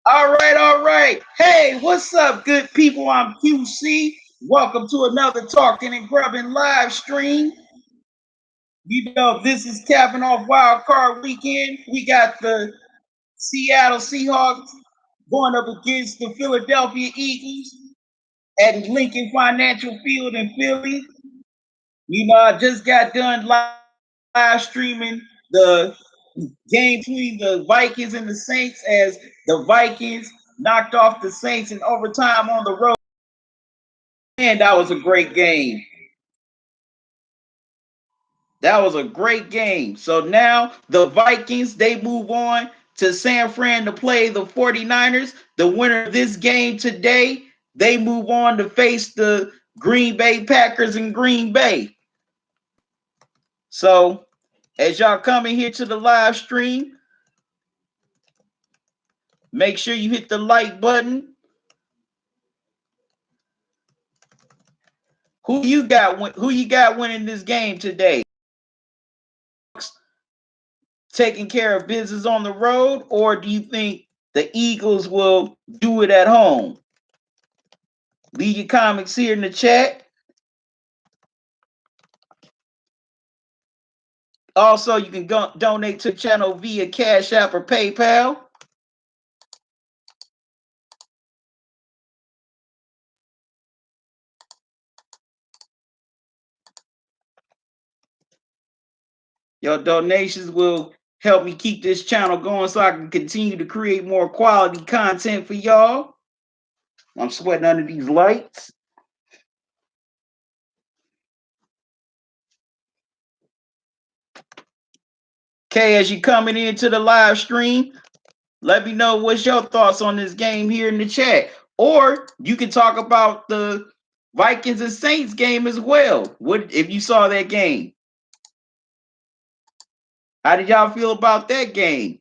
All right, all right. Hey, what's up, good people? I'm QC. Welcome to another Talking and Grubbing live stream. You know, this is capping off Wild Card Weekend. We got the Seattle Seahawks going up against the Philadelphia Eagles at Lincoln Financial Field in Philly. You know, I just got done live streaming the game between the Vikings and the Saints as the Vikings knocked off the Saints in overtime on the road. Man, that was a great game. That was a great game. So now the Vikings, they move on to San Fran to play the 49ers. The winner of this game today, they move on to face the Green Bay Packers in Green Bay. So as y'all coming here to the live stream, make sure you hit the like button. Who you got winning this game today? Taking care of business on the road, or do you think the Eagles will do it at home? Leave your comments here in the chat. Also, you can go donate to the channel via Cash App or PayPal. Your donations will help me keep this channel going so I can continue to create more quality content for y'all. I'm sweating under these lights. Okay, as you coming into the live stream, let me know what's your thoughts on this game here in the chat. Or you can talk about the Vikings and Saints game as well. What if you saw that game? How did y'all feel about that game?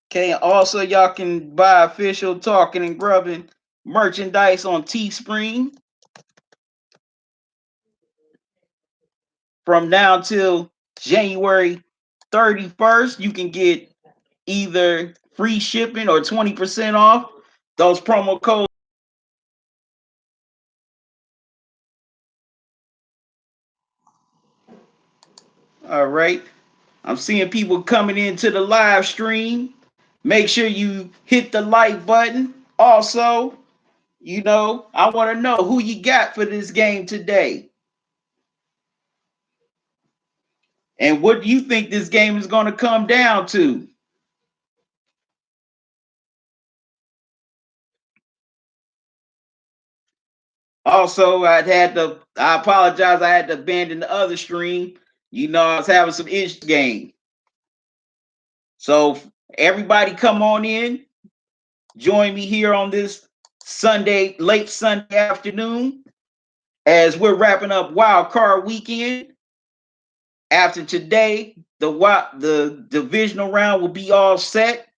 Okay, also y'all can buy official Talking and Grubbing merchandise on Teespring from now till January 31st. You can get either free shipping or 20% off. Those promo codes. All right. I'm seeing people coming into the live stream. Make sure you hit the like button. Also, I want to know who you got for this game today. And what do you think this game is going to come down to? Also, I apologize, I had to abandon the other stream. I was having some issue game. So everybody come on in, join me here on this late Sunday afternoon, as we're wrapping up Wild Card Weekend. After today, the divisional round will be all set.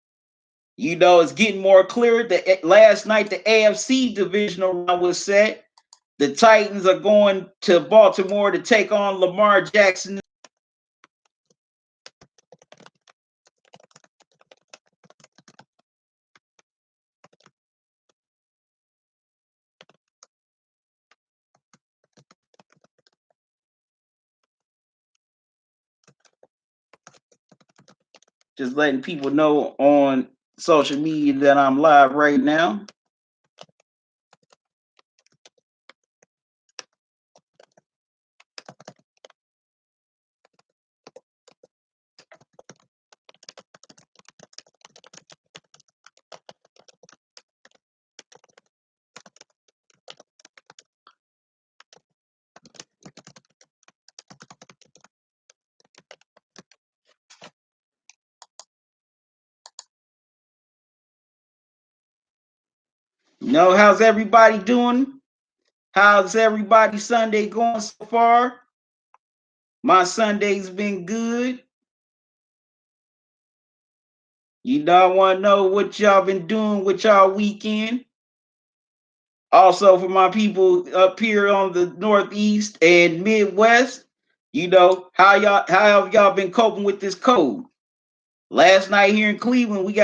It's getting more clear. Last night the AFC divisional round was set. The Titans are going to Baltimore to take on Lamar Jackson. Just letting people know on social media that I'm live right now. How's everybody doing? How's everybody's Sunday going so far? My Sunday's been good. I want to know what y'all been doing with y'all weekend. Also, for my people up here on the Northeast and Midwest, how have y'all been coping with this cold? Last night here in Cleveland, we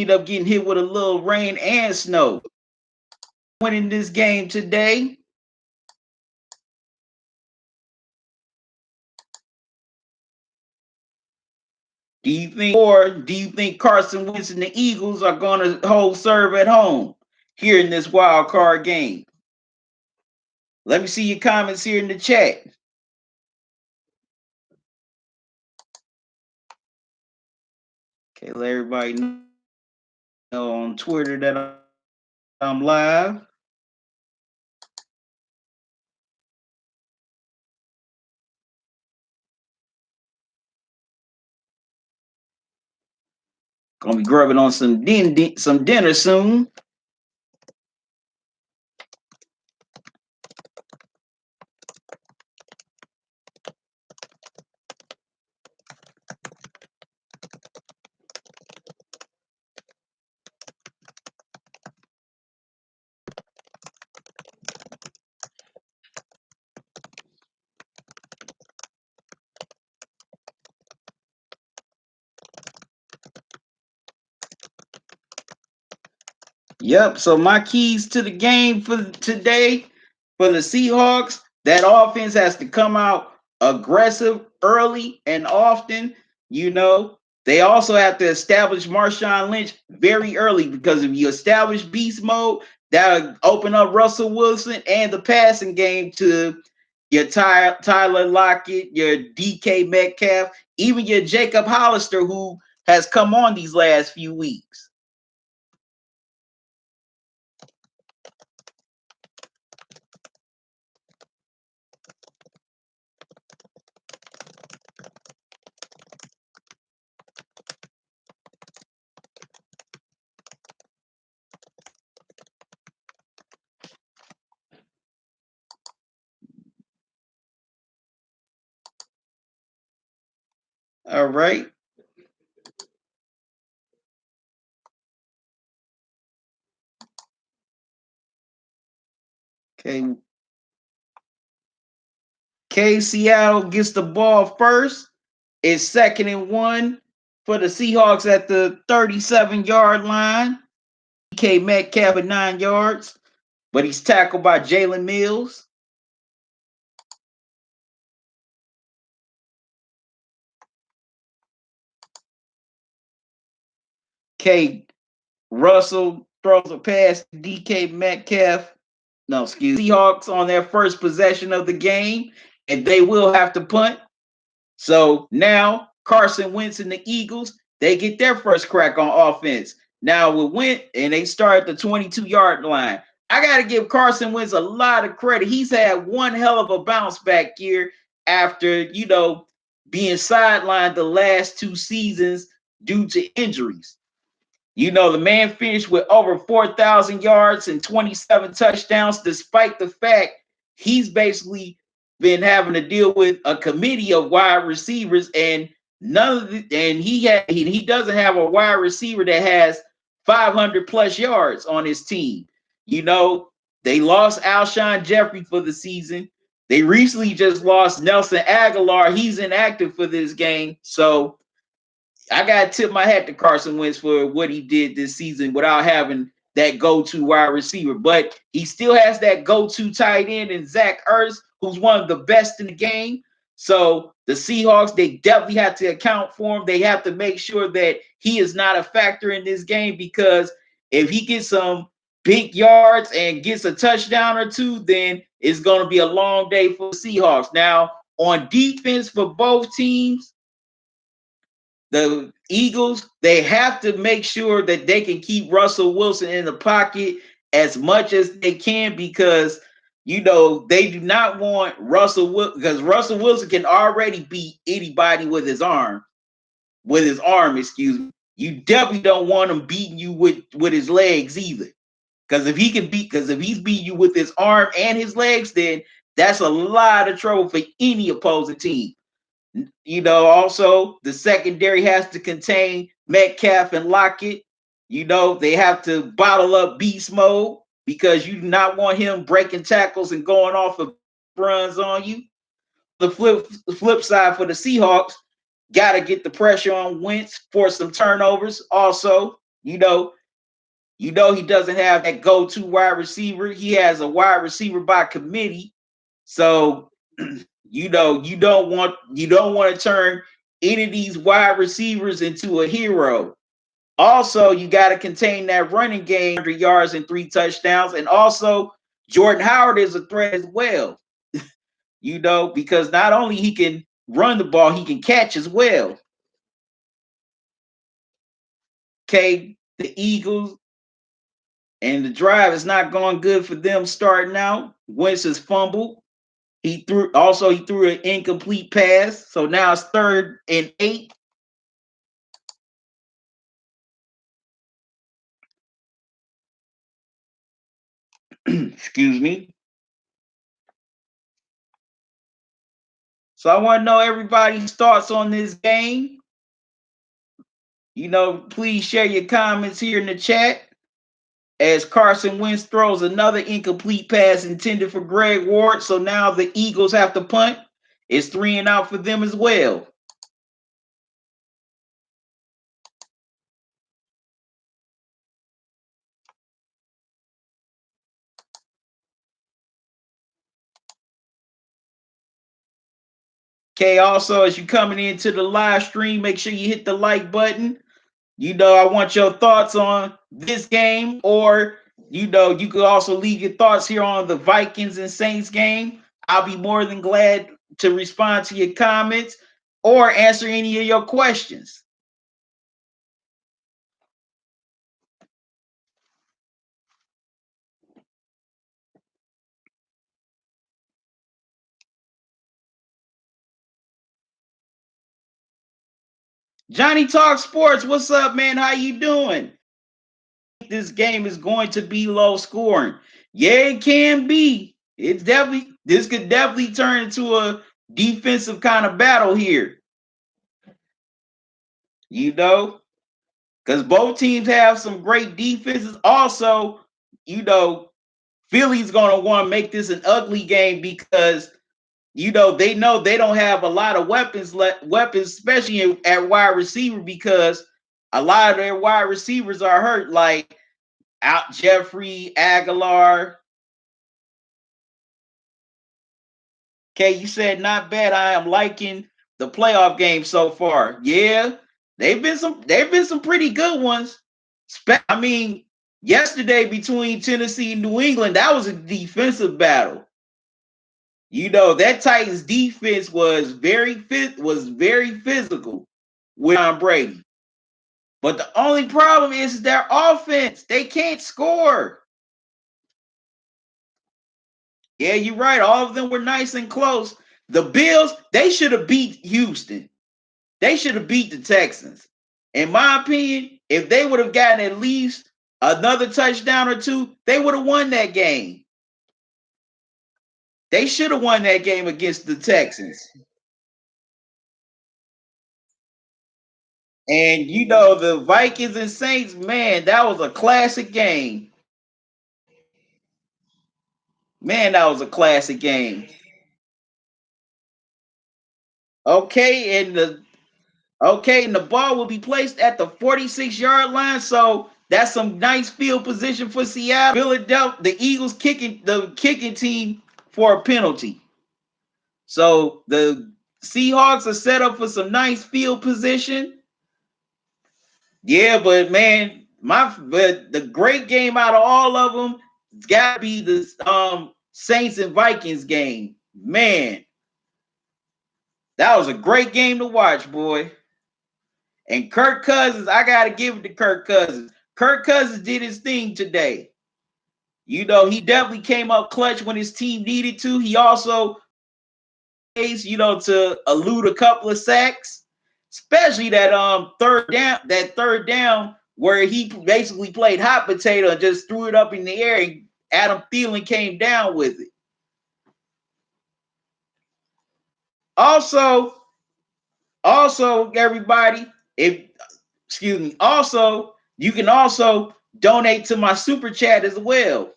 ended up getting hit with a little rain and snow. Winning this game today. Do you think Carson Wentz and the Eagles are going to hold serve at home here in this wild card game? Let me see your comments here in the chat. Okay, let everybody know on Twitter that I'm live. Gonna be grubbing on some dinner soon. Yep. So my keys to the game for today for the Seahawks, that offense has to come out aggressive early and often. They also have to establish Marshawn Lynch very early, because if you establish beast mode, that'll open up Russell Wilson and the passing game to your Tyler Lockett, your DK Metcalf, even your Jacob Hollister, who has come on these last few weeks. All right. Okay. Seattle gets the ball first. It's 2nd and 1 for the Seahawks at the 37-yard line. DK Metcalf at 9 yards, but he's tackled by Jalen Mills. Russell throws a pass to DK Metcalf. No, excuse me. Seahawks on their first possession of the game, and they will have to punt. So now Carson Wentz and the Eagles, they get their first crack on offense. Now with Wentz, and they start at the 22-yard line. I got to give Carson Wentz a lot of credit. He's had one hell of a bounce back year after, being sidelined the last 2 seasons due to injuries. The man finished with over 4,000 yards and 27 touchdowns, despite the fact he's basically been having to deal with a committee of wide receivers, and he doesn't have a wide receiver that has 500 plus yards on his team. They lost Alshon Jeffrey for the season. They recently just lost Nelson Aguilar. He's inactive for this game. So I got to tip my hat to Carson Wentz for what he did this season without having that go-to wide receiver. But he still has that go-to tight end in Zach Ertz, who's one of the best in the game. So the Seahawks, they definitely have to account for him. They have to make sure that he is not a factor in this game, because if he gets some big yards and gets a touchdown or two, then it's going to be a long day for the Seahawks. Now, on defense for both teams, the Eagles, they have to make sure that they can keep Russell Wilson in the pocket as much as they can, because they do not want Russell Wilson, because Russell Wilson can already beat anybody with his arm, excuse me. You definitely don't want him beating you with his legs either, Because if he's beating you with his arm and his legs, then that's a lot of trouble for any opposing team. Also the secondary has to contain Metcalf and Lockett. They have to bottle up beast mode because you do not want him breaking tackles and going off of runs on you. The flip side for the Seahawks, got to get the pressure on Wentz, force some turnovers. Also, he doesn't have that go-to wide receiver. He has a wide receiver by committee. So you don't want to turn any of these wide receivers into a hero. Also, you got to contain that running game, 100 yards and 3 touchdowns. And also, Jordan Howard is a threat as well. Because not only he can run the ball, he can catch as well. Okay, the Eagles and the drive is not going good for them starting out. Wentz is fumbled. He threw an incomplete pass. So now it's 3rd and 8. Excuse me. So I want to know everybody's thoughts on this game. Please share your comments here in the chat as Carson Wentz throws another incomplete pass intended for Greg Ward. So now the Eagles have to punt. It's 3 and out for them as well. Okay, also, as you're coming into the live stream, make sure you hit the like button. I want your thoughts on this game, or, you could also leave your thoughts here on the Vikings and Saints game. I'll be more than glad to respond to your comments or answer any of your questions. Johnny Talk Sports, what's up, man? How you doing? This game is going to be low scoring. Yeah, it can be. This could definitely turn into a defensive kind of battle here. Because both teams have some great defenses. Also, Philly's going to want to make this an ugly game because they know they don't have a lot of weapons, especially at wide receiver, because a lot of their wide receivers are hurt, like out Jeffrey Aguilar. Okay, you said not bad. I am liking the playoff game so far. Yeah, they've been some pretty good ones. I mean, yesterday between Tennessee and New England, that was a defensive battle. That Titans defense was very physical with Tom Brady. But the only problem is their offense. They can't score. Yeah, you're right. All of them were nice and close. The Bills, they should have beat Houston. They should have beat the Texans. In my opinion, if they would have gotten at least another touchdown or two, they would have won that game. They should have won that game against the Texans. And the Vikings and Saints, man, that was a classic game. Man, that was a classic game. Okay, and the ball will be placed at the 46-yard line. So that's some nice field position for Seattle. Philadelphia, the Eagles kicking team for a penalty. So the Seahawks are set up for some nice field position. Yeah, but man, the great game out of all of them, it's got to be the Saints and Vikings game. Man, that was a great game to watch, boy. And Kirk Cousins, I got to give it to Kirk Cousins. Kirk Cousins did his thing today. He definitely came up clutch when his team needed to. He also, to elude a couple of sacks, especially that third down where he basically played hot potato and just threw it up in the air, and Adam Thielen came down with it. Also, everybody, also, you can also donate to my super chat as well.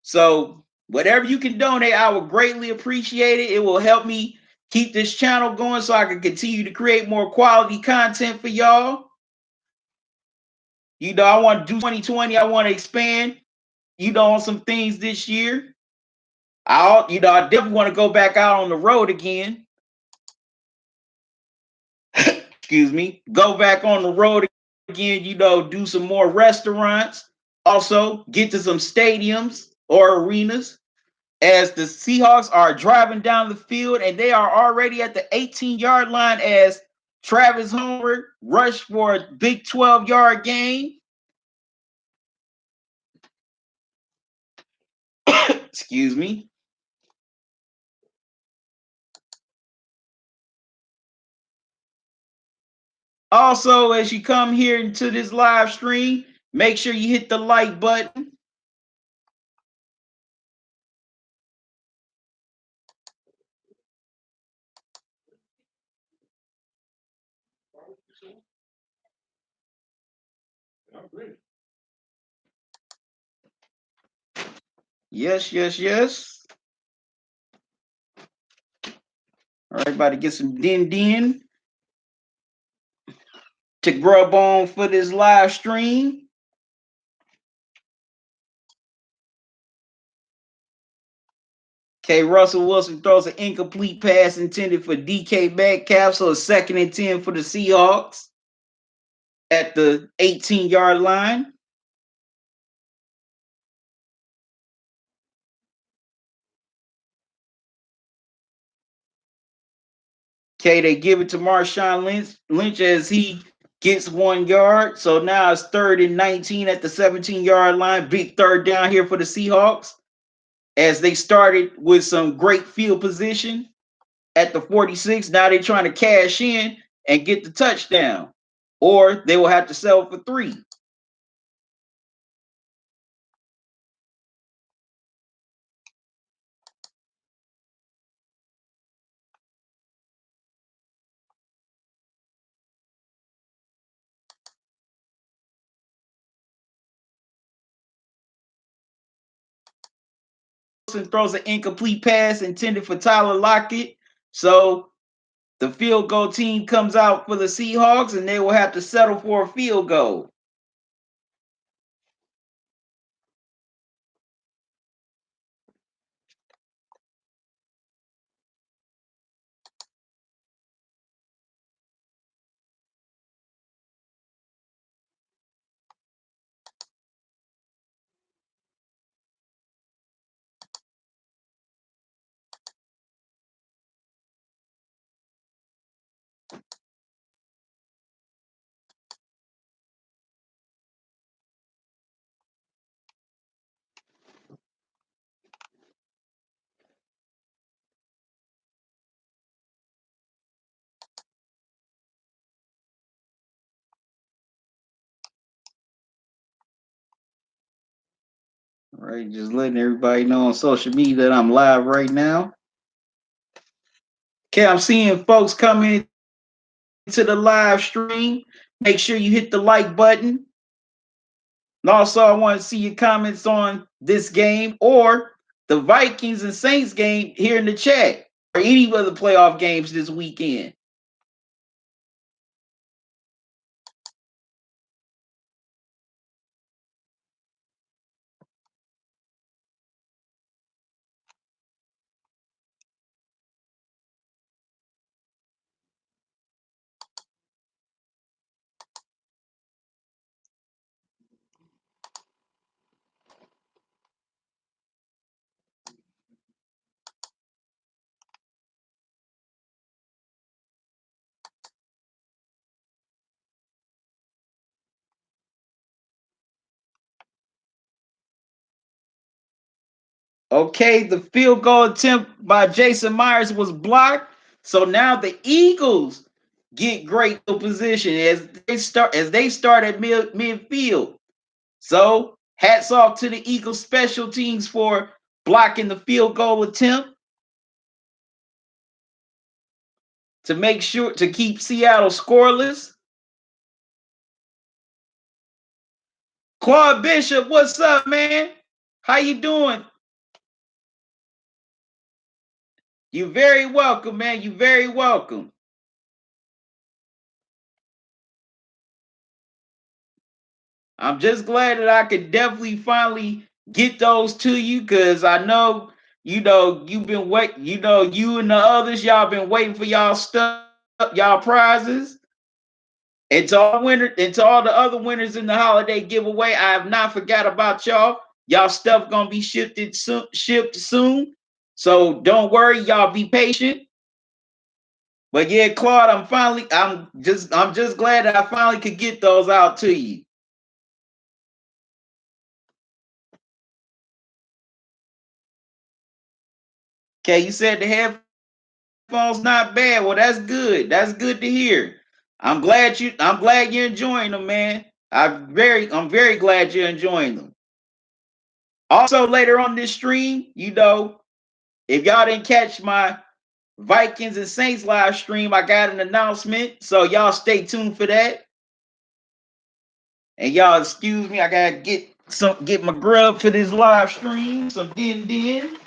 So whatever you can donate, I will greatly appreciate it. It will help me keep this channel going so I can continue to create more quality content for y'all. I want to do 2020. I want to expand, on some things this year. I definitely want to go back out on the road again. Excuse me. Go back on the road again, do some more restaurants. Also, get to some stadiums or arenas, as the Seahawks are driving down the field and they are already at the 18-yard line as Travis Homer rushed for a big 12-yard gain. Excuse me. Also, as you come here into this live stream, make sure you hit the like button. Yes, yes, yes. All right, about to get some din to grub on for this live stream. Okay, Russell Wilson throws an incomplete pass intended for DK Metcalf, so a 2nd and 10 for the Seahawks at the 18-yard line. Okay, they give it to Marshawn Lynch as he gets 1 yard. So now it's 3rd and 19 at the 17-yard line. Big third down here for the Seahawks, as they started with some great field position at the 46. Now they're trying to cash in and get the touchdown, or they will have to sell for 3. Throws an incomplete pass intended for Tyler Lockett. So the field goal team comes out for the Seahawks, and they will have to settle for a field goal. All right, just letting everybody know on social media that I'm live right now. Okay, I'm seeing folks coming to the live stream. Make sure you hit the like button. And also, I want to see your comments on this game or the Vikings and Saints game here in the chat, or any other playoff games this weekend. Okay, the field goal attempt by Jason Myers was blocked. So now the Eagles get great position as they start at midfield. So hats off to the Eagles special teams for blocking the field goal attempt to make sure to keep Seattle scoreless. Claude Bishop, what's up, man? How you doing? You very welcome, man. You very welcome. I'm just glad that I could definitely finally get those to you because I know, you've been waiting, you and the others, y'all been waiting for y'all stuff, y'all prizes. And to all the other winners in the holiday giveaway, I have not forgot about y'all. Y'all stuff gonna be shipped soon. So don't worry, y'all be patient. But yeah, Claude, I'm just glad that I finally could get those out to you. Okay, you said the headphones not bad. Well, that's good. That's good to hear. I'm glad you're enjoying them, man. I'm very glad you're enjoying them. Also, later on this stream, if y'all didn't catch my Vikings and Saints live stream, I got an announcement. So y'all stay tuned for that. And y'all excuse me, I gotta get my grub for this live stream. Some din.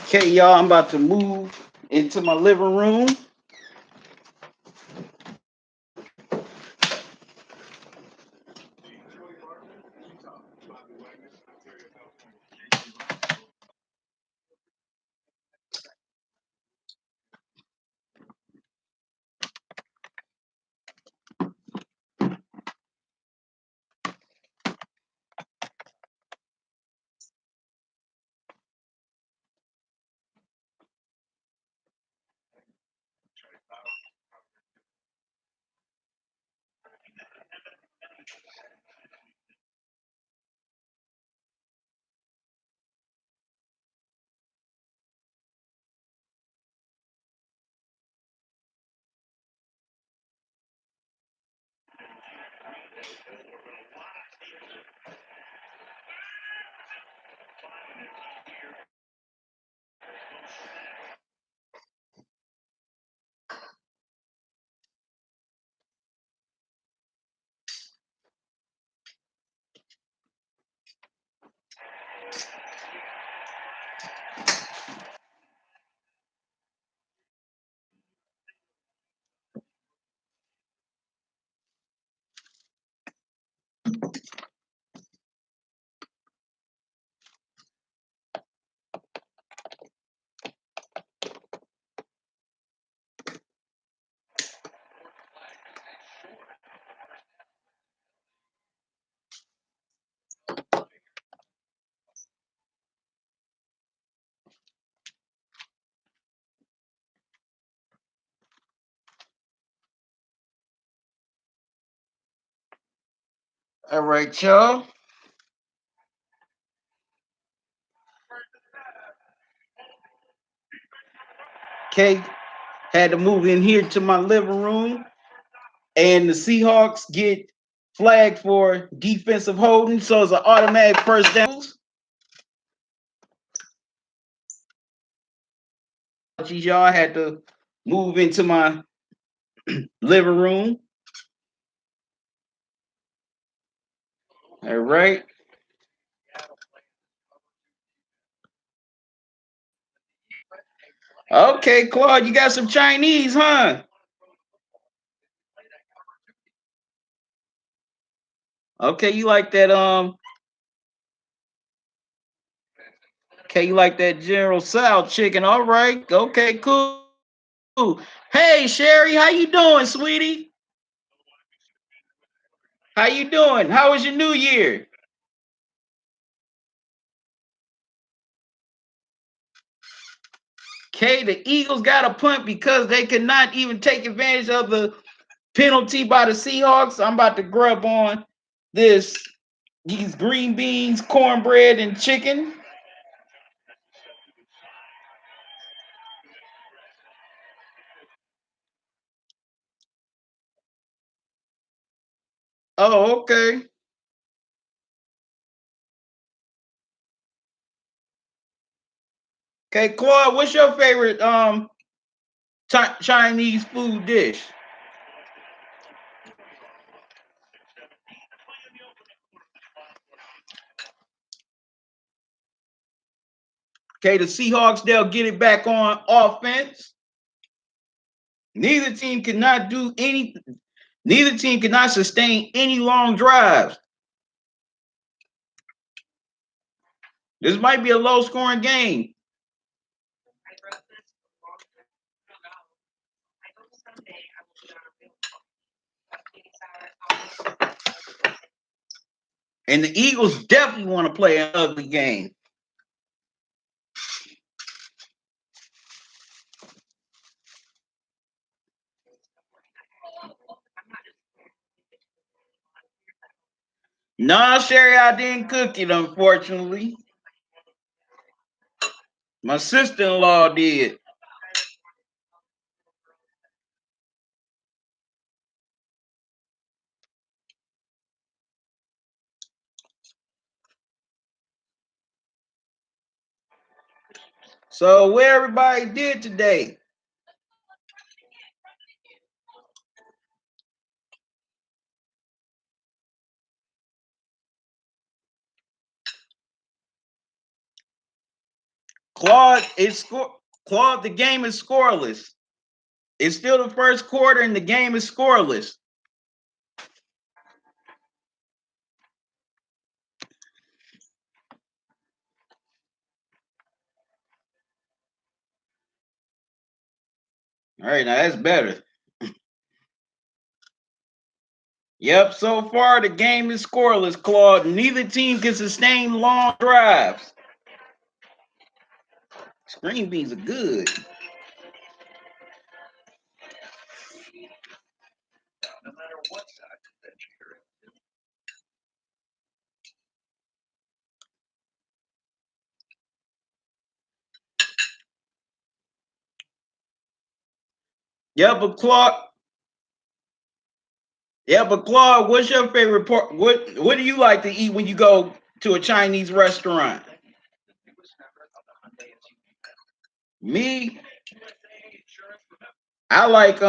Okay, y'all, I'm about to move into my living room. All right, y'all. Okay, had to move in here to my living room, and the Seahawks get flagged for defensive holding, so it's an automatic first down. Y'all had to move into my living room. All right. Okay, Claude, you got some Chinese, huh? Okay, you like that okay, you like that General Tso chicken. All right. Okay, cool. Hey, Sherry, how you doing, sweetie? How you doing? How was your new year? Okay, the Eagles got a punt because they could not even take advantage of the penalty by the Seahawks. I'm about to grub on these green beans, cornbread, and chicken. Oh, okay. Okay, Claude, what's your favorite Chinese food dish? Okay, the Seahawks, they'll get it back on offense. Neither team cannot do any. Neither team cannot sustain any long drives. This might be a low-scoring game. And the Eagles definitely want to play an ugly game. No, Sherry, I didn't cook it, unfortunately. My sister-in-law did. So, what everybody did today? Claude, Claude, the game is scoreless. It's still the first quarter, and the game is scoreless. All right, now that's better. Yep, so far the game is scoreless, Claude. Neither team can sustain long drives. Green beans are good. Yeah, but Claude, what's your favorite part? What do you like to eat when you go to a Chinese restaurant? Me, I like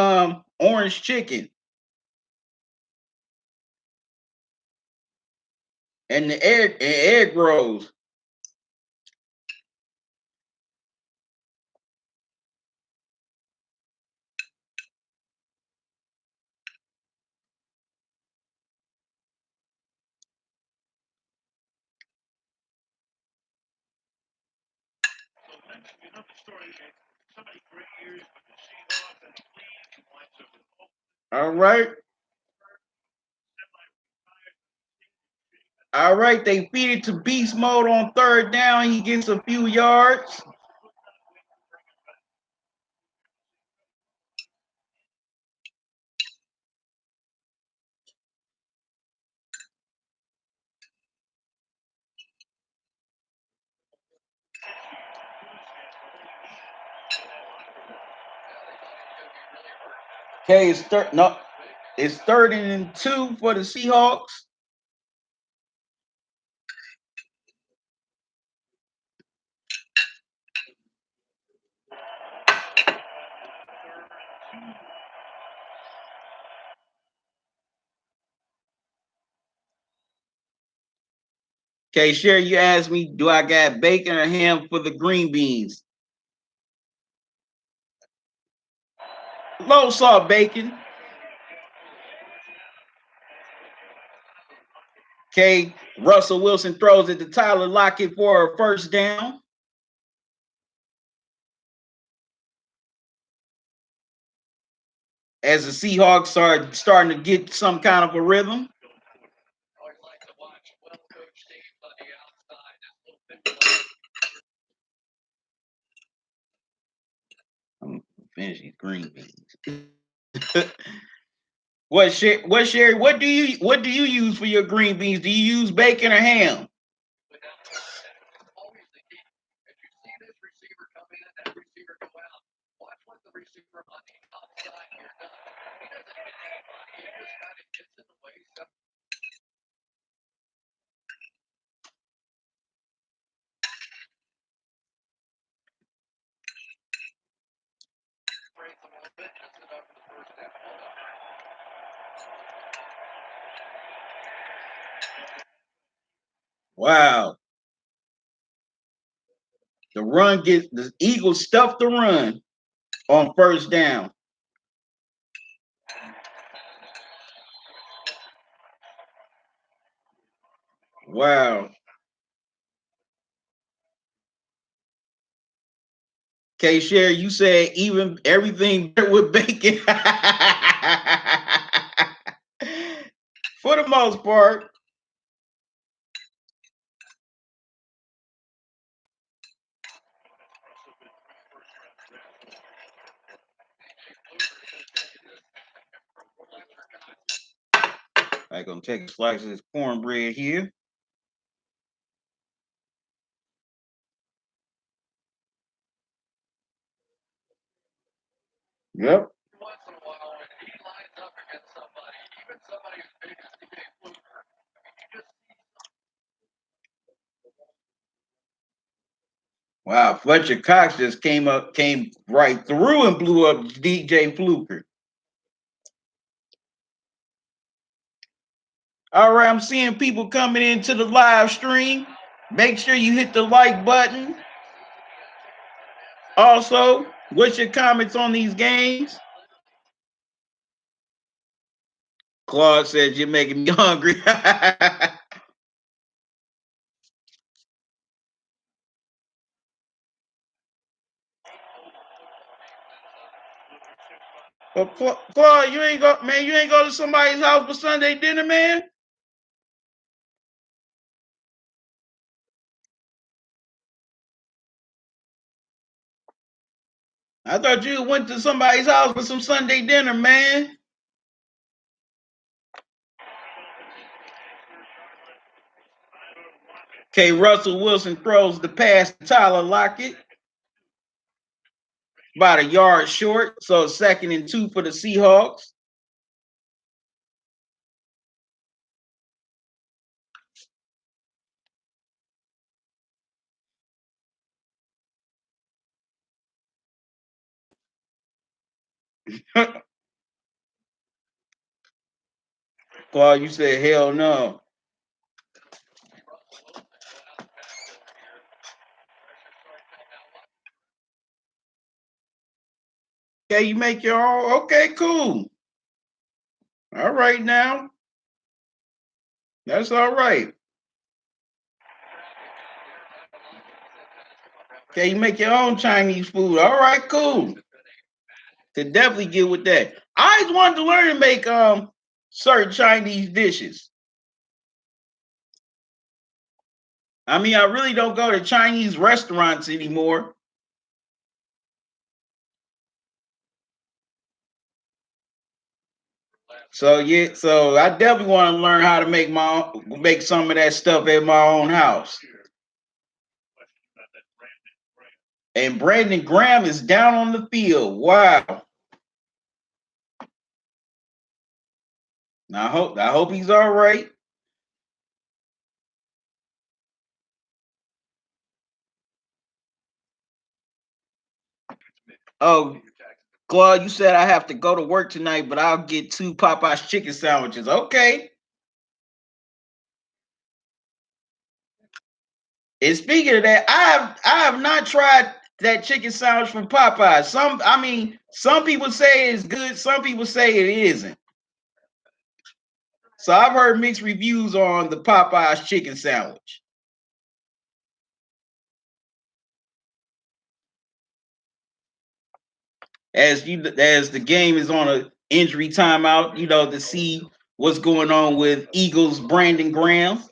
orange chicken and the egg rolls. All right. All right, they feed it to beast mode on third down. He gets a few yards. Okay, it's 3rd and 2 for the Seahawks. Okay, Sherry, you asked me, do I got bacon or ham for the green beans? Low salt bacon. Okay, Russell Wilson throws it to Tyler Lockett for a first down. As the Seahawks are starting to get some kind of a rhythm. I'm gonna finish these green beans. What Sherry? What do you use for your green beans? Do you use bacon or ham? Wow. The Eagles stuffed the run on first down. Wow. K Sherry, you said even everything with bacon. For the most part. I'm gonna take a slice of this cornbread here. Yep. Wow, Fletcher Cox just came right through and blew up DJ Fluker. All right, I'm seeing people coming into the live stream. Make sure you hit the like button. Also, what's your comments on these games? Claude says you're making me hungry. But Claude, you ain't go to somebody's house for Sunday dinner, man. I thought you went to somebody's house for some Sunday dinner, man. Okay, Russell Wilson throws the pass to Tyler Lockett. About a yard short, so 2nd and 2 for the Seahawks. Claude, you said hell no. Okay, you make your own. Okay, cool. All right now. That's all right. Okay, you make your own Chinese food. All right, cool. Could definitely get with that. I always wanted to learn to make certain Chinese dishes. I mean, I really don't go to Chinese restaurants anymore. So yeah, so I definitely want to learn how to make some of that stuff at my own house. And Brandon Graham is down on the field. Wow. I hope he's all right. Oh, Claude, you said I have to go to work tonight, but I'll get 2 Popeyes chicken sandwiches. Okay. And speaking of that, I have not tried that chicken sandwich from Popeyes. Some people say it's good, some people say it isn't. So I've heard mixed reviews on the Popeyes chicken sandwich. As the game is on a injury timeout, to see what's going on with Eagles Brandon Graham.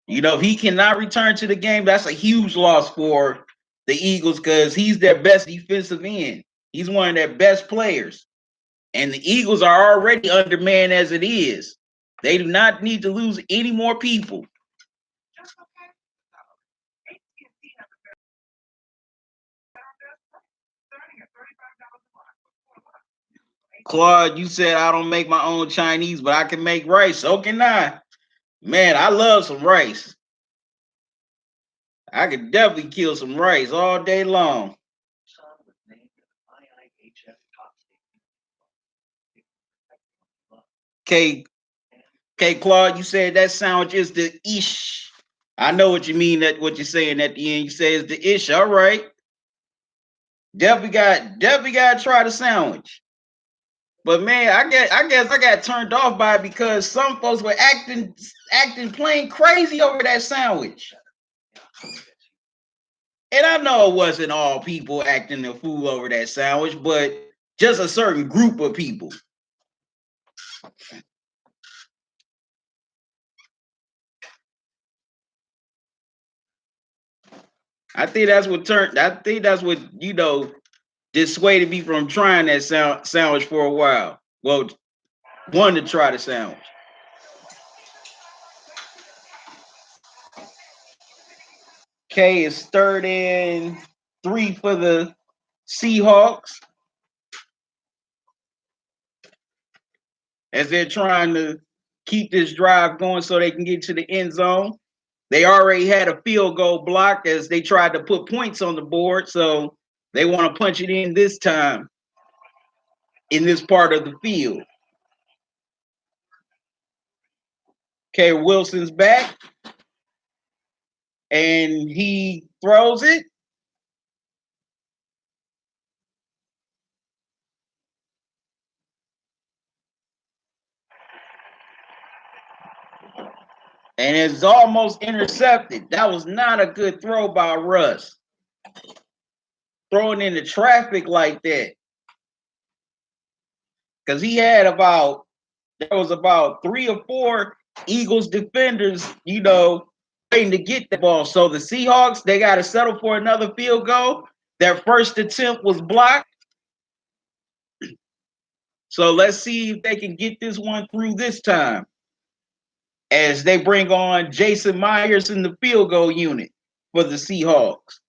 If he cannot return to the game, that's a huge loss for the Eagles because he's their best defensive end. He's one of their best players. And the Eagles are already undermanned as it is. They do not need to lose any more people. Claude, you said I don't make my own Chinese, but I can make rice. So can I. Man, I love some rice. I could definitely kill some rice all day long. Okay, okay, Claude, you said that sandwich is the ish. I know what you mean. That what you're saying at the end. You say it's the ish. All right. Definitely got to try the sandwich. But man, I guess I got turned off by it because some folks were acting plain crazy over that sandwich. And I know it wasn't all people acting the fool over that sandwich, but just a certain group of people. I think that's what dissuaded me from trying that sandwich for a while. Well, wanted to try the sandwich. Okay, it's 3rd and 3 for the Seahawks as they're trying to keep this drive going so they can get to the end zone. They already had a field goal block as they tried to put points on the board, so they want to punch it in this time in this part of the field. Okay, Wilson's back and he throws it. And it's almost intercepted. That was not a good throw by Russ. Throwing into traffic like that. Because there was about 3 or 4 Eagles defenders, waiting to get the ball. So the Seahawks, they got to settle for another field goal. Their first attempt was blocked. So let's see if they can get this one through this time as they bring on Jason Myers in the field goal unit for the Seahawks.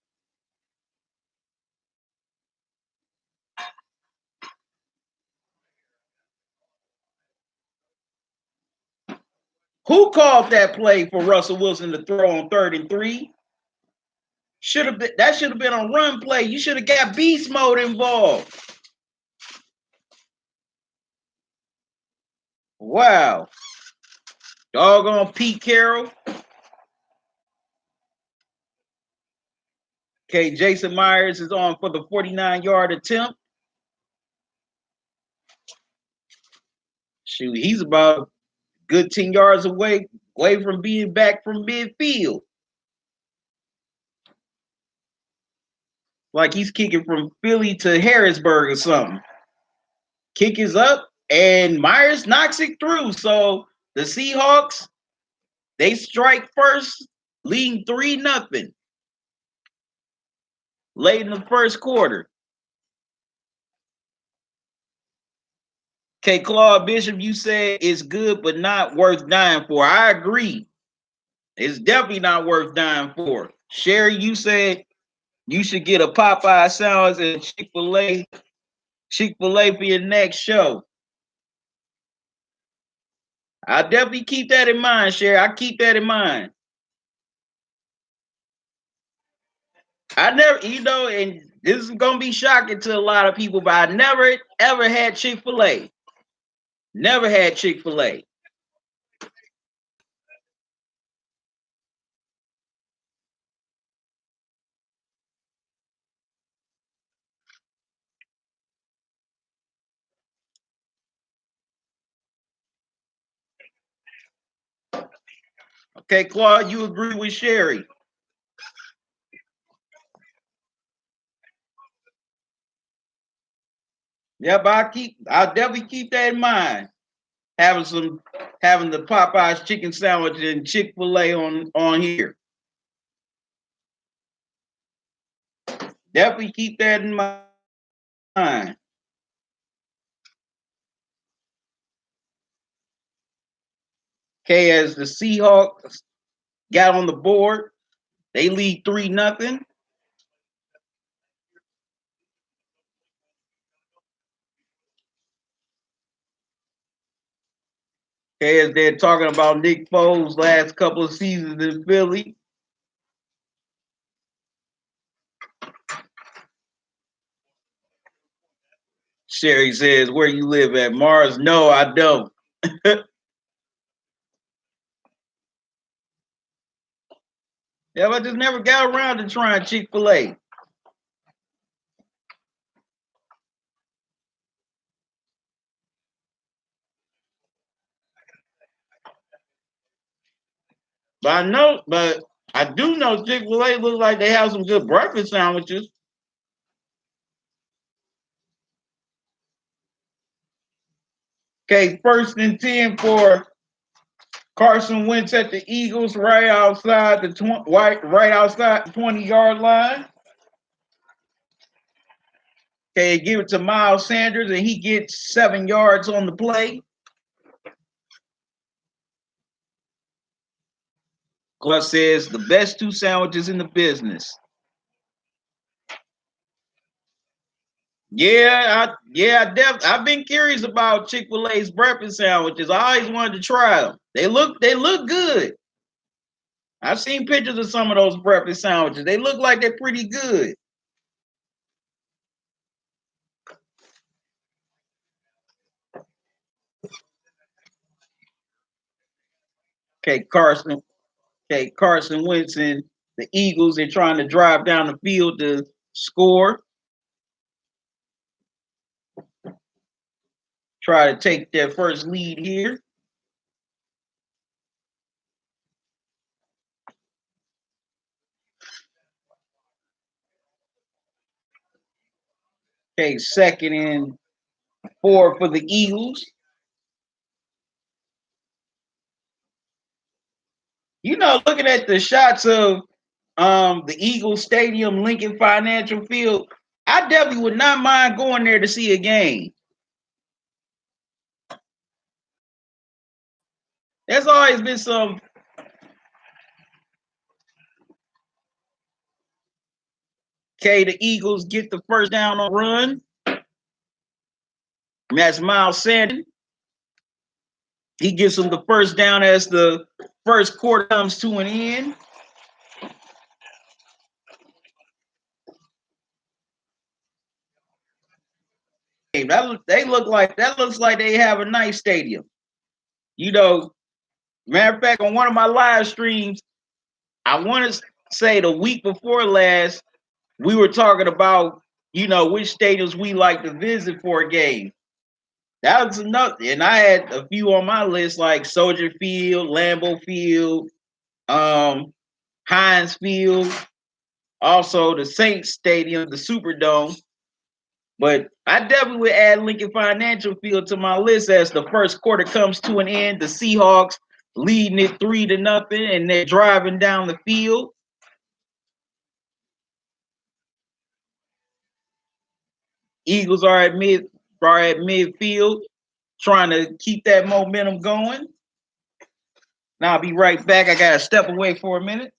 Who called that play for Russell Wilson to throw on 3rd and 3? Should have been a run play. You should have got beast mode involved. Wow. Doggone Pete Carroll. Okay, Jason Myers is on for the 49-yard attempt. Shoot, he's about a good 10 yards away from being back from midfield. Like he's kicking from Philly to Harrisburg or something. Kick is up, and Myers knocks it through. So the Seahawks, they strike first, leading 3-0 late in the first quarter. Okay, Claude Bishop, you said it's good but not worth dying for. I agree. It's definitely not worth dying for. Sherry, you said you should get a Popeye sandwich and Chick-fil-A for your next show. I definitely keep that in mind, Sherry. I keep that in mind. I never, and this is gonna be shocking to a lot of people, but I never ever had Chick-fil-A. Never had Chick-fil-A. Okay, Claude, you agree with Sherry? Yeah, but I definitely keep that in mind. Having the Popeyes chicken sandwich and Chick-fil-A on here. Definitely keep that in mind. Okay, as the Seahawks got on the board, they lead 3-0. Okay, as they're talking about Nick Foles' last couple of seasons in Philly. Sherry says, "Where you live at Mars?" No, I don't. Yeah, I just never got around to trying Chick-fil-A. But I do know Chick-fil-A looks like they have some good breakfast sandwiches. Okay, 1st and 10 for Carson Wentz at the Eagles, right outside the right outside the 20-yard line. Okay, give it to Miles Sanders, and he gets 7 yards on the play. Clark says the best 2 sandwiches in the business. I've been curious about Chick-fil-A's breakfast sandwiches. I always wanted to try them. They look good. I've seen pictures of some of those breakfast sandwiches. They look like they're pretty good. Okay, Carson. Okay, Carson Wentz and the Eagles. They're trying to drive down the field to score. Try to take their first lead here. Okay, 2nd and 4 for the Eagles. Looking at the shots of the Eagles Stadium, Lincoln Financial Field, I definitely would not mind going there to see a game. There's always been some. Okay, the Eagles get the first down on run. And that's Miles Sanders. He gives them the first down as the first quarter comes to an end. That looks like they have a nice stadium. Matter of fact, on one of my live streams, I want to say the week before last, we were talking about which stadiums we like to visit for a game. That was another, and I had a few on my list like Soldier Field, Lambeau Field, Heinz Field, also the Saints Stadium, the Superdome. But I definitely would add Lincoln Financial Field to my list as the first quarter comes to an end. The Seahawks leading it 3-0, and they're driving down the field. Eagles are at midfield, trying to keep that momentum going. Now I'll be right back. I gotta step away for a minute.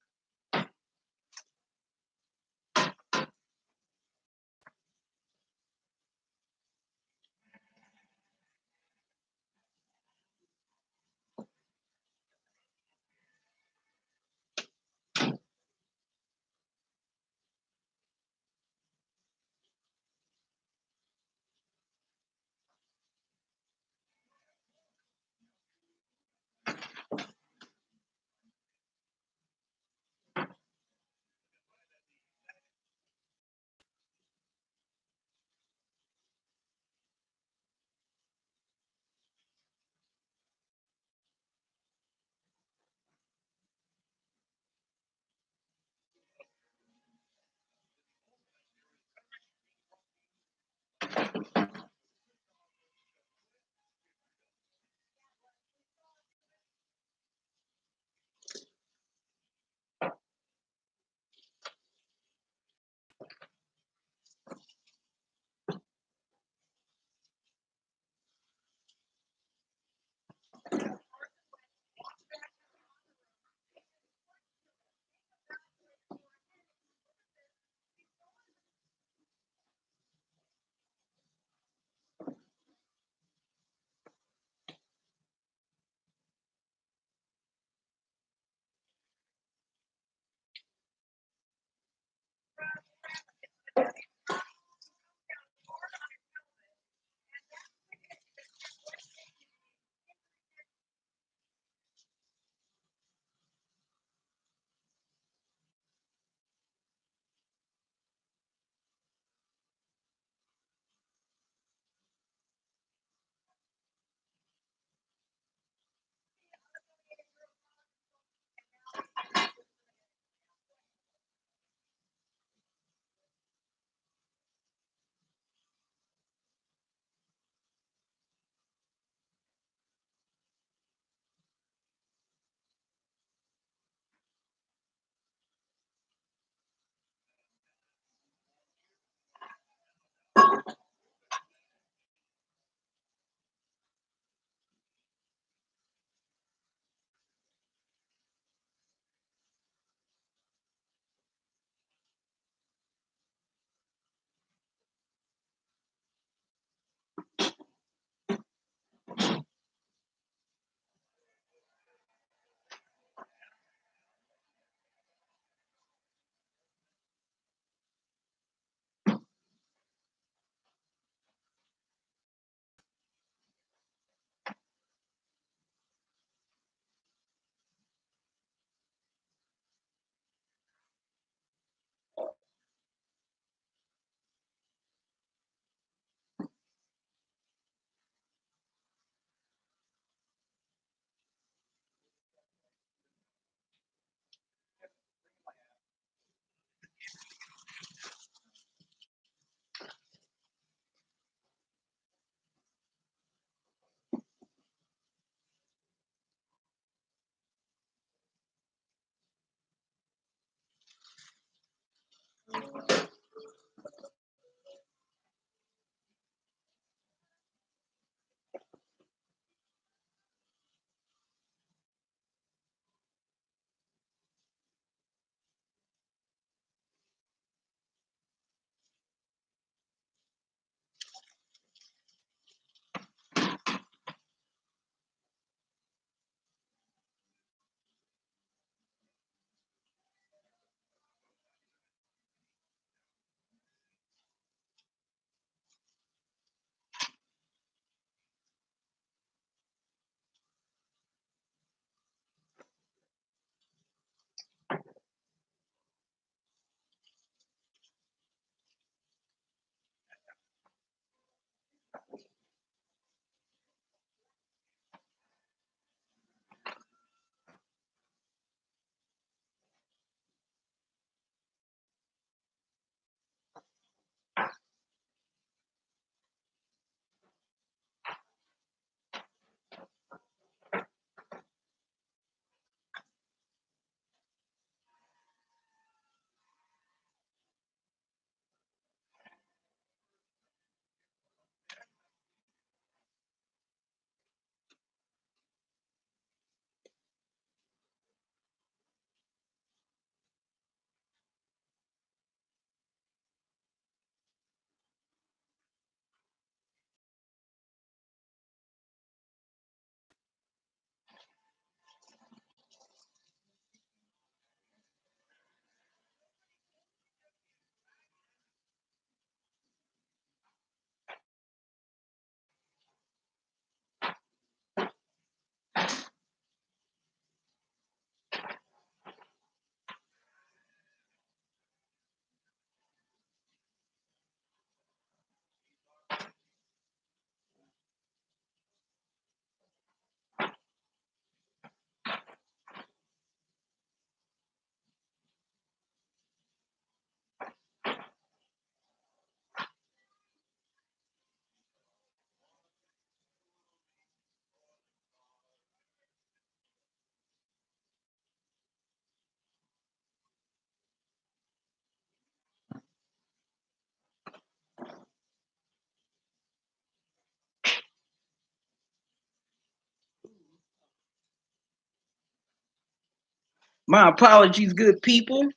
My apologies, good people.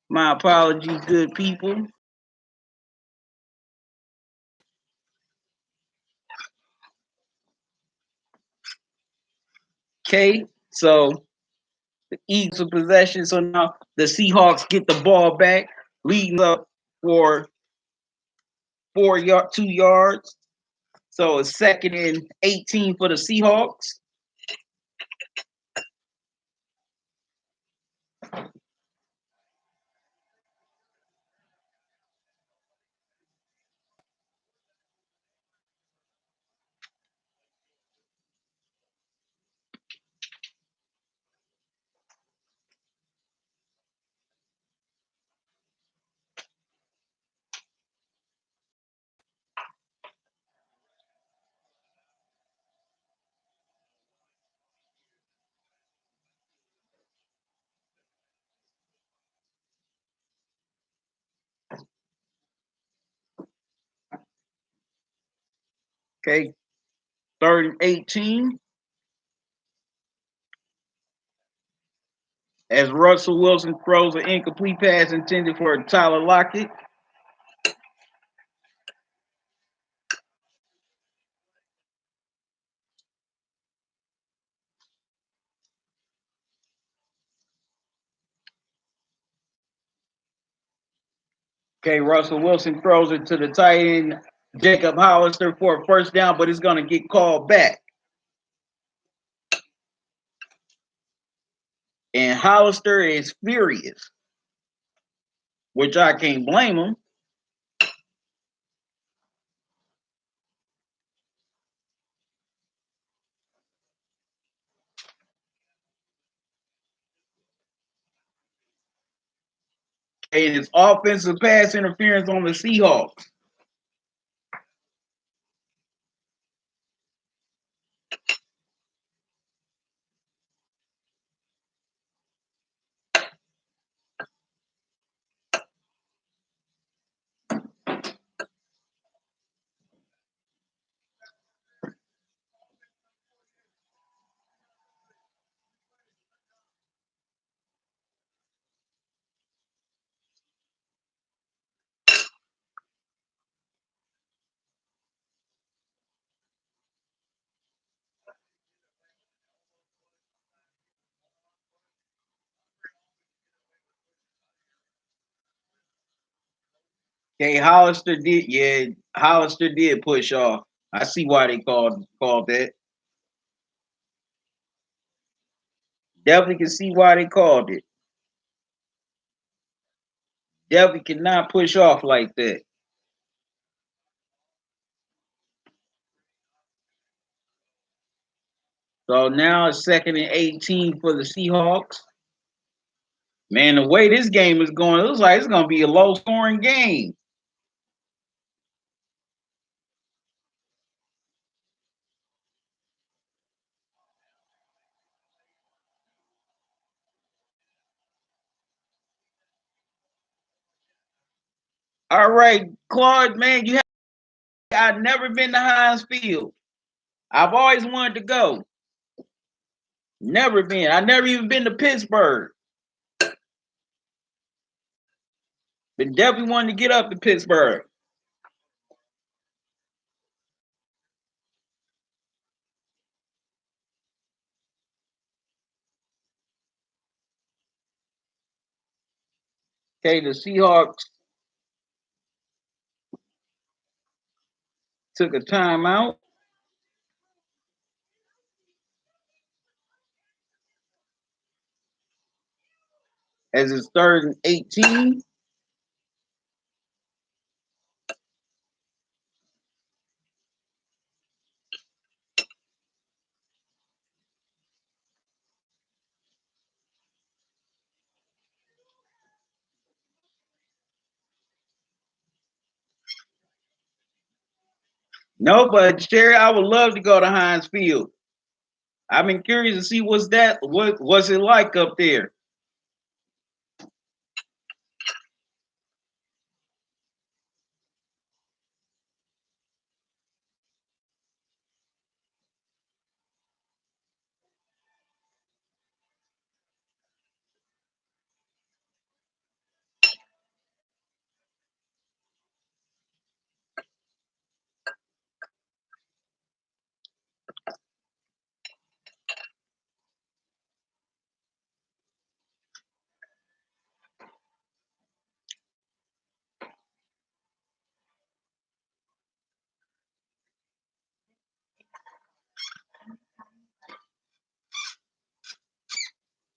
My apologies, good people. Okay, so the Eagles of possession. So now the Seahawks get the ball back, leading up for 2 yards. So it's 2nd and 18 for the Seahawks. Okay, 3rd and 18 as Russell Wilson throws an incomplete pass intended for Tyler Lockett. Okay, Russell Wilson throws it to the tight end, Jacob Hollister, for a first down, but it's going to get called back. And Hollister is furious, which I can't blame him. And it's offensive pass interference on the Seahawks. Okay, Hollister did. Yeah, Hollister did push off. I see why they called that. Definitely can see why they called it. Definitely cannot push off like that. So now it's 2nd and 18 for the Seahawks. Man, the way this game is going, it looks like it's going to be a low scoring game. All right, Claude, man, I've never been to Heinz Field. I've always wanted to go. Never been. I never even been to Pittsburgh. But definitely wanted to get up to Pittsburgh. Okay, the Seahawks took a timeout as it's 3rd and 18. No, but Sherry, I would love to go to Heinz Field. I've been curious to see what's it like up there.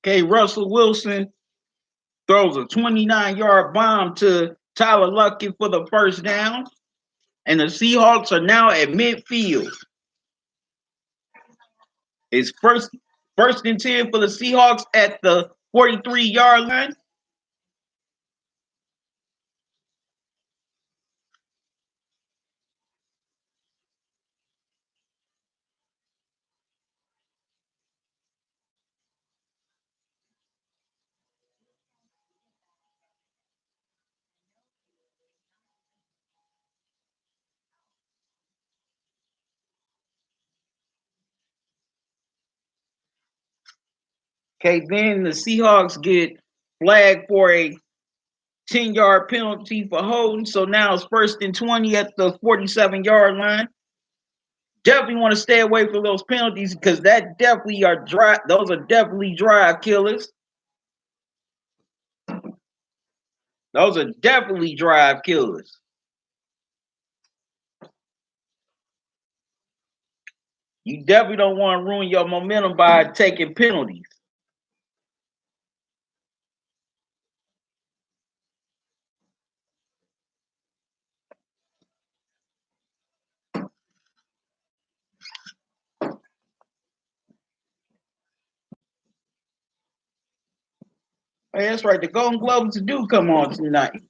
Okay, Russell Wilson throws a 29-yard bomb to Tyler Luckett for the first down, and the Seahawks are now at midfield. It's first and 10 for the Seahawks at the 43-yard line. Okay, then the Seahawks get flagged for a 10-yard penalty for holding. So now it's 1st and 20 at the 47-yard line. Definitely want to stay away from those penalties because those are definitely drive killers. Those are definitely drive killers. You definitely don't want to ruin your momentum by taking penalties. Hey, that's right. The Golden Globes do come on tonight.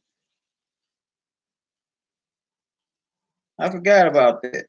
I forgot about that.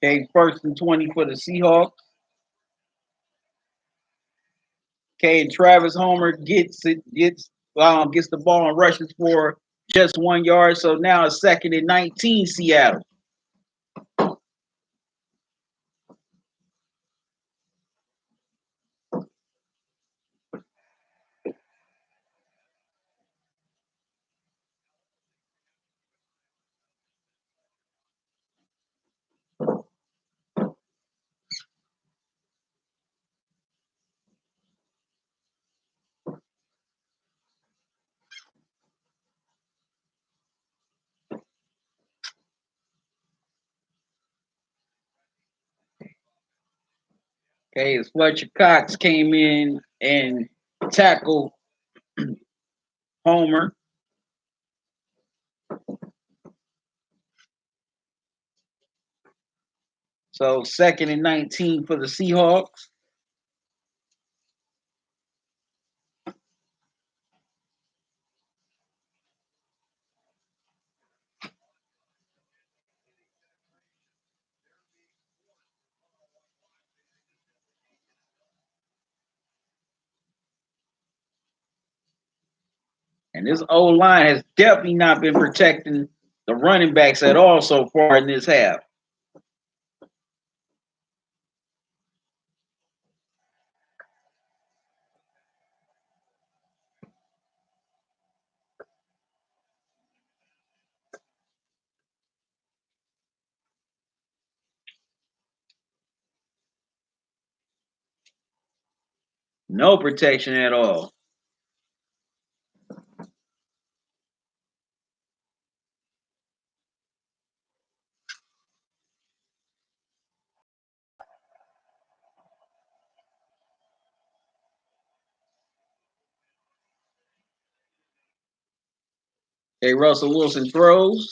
Okay, 1st and 20 for the Seahawks. Okay, and Travis Homer gets the ball and rushes for just 1 yard. So now it's 2nd and 19, Seattle. Okay, as Fletcher Cox came in and tackled Homer. So 2nd and 19 for the Seahawks. And this old line has definitely not been protecting the running backs at all so far in this half. No protection at all. Okay, Russell Wilson throws.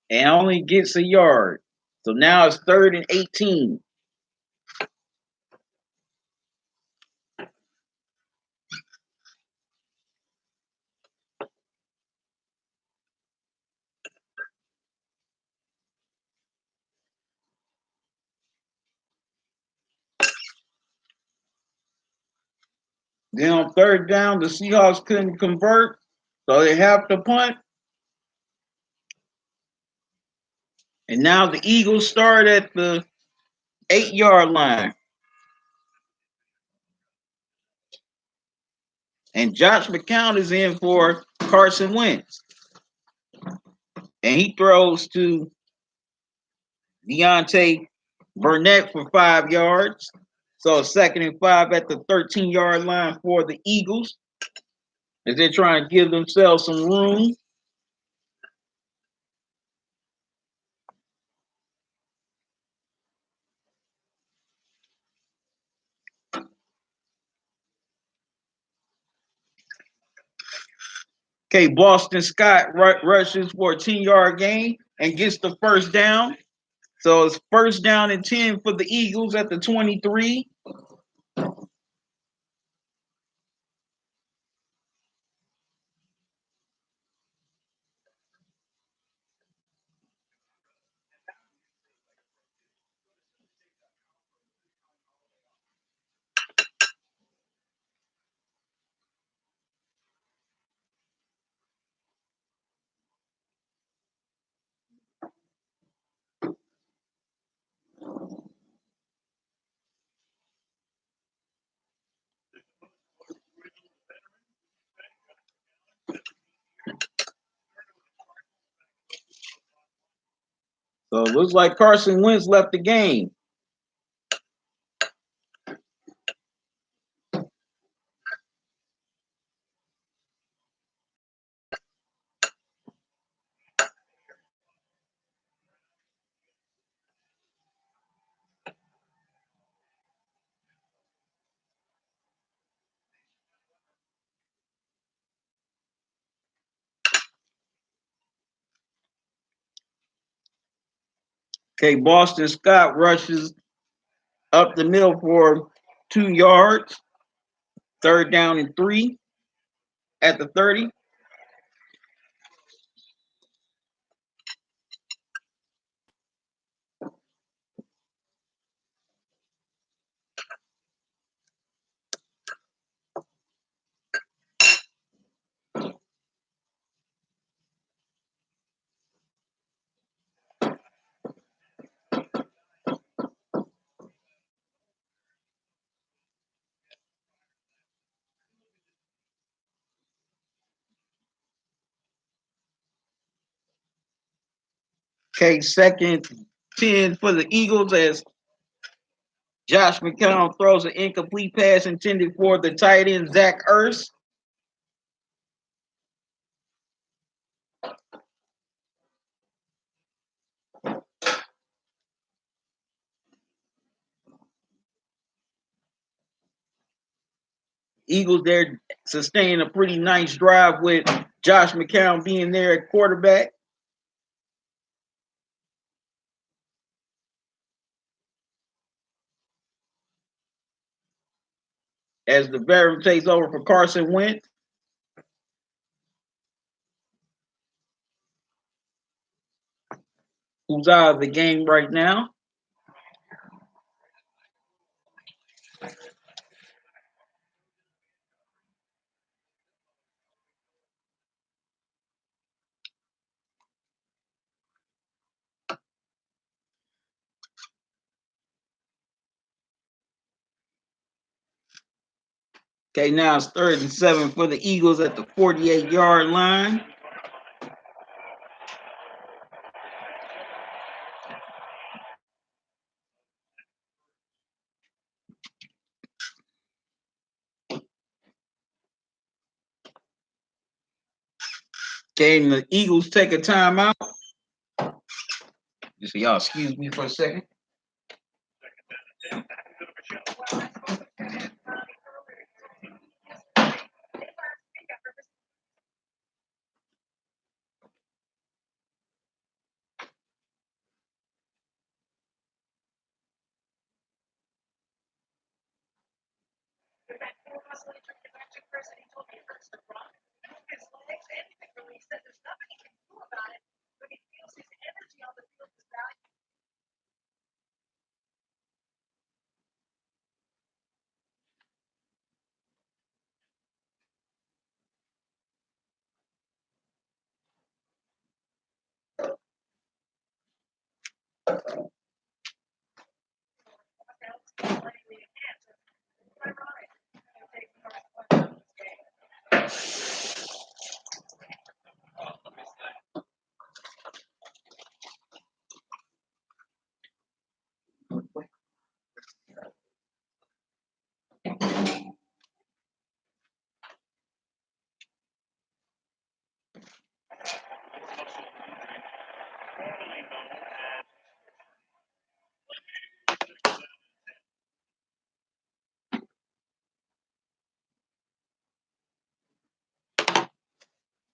And only gets a yard. So now it's 3rd and 18. Then on 3rd down, the Seahawks couldn't convert, so they have to punt. And now the Eagles start at the 8-yard line. And Josh McCown is in for Carson Wentz. And he throws to Deontay Burnett for 5 yards. So 2nd and 5 at the 13-yard line for the Eagles as they're trying to give themselves some room. Okay, Boston Scott rushes for a 10-yard gain and gets the 1st down. So it's 1st down and 10 for the Eagles at the 23. So it looks like Carson Wentz left the game. Okay, Boston Scott rushes up the middle for 2 yards. 3rd down and 3 at the 30. Okay, 2nd 10 for the Eagles as Josh McCown throws an incomplete pass intended for the tight end, Zach Ertz. Eagles there sustaining a pretty nice drive with Josh McCown being there at quarterback. As the veteran takes over for Carson Wentz. Who's out of the game right now. Okay, now it's 3rd and 7 for the Eagles at the 48-yard line. Okay, and the Eagles take a timeout. Just y'all excuse me for a second.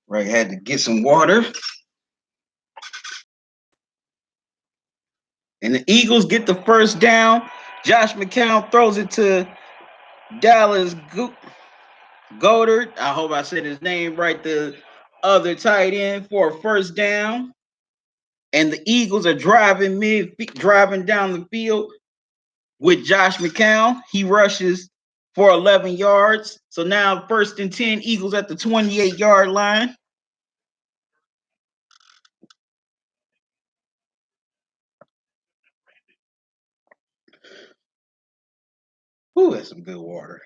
Right, had to get some water. And the Eagles get the 1st down. Josh McCown throws it to Dallas Goddard. I hope I said his name right. The other tight end for a 1st down. And the Eagles are driving down the field with Josh McCown. He rushes for 11 yards. So now 1st and 10, Eagles at the 28-yard line. Ooh, that's some good water.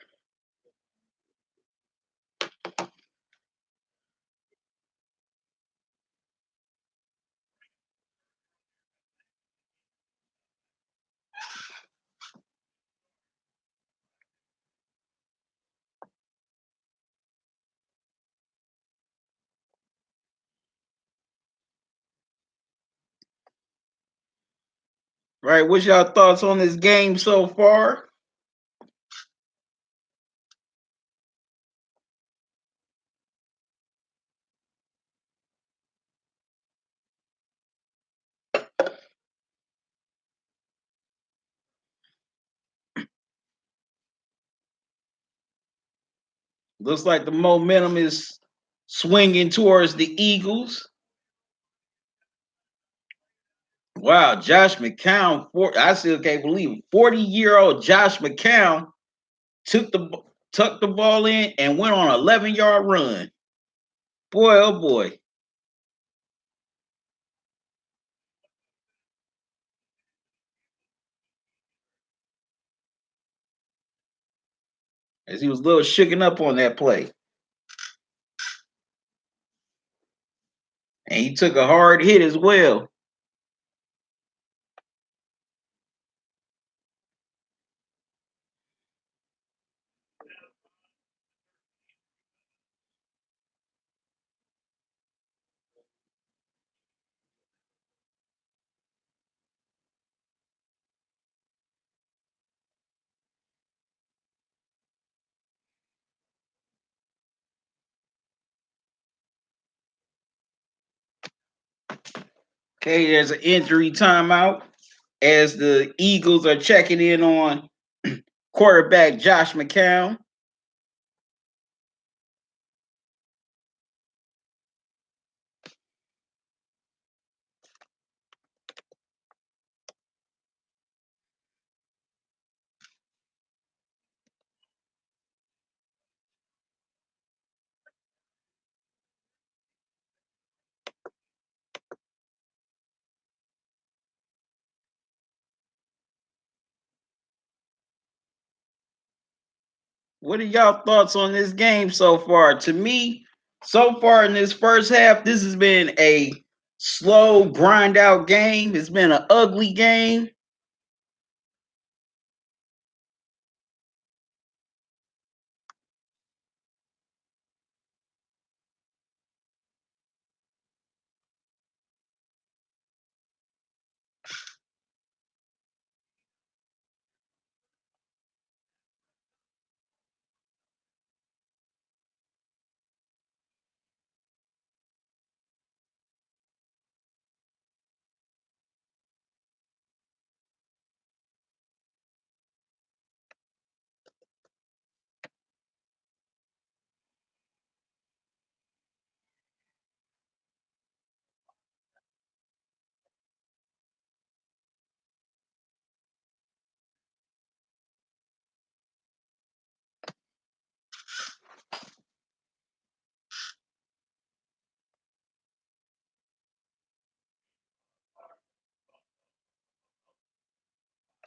Right, what's y'all thoughts on this game so far? Looks like the momentum is swinging towards the Eagles. Wow, Josh McCown, I still can't believe it. 40-year-old Josh McCown tucked the ball in and went on an 11-yard run. Boy, oh boy. As he was a little shooken up on that play. And he took a hard hit as well. Okay, there's an injury timeout as the Eagles are checking in on quarterback Josh McCown. What are y'all thoughts on this game so far? To me, so far in this first half, this has been a slow grind out game. It's been an ugly game.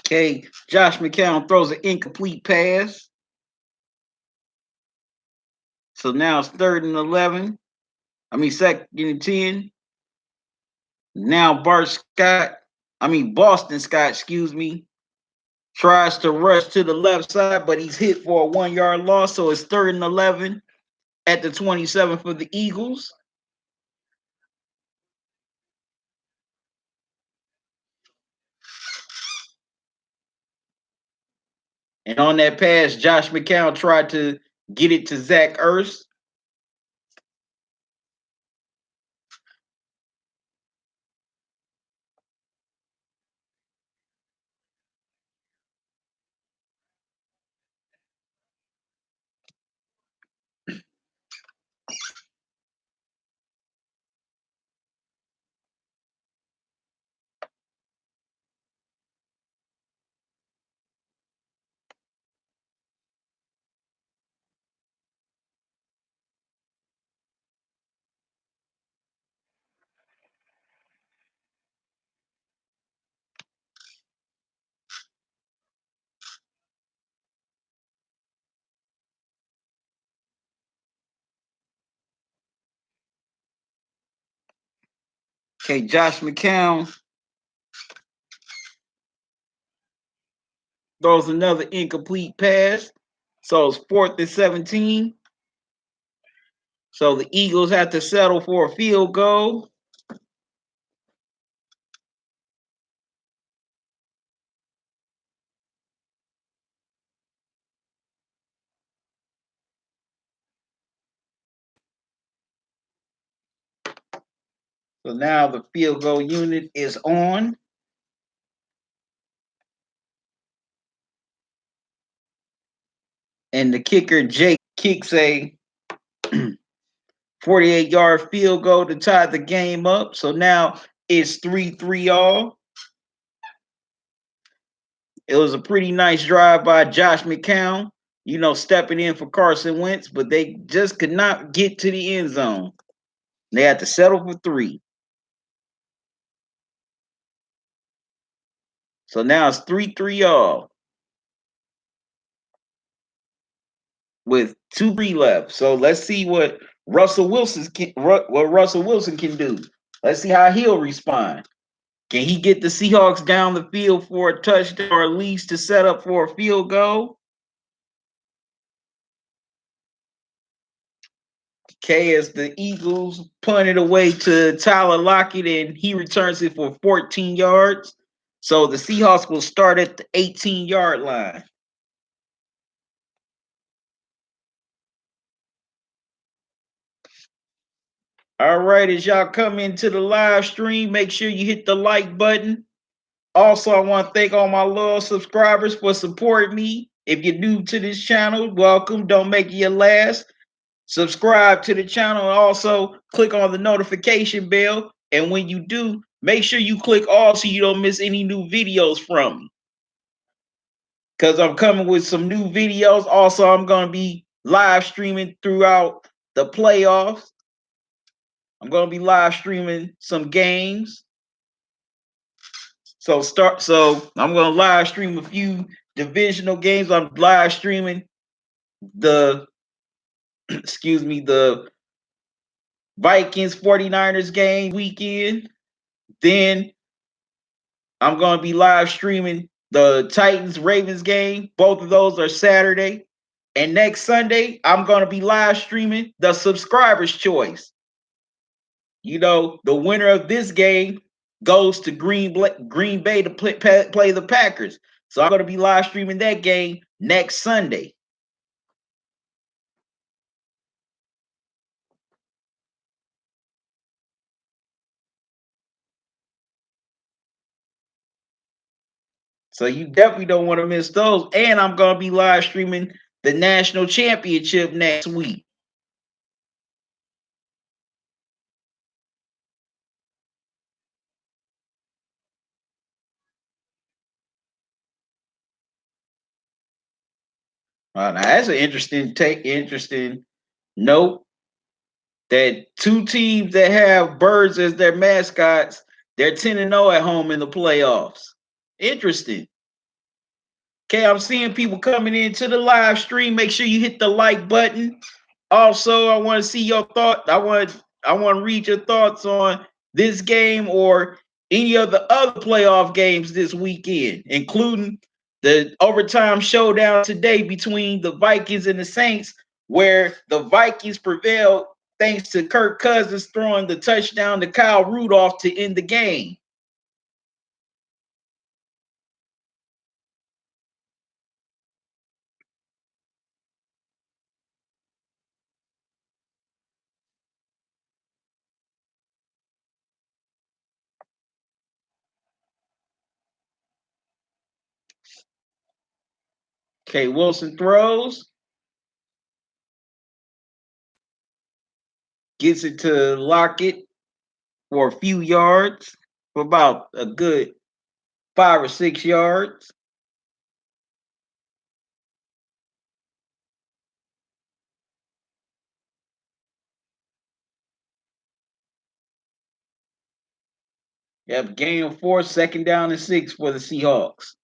Okay, Josh McCown throws an incomplete pass. So now it's 3rd and 11. Second and 10. Now Boston Scott, excuse me, tries to rush to the left side, but he's hit for a 1-yard loss. So it's 3rd and 11 at the 27 for the Eagles. And on that pass, Josh McCown tried to get it to Zach Ertz. Okay, Josh McCown throws another incomplete pass. So it's 4th and 17. So the Eagles have to settle for a field goal. So now the field goal unit is on. and the kicker Jake kicks a 48-yard field goal to tie the game up. So now it's 3-3 all. It was a pretty nice drive by Josh McCown, stepping in for Carson Wentz, but they just could not get to the end zone. They had to settle for 3. So now it's 3-3 all with 2-3 left. So let's see what Russell Wilson can do. Let's see how he'll respond. Can he get the Seahawks down the field for a touchdown or at least to set up for a field goal? Okay, as the Eagles punt it away to Tyler Lockett, and he returns it for 14 yards. So the Seahawks will start at the 18-yard line. All right, as y'all come into the live stream, make sure you hit the like button. Also, I want to thank all my loyal subscribers for supporting me. If you're new to this channel, welcome. Don't make it your last. Subscribe to the channel and also click on the notification bell. And when you do, make sure you click all so you don't miss any new videos from me. Because I'm coming with some new videos. Also, I'm going to be live streaming throughout the playoffs. I'm going to be live streaming some games. So I'm going to live stream a few divisional games. I'm live streaming the the Vikings 49ers game weekend. Then I'm going to be live streaming the Titans Ravens game. Both of those are Saturday. And next Sunday, I'm going to be live streaming the subscribers choice. The winner of this game goes to Green Bay to play the Packers. So I'm going to be live streaming that game next Sunday. So you definitely don't want to miss those. And I'm going to be live streaming the national championship next week. Now that's an interesting note that 2 teams that have birds as their mascots, they're 10-0 at home in the playoffs. Interesting. Okay, I'm seeing people coming into the live stream. Make sure you hit the like button. Also, I want to see your thought. I want to read your thoughts on this game or any of the other playoff games this weekend, including the overtime showdown today between the Vikings and the Saints, where the Vikings prevailed thanks to Kirk Cousins throwing the touchdown to Kyle Rudolph to end the game. Okay, Wilson throws. Gets it to Lockett for a few yards, for about a good 5 or 6 yards. Yep, gain of 4, 2nd down and 6 for the Seahawks.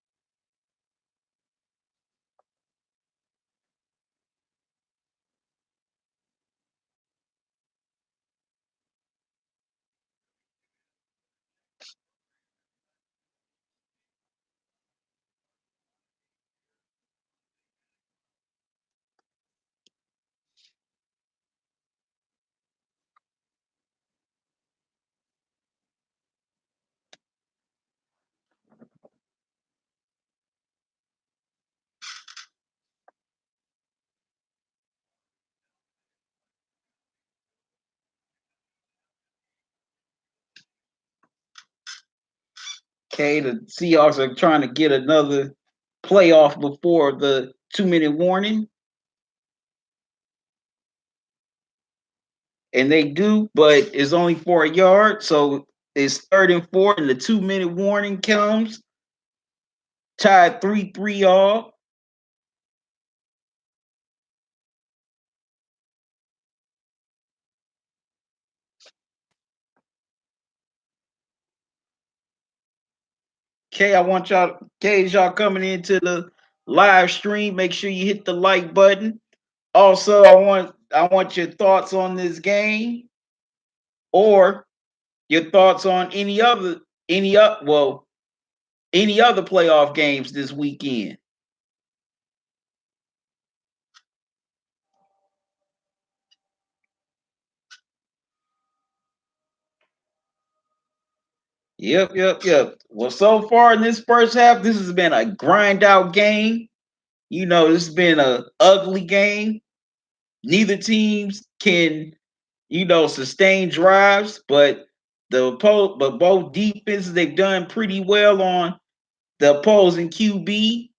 Okay, the Seahawks are trying to get another playoff before the 2-minute warning. and they do, but it's only for a yard. So it's 3rd and 4, and the 2-minute warning comes. Tied 3-3 all. Okay, I want y'all, okay, as y'all coming into the live stream, make sure you hit the like button. Also, I want your thoughts on this game, or your thoughts on any other playoff games this weekend. Yep. Well, so far in this first half, this has been a grind out game. This has been a ugly game. Neither teams can, sustain drives, but both defenses, they've done pretty well on the opposing QB,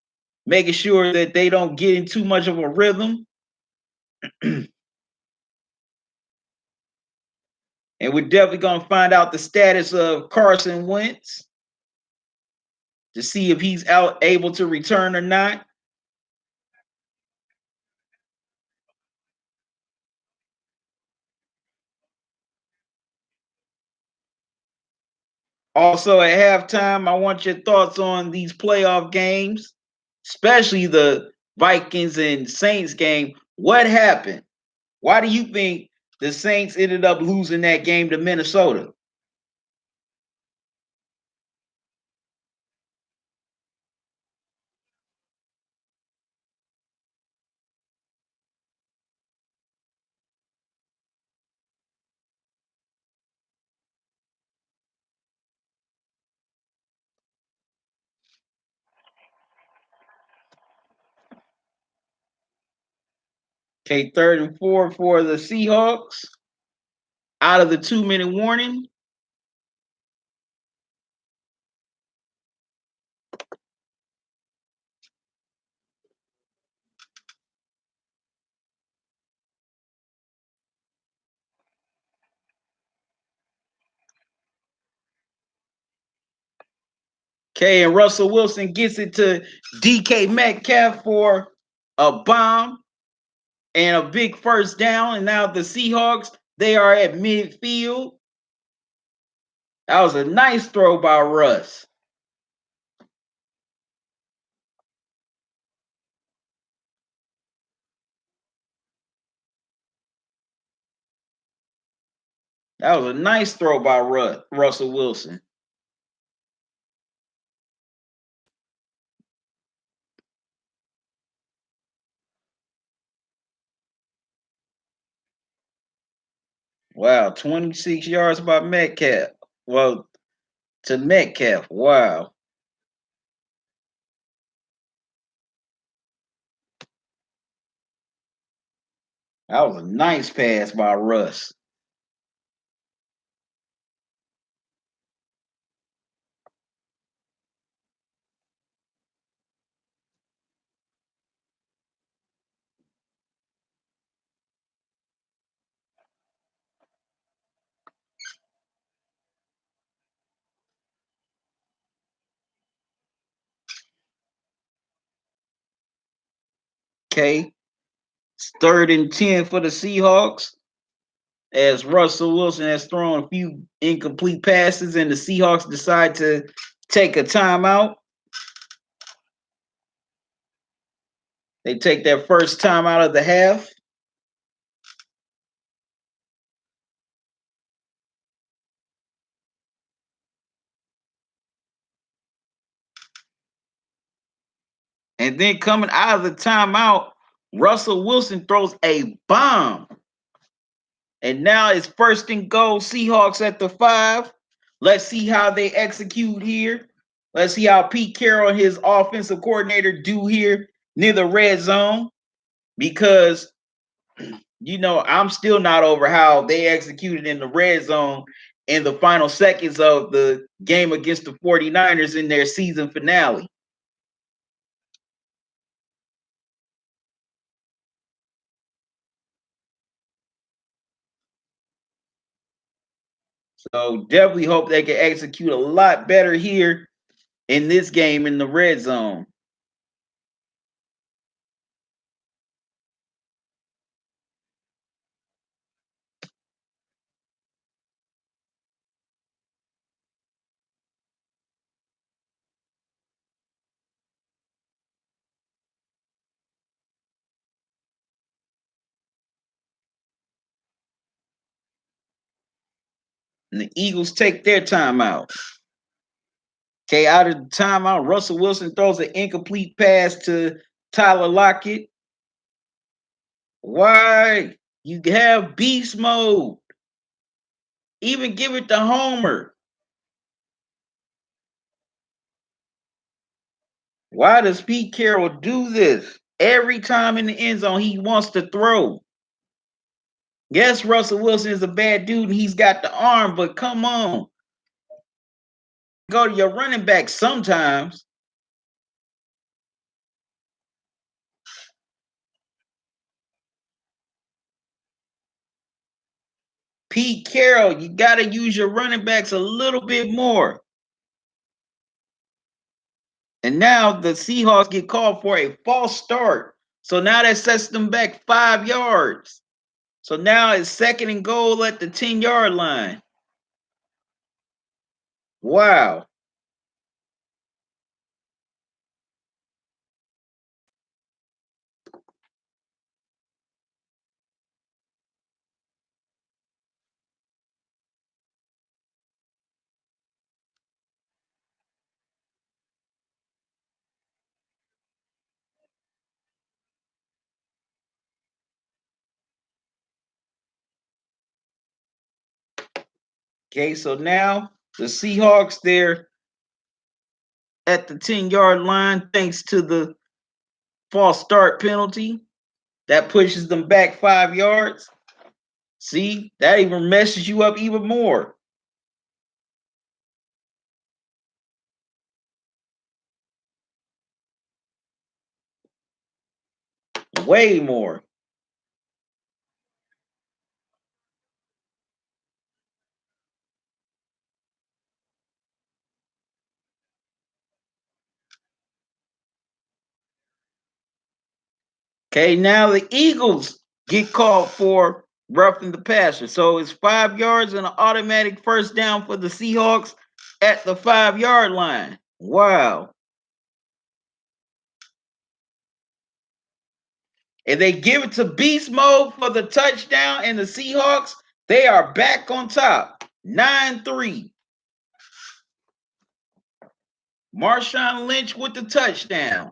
making sure that they don't get in too much of a rhythm. And we're definitely going to find out the status of Carson Wentz to see if he's able to return or not. Also, at halftime, I want your thoughts on these playoff games, especially the Vikings and Saints game. What happened? Why do you think the Saints ended up losing that game to Minnesota? Okay, 3rd and 4 for the Seahawks out of the 2-minute warning. Okay, and Russell Wilson gets it to DK Metcalf for a bomb and a big first down. And now the Seahawks, they are at midfield. That was a nice throw by Russ. That was a nice throw by Russell Wilson. Wow, 26 yards by Metcalf. Well, to Metcalf. Wow. That was a nice pass by Russ. Okay. It's 3rd and 10 for the Seahawks as Russell Wilson has thrown a few incomplete passes and the Seahawks decide to take a timeout. They take their first time out of the half. And then coming out of the timeout, Russell Wilson throws a bomb. And now it's 1st and goal, Seahawks at the 5. Let's see how they execute here. Let's see how Pete Carroll and his offensive coordinator do here near the red zone. Because, I'm still not over how they executed in the red zone in the final seconds of the game against the 49ers in their season finale. So definitely hope they can execute a lot better here in this game in the red zone. And the Eagles take their timeout. Okay, out of the timeout, Russell Wilson throws an incomplete pass to Tyler Lockett. Why? You have beast mode. Even give it to Homer. Why does Pete Carroll do this? Every time in the end zone, he wants to throw. Yes, Russell Wilson is a bad dude and he's got the arm, but come on. Go to your running back sometimes. Pete Carroll, you got to use your running backs a little bit more. And now the Seahawks get called for a false start. So now that sets them back 5 yards. So now it's 2nd and goal at the 10-yard line. Wow. Okay, so now the Seahawks there at the 10-yard line, thanks to the false start penalty. That pushes them back 5 yards. See, that even messes you up even more. Way more. Okay, now the Eagles get called for roughing the passer. So it's 5 yards and an automatic first down for the Seahawks at the 5-yard line. Wow. And they give it to beast mode for the touchdown, and the Seahawks, they are back on top. 9-3. Marshawn Lynch with the touchdown.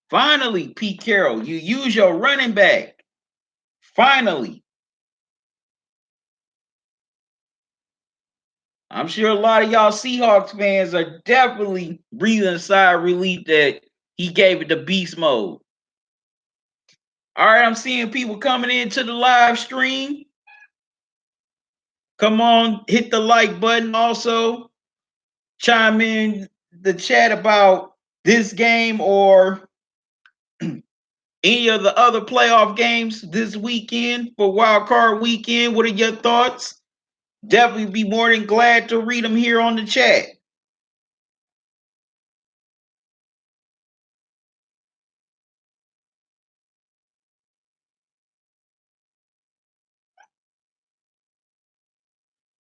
Finally, Pete Carroll, you use your running back. Finally. I'm sure a lot of y'all Seahawks fans are definitely breathing a sigh of relief that he gave it the beast mode. All right, I'm seeing people coming into the live stream. Come on, hit the like button. Also, chime in the chat about this game or any of the other playoff games this weekend for Wild Card Weekend. What are your thoughts? Definitely be more than glad to read them here on the chat.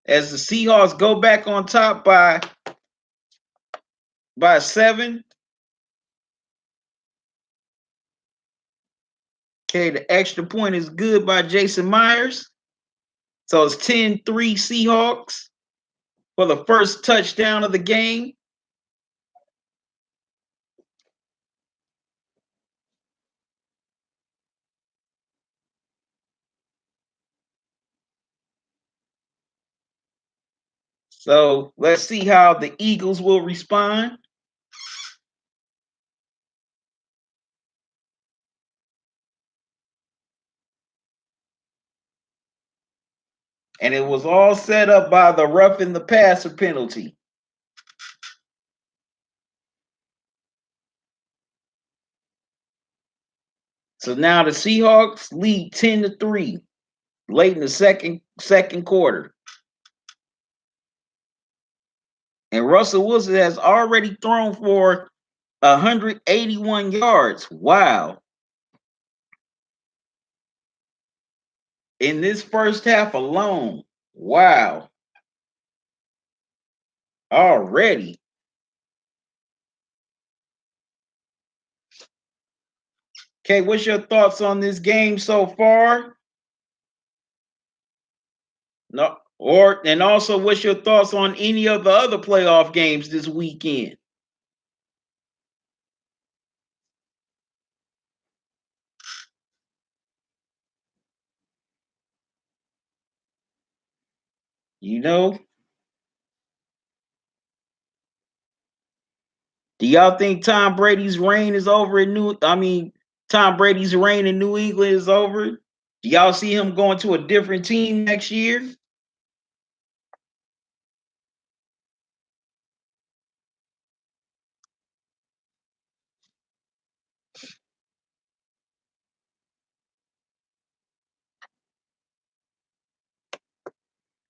As the Seahawks go back on top by 7. Okay, the extra point is good by Jason Myers. So it's 10-3 Seahawks for the first touchdown of the game. So let's see how the Eagles will respond. And it was all set up by the roughing the passer penalty. So now the Seahawks lead 10-3 late in the second quarter. And Russell Wilson has already thrown for 181 yards. Wow. In this first half alone. Wow. Already. Okay, what's your thoughts on this game so far? No, and also what's your thoughts on any of the other playoff games this weekend? You know, do y'all think Tom Brady's reign is over in Tom Brady's reign in New England is over? Do y'all see him going to a different team next year?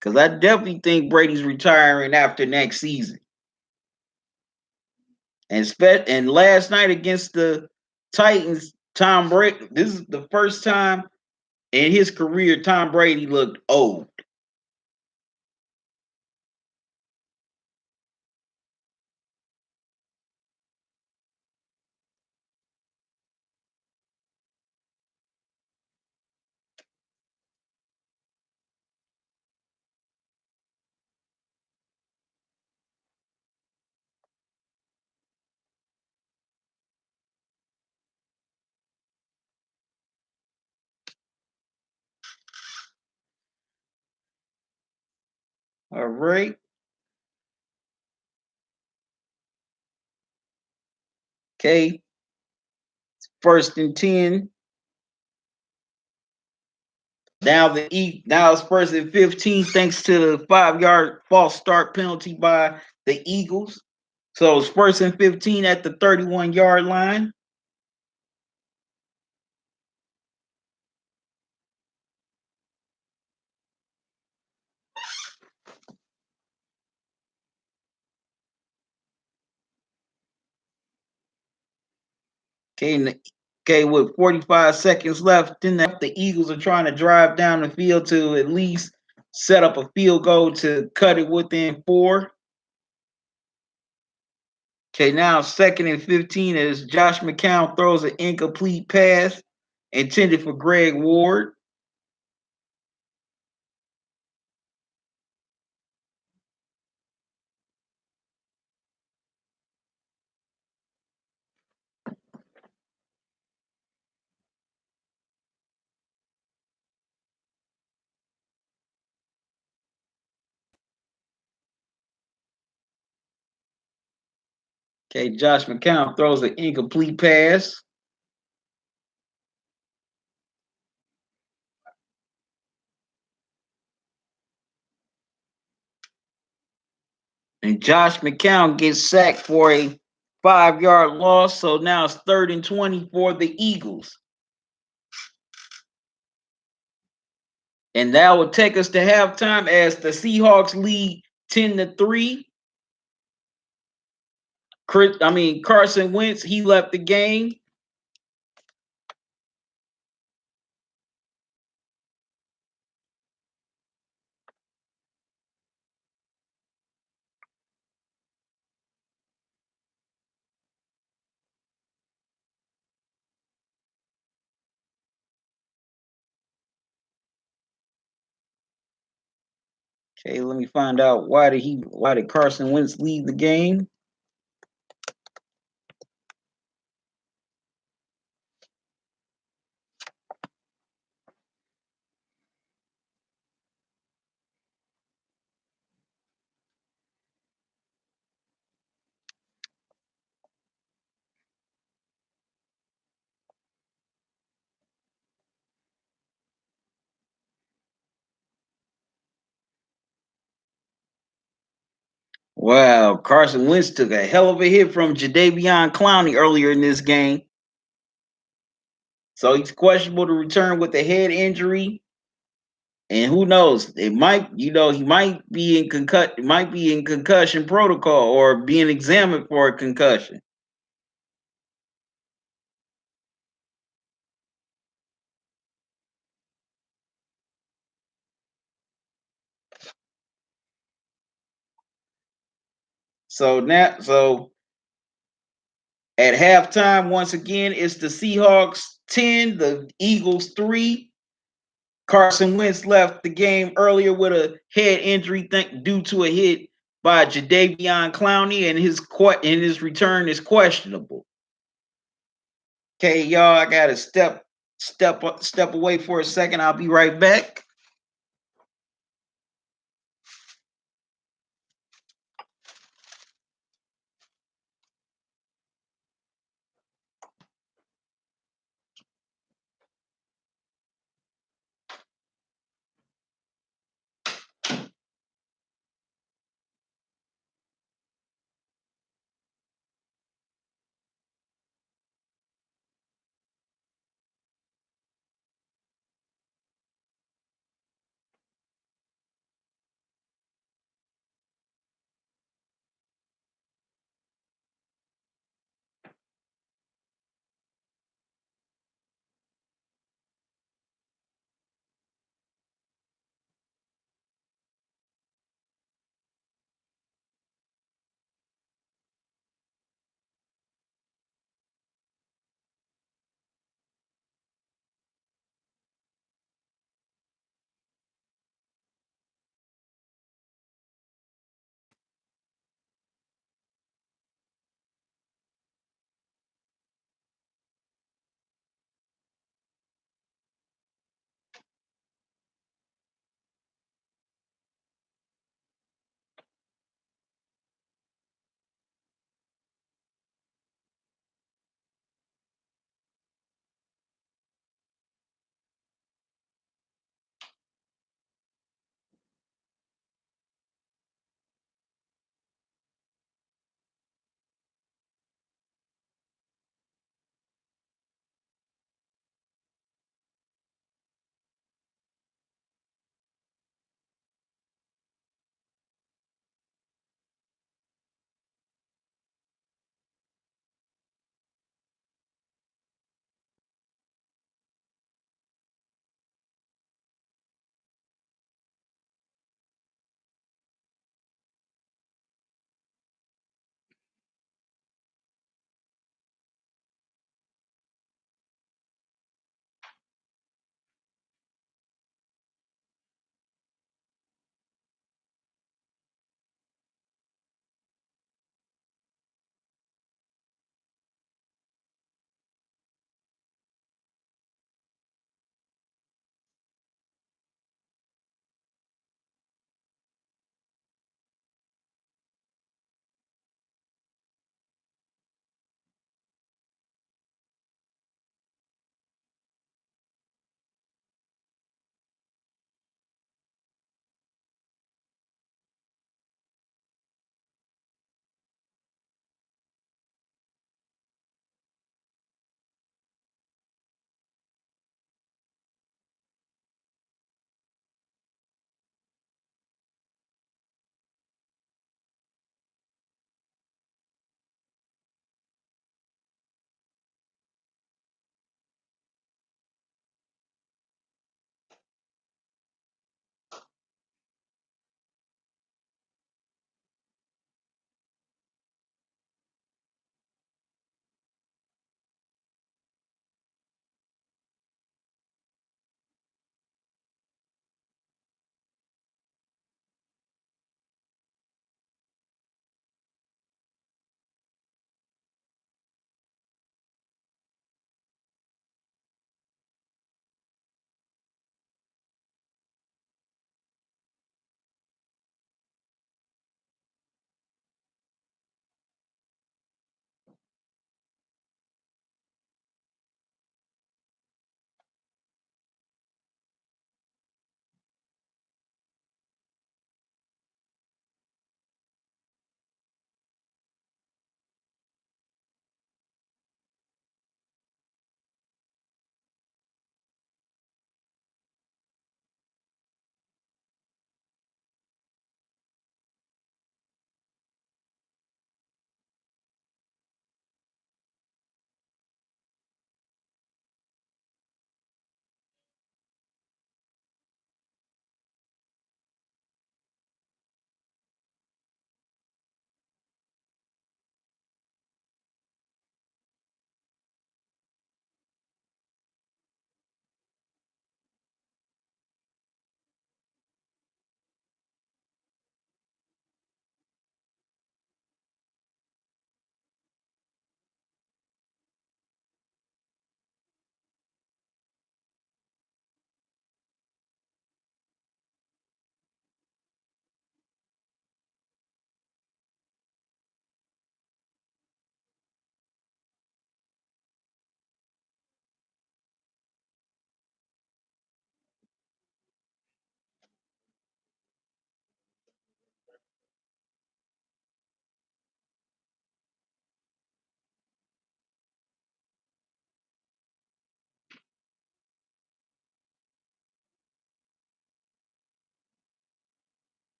Because I definitely think Brady's retiring after next season. And last night against the Titans, Tom Brady, this is the first time in his career Tom Brady looked old. All right. Okay. First and 10. Now it's first and 15 thanks to the 5-yard false start penalty by the Eagles. So it's first and 15 at the 31-yard line. Okay, with 45 seconds left, then the Eagles are trying to drive down the field to at least set up a field goal to cut it within 4. Okay, now second and 15 as Josh McCown throws an incomplete pass intended for Greg Ward. Okay, Josh McCown throws an incomplete pass. And Josh McCown gets sacked for a 5-yard loss. So now it's 3rd and 20 for the Eagles. And that will take us to halftime as the Seahawks lead 10-3. Carson Wentz, he left the game. Okay, let me find out why did Carson Wentz leave the game? Wow, Carson Wentz took a hell of a hit from Jadeveon Clowney earlier in this game. So he's questionable to return with a head injury. And who knows? It might, he might be in concussion protocol or being examined for a concussion. So at halftime, once again, it's the Seahawks 10, the Eagles 3. Carson Wentz left the game earlier with a head injury due to a hit by Jadeveon Clowney, and his return is questionable. Okay, y'all, I gotta step away for a second. I'll be right back.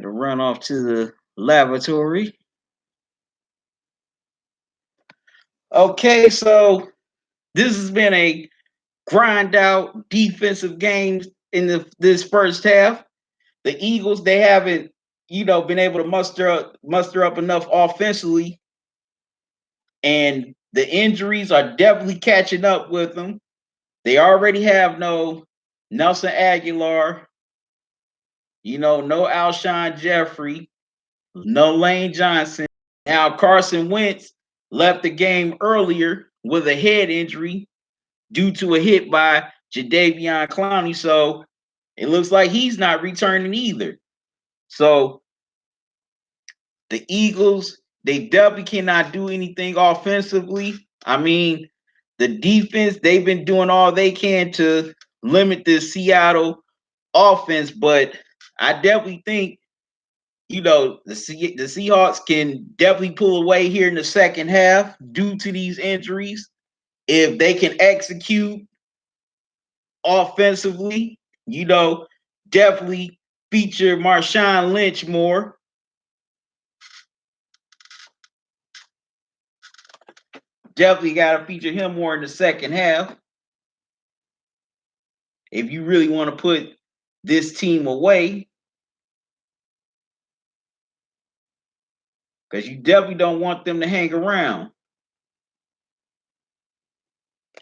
Had to run off to the lavatory. Okay, so this has been a grind out defensive game in this first half. The Eagles, they haven't, been able to muster up enough offensively, and the injuries are definitely catching up with them. They already have no Nelson Aguilar, no Alshon Jeffrey, no Lane Johnson. Now Carson Wentz left the game earlier with a head injury due to a hit by Jadeveon Clowney. So it looks like he's not returning either. So the Eagles, they definitely cannot do anything offensively. I mean, the defense, they've been doing all they can to limit the Seattle offense, but I definitely think, the Seahawks can definitely pull away here in the second half due to these injuries. If they can execute offensively, definitely feature Marshawn Lynch more. Definitely got to feature him more in the second half. If you really want to put this team away, because you definitely don't want them to hang around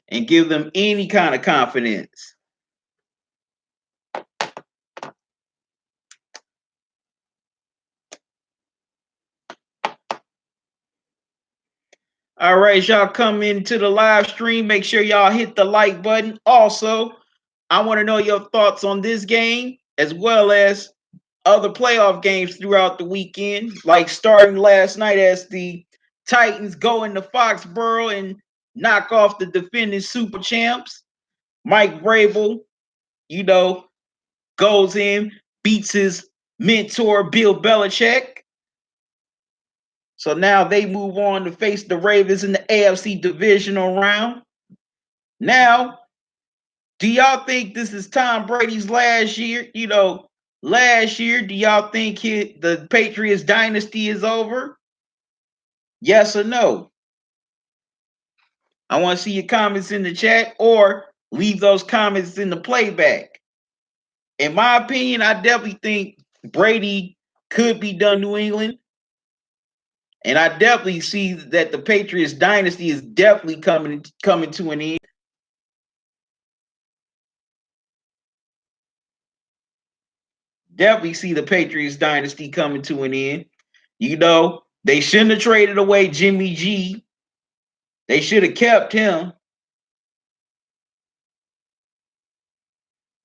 and give them any kind of confidence. All right, y'all come into the live stream. Make sure y'all hit the like button. Also, I want to know your thoughts on this game as well as other playoff games throughout the weekend, like starting last night as the Titans go into Foxborough and knock off the defending super champs. Mike Vrabel, goes in, beats his mentor, Bill Belichick. So now they move on to face the Ravens in the AFC divisional round. Now, do y'all think this is Tom Brady's last year? Last year, do y'all think the Patriots dynasty is over? Yes or no? I want to see your comments in the chat or leave those comments in the playback. In my opinion, I definitely think Brady could be done New England. And I definitely see that the Patriots dynasty is definitely coming to an end. Definitely see the Patriots dynasty coming to an end. They shouldn't have traded away Jimmy G. They should have kept him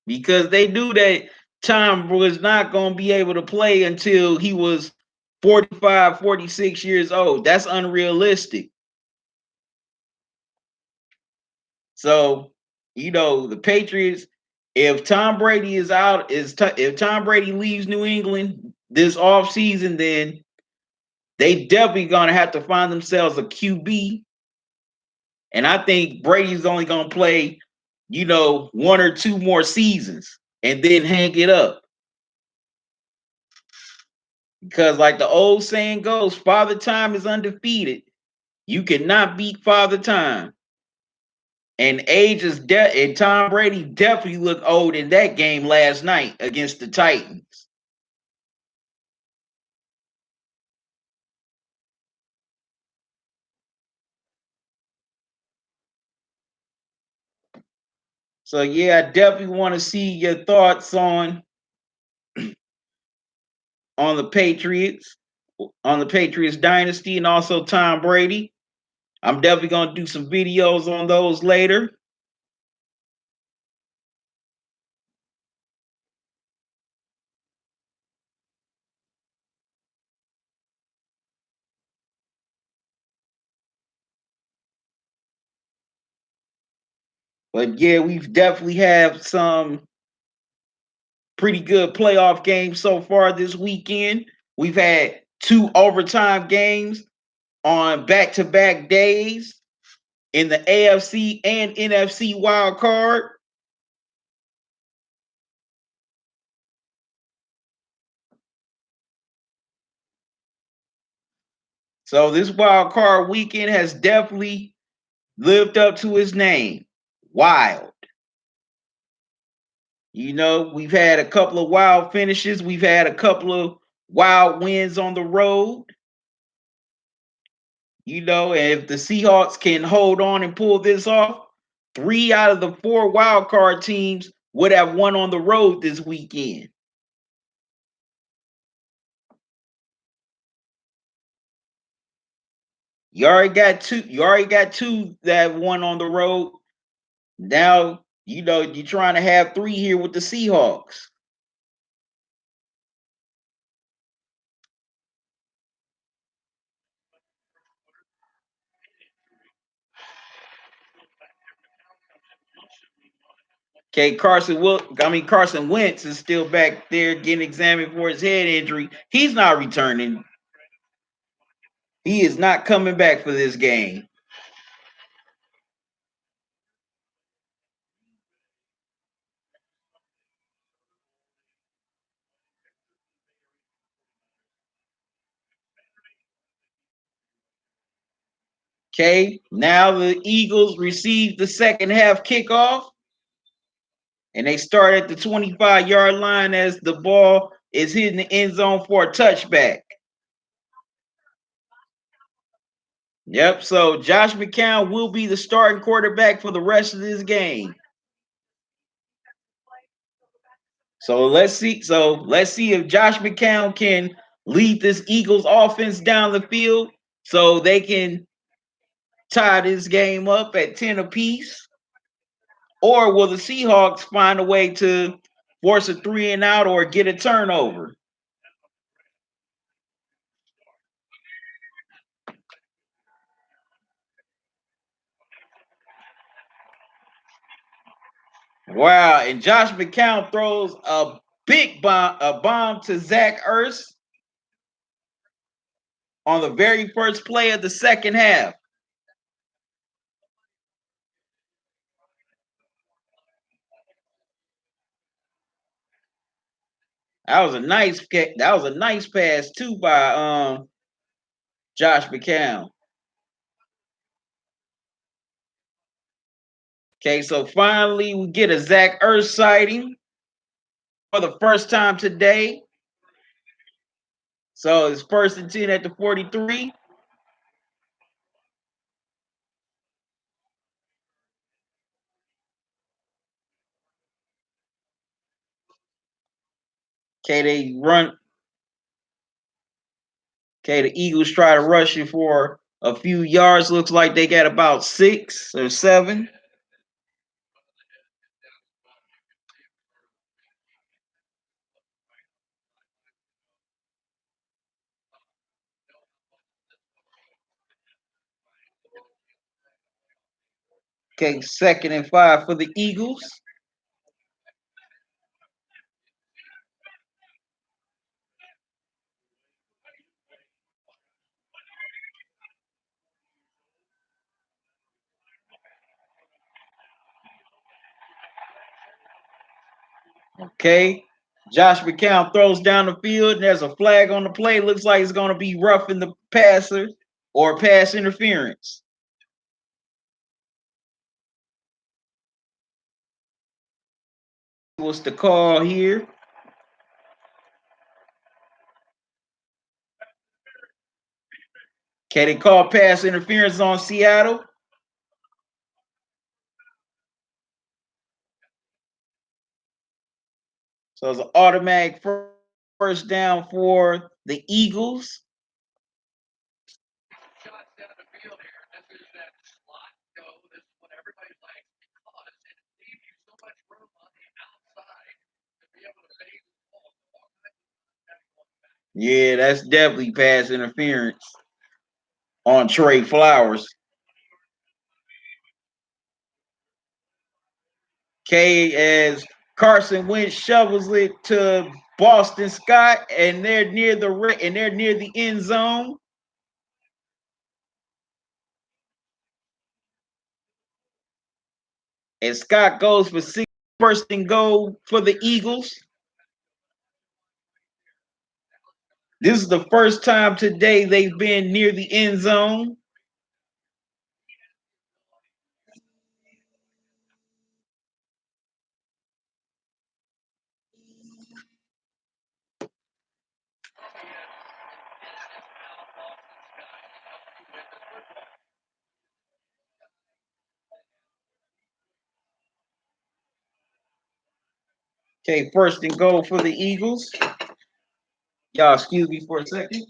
because they knew that Tom was not going to be able to play until he was 45, 46 years old. That's unrealistic. So, the Patriots, if Tom Brady is out, if Tom Brady leaves New England this offseason, then they definitely going to have to find themselves a QB. And I think Brady's only going to play, one or two more seasons and then hang it up. Because like the old saying goes, Father Time is undefeated. You cannot beat Father Time. And and Tom Brady definitely looked old in that game last night against the Titans. So yeah, I definitely want to see your thoughts on the Patriots, dynasty, and also Tom Brady. I'm definitely gonna do some videos on those later. But yeah, we've definitely have some pretty good playoff games so far this weekend. We've had 2 overtime games on back-to-back days in the AFC and NFC wild card. So this wild card weekend has definitely lived up to its name. Wild. You know, we've had a couple of wild finishes. We've had a couple of wild wins on the road. You know, and if the Seahawks can hold on and pull this off, 3 out of the 4 wild card teams would have won on the road this weekend. You already got two. You already got 2 that won on the road. Now, you know, you're trying to have 3 here with the Seahawks. Okay, Carson Wentz is still back there getting examined for his head injury. He's not returning. He is not coming back for this game. Okay, now the Eagles receive the second half kickoff, and they start at the 25-yard line as the ball is hitting the end zone for a touchback. Yep, so Josh McCown will be the starting quarterback for the rest of this game. So let's see. Let's see if Josh McCown can lead this Eagles offense down the field so they can tie this game up at 10 apiece. Or will the Seahawks find a way to force a 3 and out or get a turnover? Wow, and Josh McCown throws a big bomb to Zach Ertz on the very first play of the second half. That was a nice pass too by Josh McCown. Okay, so finally we get a Zach Ertz sighting for the first time today. So it's 1st and 10 at the 43. Okay, they run. Okay, the Eagles try to rush it for a few yards. Looks like they got about 6 or 7. Okay, 2nd and 5 for the Eagles. Okay, Josh McCown throws down the field, and there's a flag on the play. Looks like it's going to be roughing the passer or pass interference. What's the call here? Okay, they call pass interference on Seattle. So it's an automatic first down for the Eagles. Yeah, that's definitely pass interference on Trey Flowers. Okay, as Carson Wentz shovels it to Boston Scott, and they're near the end zone. And Scott goes for 6, 1st and goal for the Eagles. This is the first time today they've been near the end zone. Okay, first and goal for the Eagles. Y'all excuse me for a second.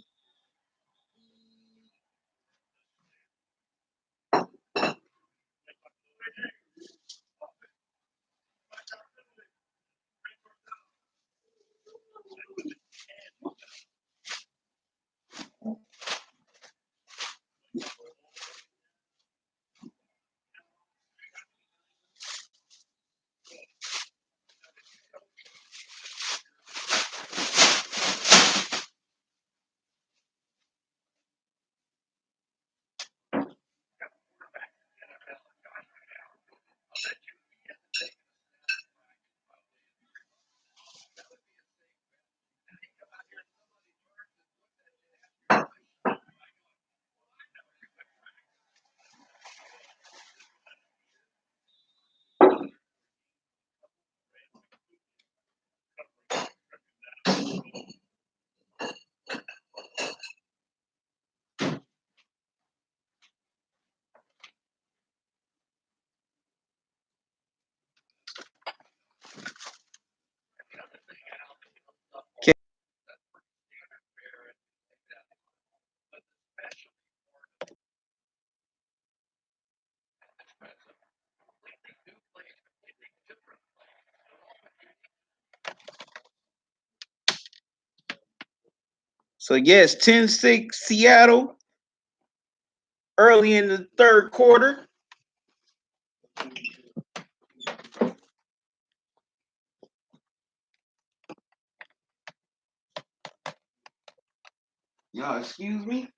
So yes, 10-6 Seattle early in the third quarter. Y'all excuse me.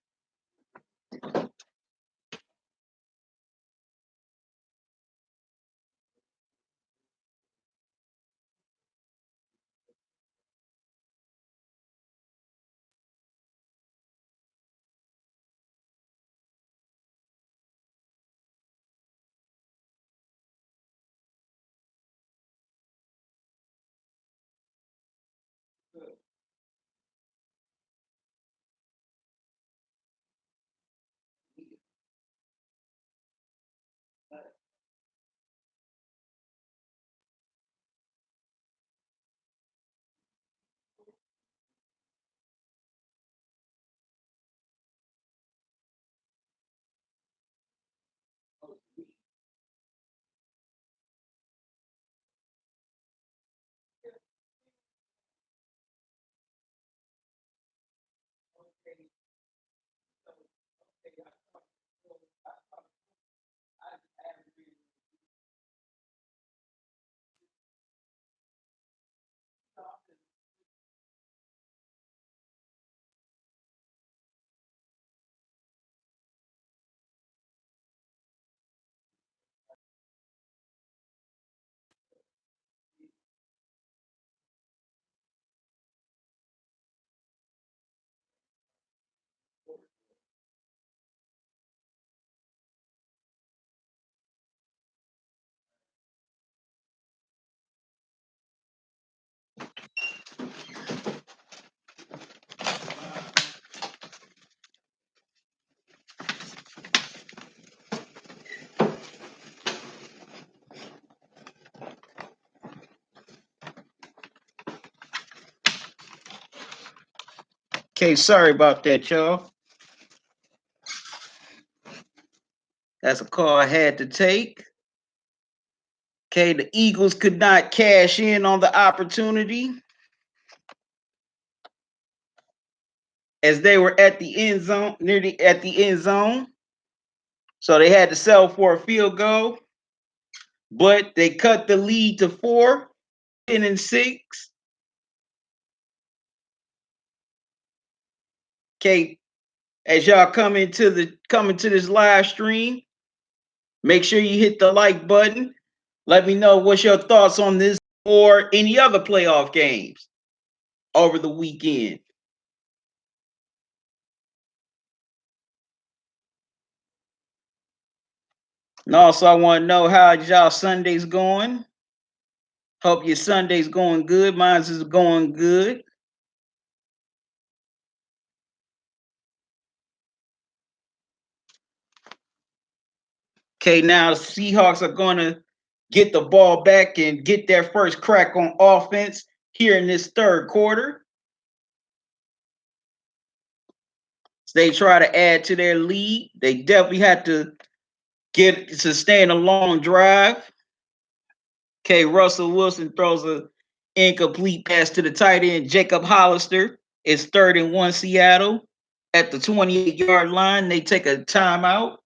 Okay, sorry about that, y'all. That's a call I had to take. Okay, the Eagles could not cash in on the opportunity as they were at the end zone, at the end zone. So they had to settle for a field goal, but they cut the lead to 4, 10-6. Okay, as y'all come into this live stream, make sure you hit the like button. Let me know what's your thoughts on this or any other playoff games over the weekend. And also, I want to know how y'all Sundays going. Hope your Sunday's going good. Mine's is going good. Okay, now the Seahawks are going to get the ball back and get their first crack on offense here in this third quarter. So they try to add to their lead. They definitely had to sustain a long drive. Okay, Russell Wilson throws a incomplete pass to the tight end, Jacob Hollister. It's 3rd-and-1 Seattle. At the 28-yard line, they take a timeout.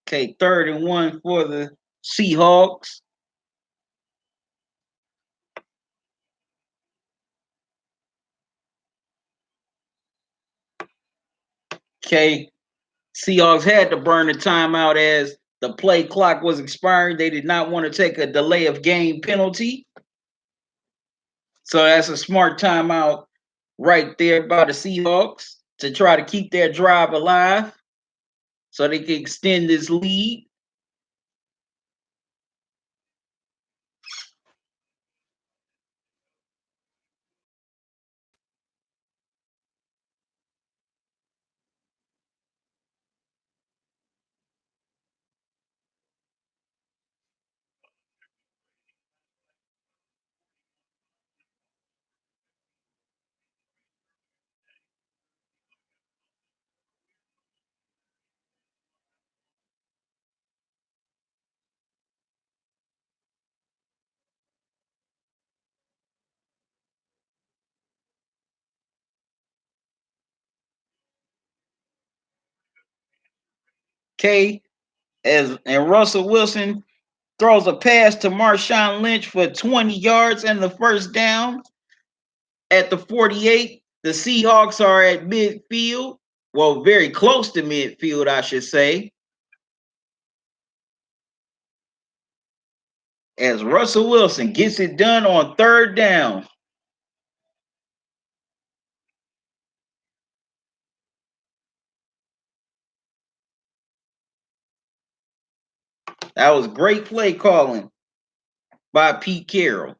Okay, 3rd-and-1 for the Seahawks. Okay, Seahawks had to burn the timeout as the play clock was expiring. They did not want to take a delay of game penalty. So that's a smart timeout right there by the Seahawks to try to keep their drive alive so they can extend this lead. Okay, and Russell Wilson throws a pass to Marshawn Lynch for 20 yards and the first down at the 48. The Seahawks are at midfield. Well, very close to midfield, I should say. As Russell Wilson gets it done on 3rd down. That was great play calling by Pete Carroll.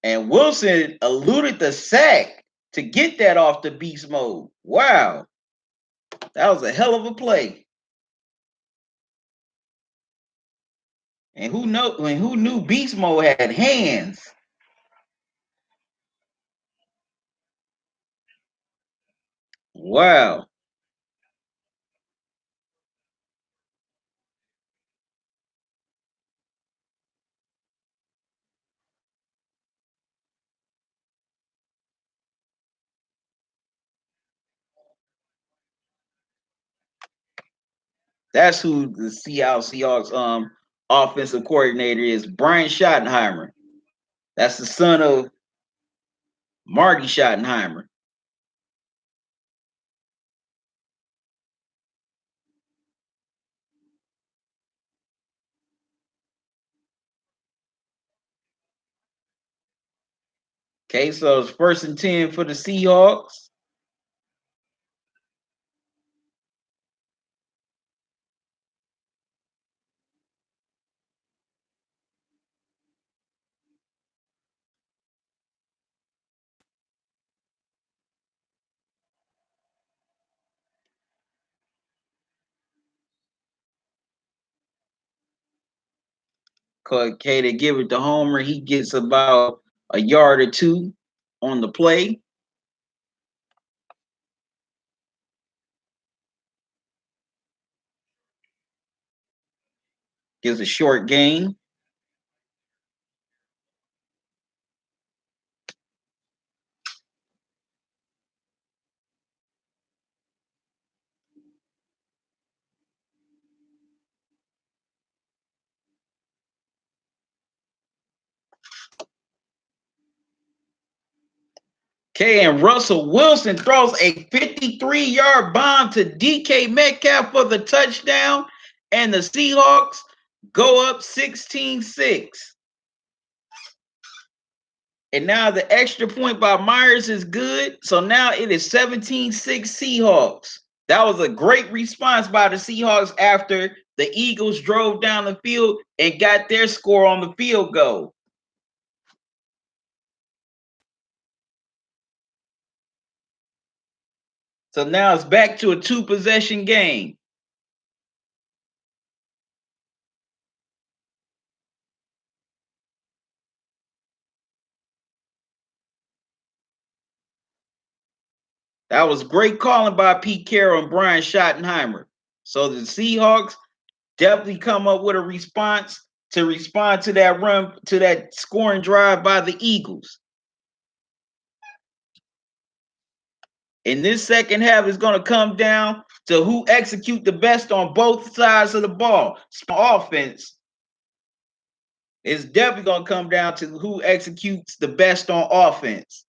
And Wilson eluded the sack to get that off the beast mode. Wow. That was a hell of a play. And who knew beast mode had hands? Wow. That's who the Seattle Seahawks offensive coordinator is, Brian Schottenheimer. That's the son of Marty Schottenheimer. Okay, so it's 1st-and-10 for the Seahawks. Okay, they give it to Homer. He gets about a yard or two on the play. Gives a short gain. Okay, and Russell Wilson throws a 53-yard bomb to DK Metcalf for the touchdown, and the Seahawks go up 16-6. And now the extra point by Myers is good. So now it is 17-6 Seahawks. That was a great response by the Seahawks after the Eagles drove down the field and got their score on the field goal. So now it's back to a 2-possession game. That was great calling by Pete Carroll and Brian Schottenheimer. So the Seahawks definitely come up with a response to respond to that run, to that scoring drive by the Eagles. And this second half is going to come down to who execute the best on both sides of the ball. Offense is definitely going to come down to who executes the best on offense.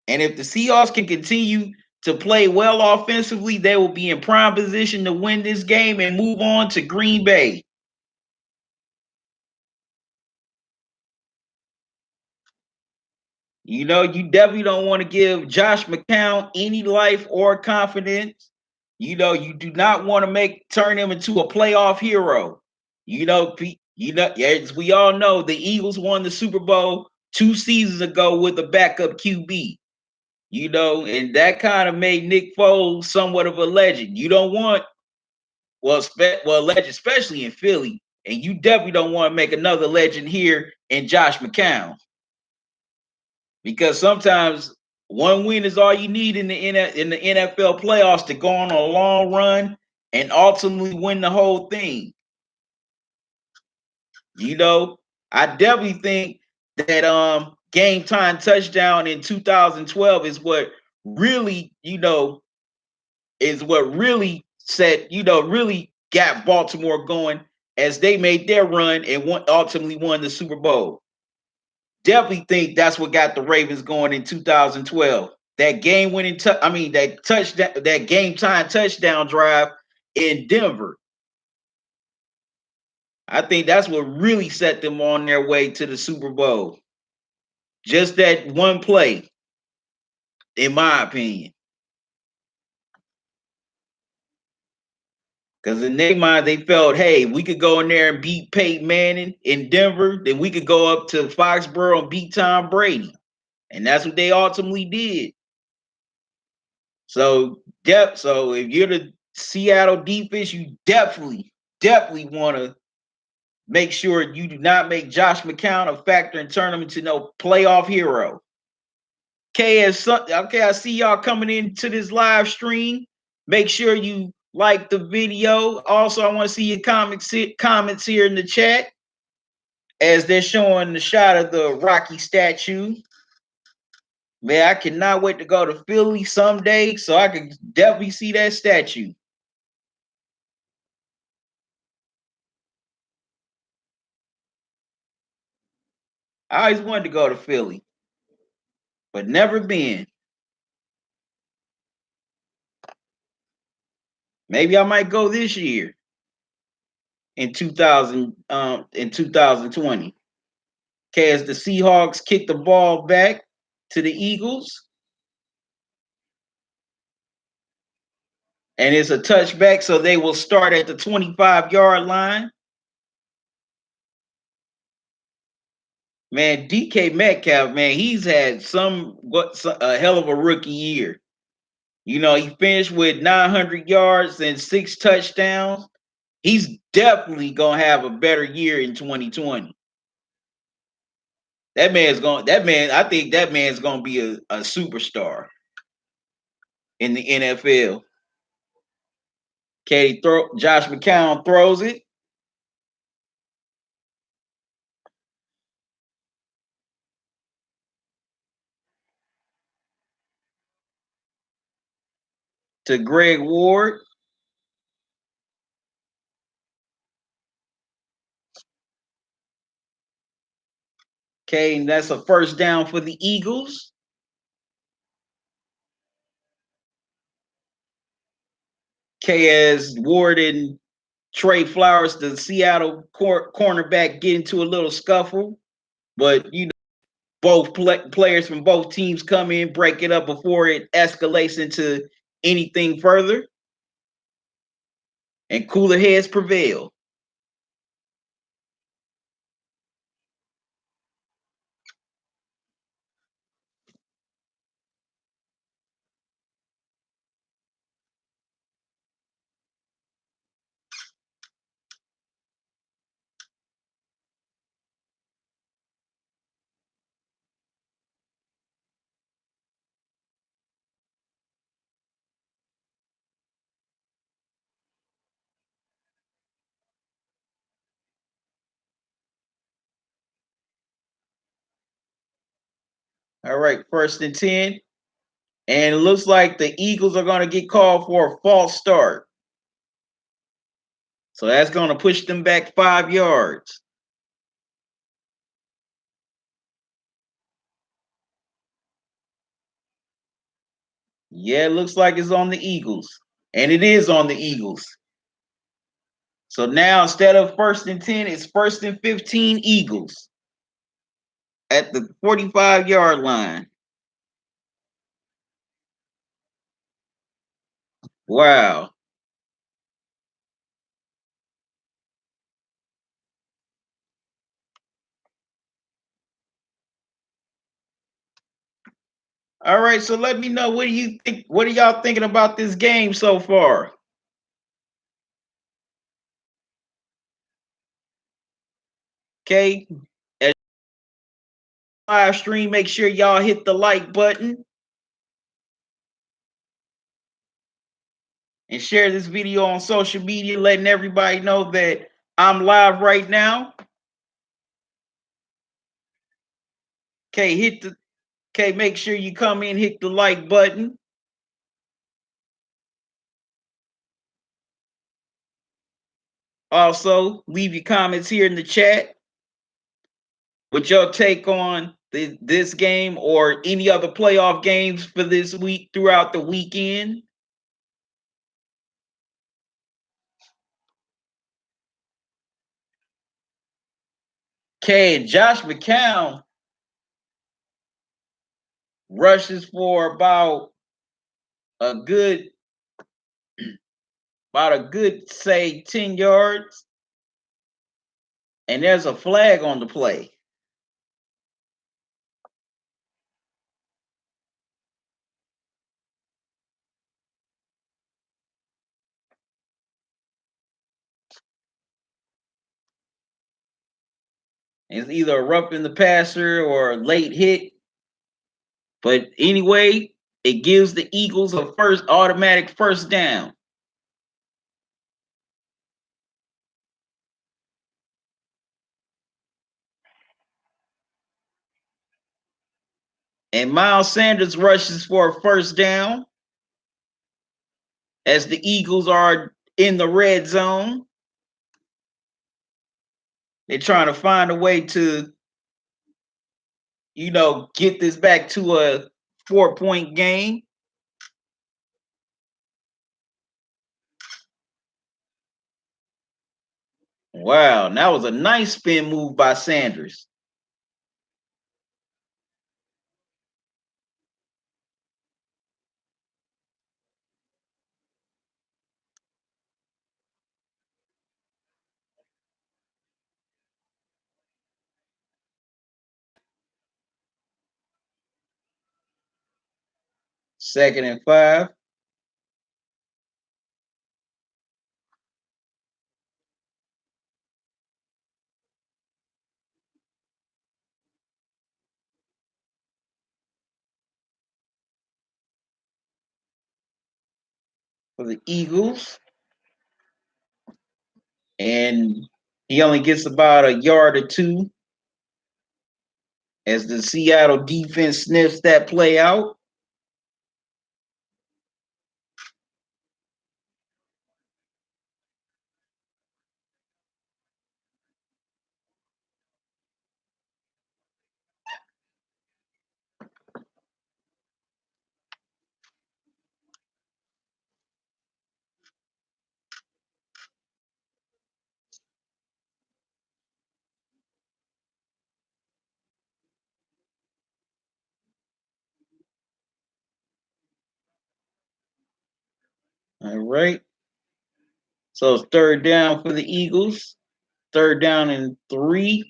And if the Seahawks can continue to play well offensively, they will be in prime position to win this game and move on to Green Bay. You know, you definitely don't want to give Josh McCown any life or confidence. You know, you do not want to turn him into a playoff hero. As we all know, the Eagles won the Super Bowl 2 seasons ago with a backup QB. You know, and that kind of made Nick Foles somewhat of a legend. You don't want, a legend, especially in Philly, and you definitely don't want to make another legend here in Josh McCown. Because sometimes one win is all you need in the NFL playoffs to go on a long run and ultimately win the whole thing. You know, I definitely think that game time touchdown in 2012 is what really, really got Baltimore going as they made their run and ultimately won the Super Bowl. Definitely think that's what got the Ravens going in 2012. That game-winning, that game time touchdown drive in Denver. I think that's what really set them on their way to the Super Bowl. Just that one play, in my opinion. Because in their mind, they felt, hey, we could go in there and beat Peyton Manning in Denver, then we could go up to Foxborough and beat Tom Brady. And that's what they ultimately did. So if you're the Seattle defense, you definitely want to make sure you do not make Josh McCown a factor and turn him into no playoff hero. Okay, I see y'all coming into this live stream. Make sure you like the video. Also, I want to see your comments here in the chat as they're showing the shot of the Rocky statue. Man, I cannot wait to go to Philly someday so I can definitely see that statue. I always wanted to go to Philly, but never been. Maybe I might go this year in 2020. Okay, as the Seahawks kick the ball back to the Eagles. And it's a touchback, so they will start at the 25-yard line. Man, DK Metcalf, man, he's had a hell of a rookie year. You know, he finished with 900 yards and 6 touchdowns. He's definitely going to have a better year in 2020. That man's going. That man. I think that man's going to be a superstar in the NFL. Katie throw. Josh McCown throws it to Greg Ward. Okay, and that's a first down for the Eagles. Okay, as Ward and Trey Flowers, the Seattle cornerback, get into a little scuffle, but both players from both teams come in, break it up before it escalates into anything further, and cooler heads prevail. All right, 1st and 10. And it looks like the Eagles are going to get called for a false start. So that's going to push them back 5 yards. Yeah, it looks like it's on the Eagles. And it is on the Eagles. So now instead of 1st and 10, it's 1st and 15 Eagles at the 45-yard line. Wow. All right, so let me know, what do you think? What are y'all thinking about this game so far? Okay, as live stream, make sure y'all hit the like button and share this video on social media, letting everybody know that I'm live right now. Okay, make sure you come in, hit the like button. Also, leave your comments here in the chat with your take on this game or any other playoff games for this week throughout the weekend. Okay, Josh McCown rushes for a good say 10 yards, and there's a flag on the play. It's either a rough in the passer or a late hit. But anyway, it gives the Eagles a first automatic first down. And Miles Sanders rushes for a first down as the Eagles are in the red zone. They're trying to find a way to, get this back to a 4-point game. Wow, that was a nice spin move by Sanders. Second and 5. for the Eagles. And he only gets about a yard or two as the Seattle defense sniffs that play out. All right. So it's third down for the Eagles. Third down and 3.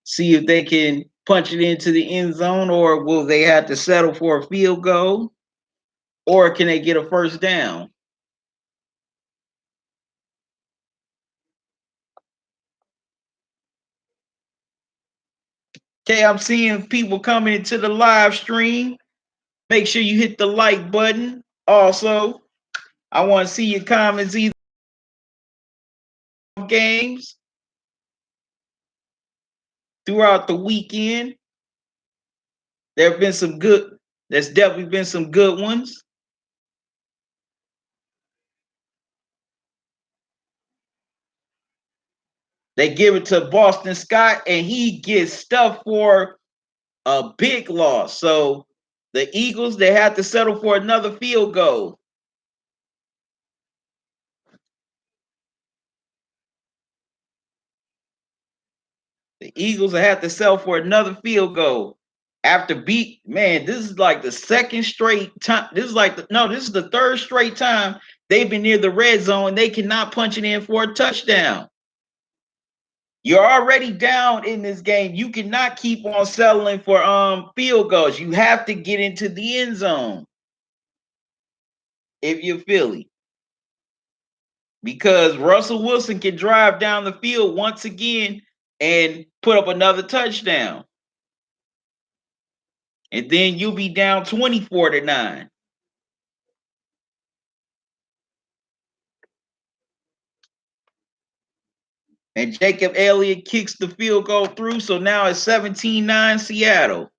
See if they can punch it into the end zone, or will they have to settle for a field goal, or can they get a first down? Okay, I'm seeing people coming into the live stream. Make sure you hit the like button. Also, I want to see your comments either games throughout the weekend. There have been some good, there's definitely been some good ones. They give it to Boston Scott, and he gets stuff for a big loss. So the Eagles, they have to settle for another field goal. The Eagles have to settle for another field goal. After man, this is like the second straight time. This is the third straight time they've been near the red zone. They cannot punch it in for a touchdown. You're already down in this game. You cannot keep on settling for field goals. You have to get into the end zone if you're Philly. Because Russell Wilson can drive down the field once again and put up another touchdown. And then you'll be down 24-9. And Jacob Elliott kicks the field goal through. So now it's 17-9 Seattle.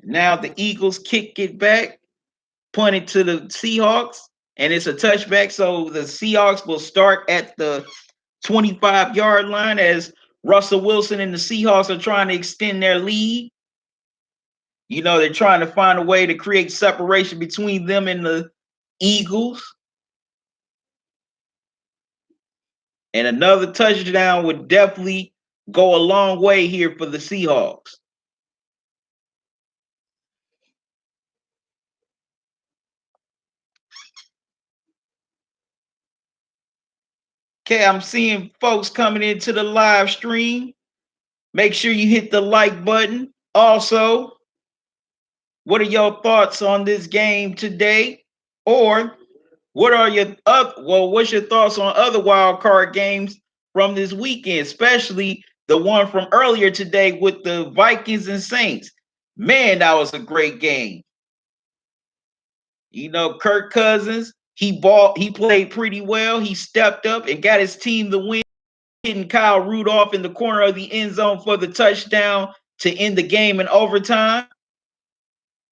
Now the Eagles kick it back, punt it to the Seahawks, and it's a touchback. So the Seahawks will start at the 25-yard line as Russell Wilson and the Seahawks are trying to extend their lead. You know, they're trying to find a way to create separation between them and the Eagles. And another touchdown would definitely go a long way here for the Seahawks. Okay, I'm seeing folks coming into the live stream. Make sure you hit the like button. Also, what are your thoughts on this game today? Or what are your what's your thoughts on other wild card games from this weekend, especially the one from earlier today with the Vikings and Saints? Man, that was a great game. You know, Kirk Cousins, he played pretty well. He stepped up and got his team the win, hitting Kyle Rudolph in the corner of the end zone for the touchdown to end the game in overtime.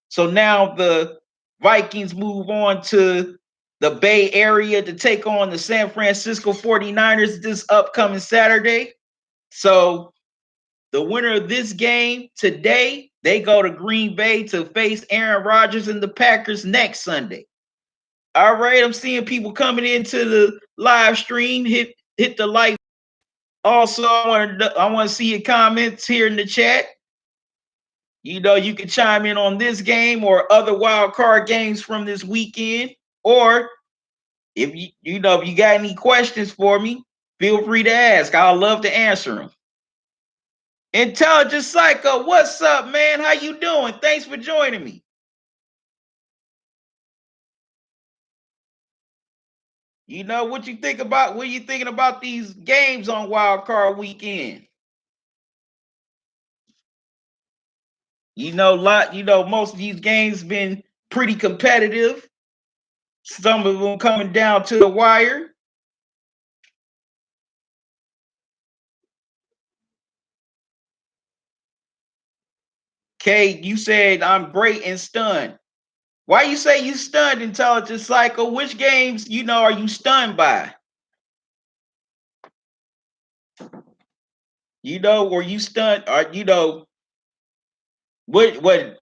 So now the Vikings move on to the Bay Area to take on the San Francisco 49ers this upcoming Saturday. So the winner of this game today, they go to Green Bay to face Aaron Rodgers and the Packers next Sunday. All right, I'm seeing people coming into the live stream. Hit the like. Also, I want to see your comments here in the chat. You know, you can chime in on this game or other wild card games from this weekend. Or if you know if you got any questions for me, feel free to ask. I'll love to answer them. Intelligent Psycho, what's up, man? How you doing? Thanks for joining me. You know what you think about? What are you thinking about these games on Wild Card Weekend? Most of these games been pretty competitive. Some of them coming down to the wire. Kate, you said I'm great and stunned. Why you say you stunned, Intelligent Cycle? Which games, are you stunned by? Were you stunned? Or what?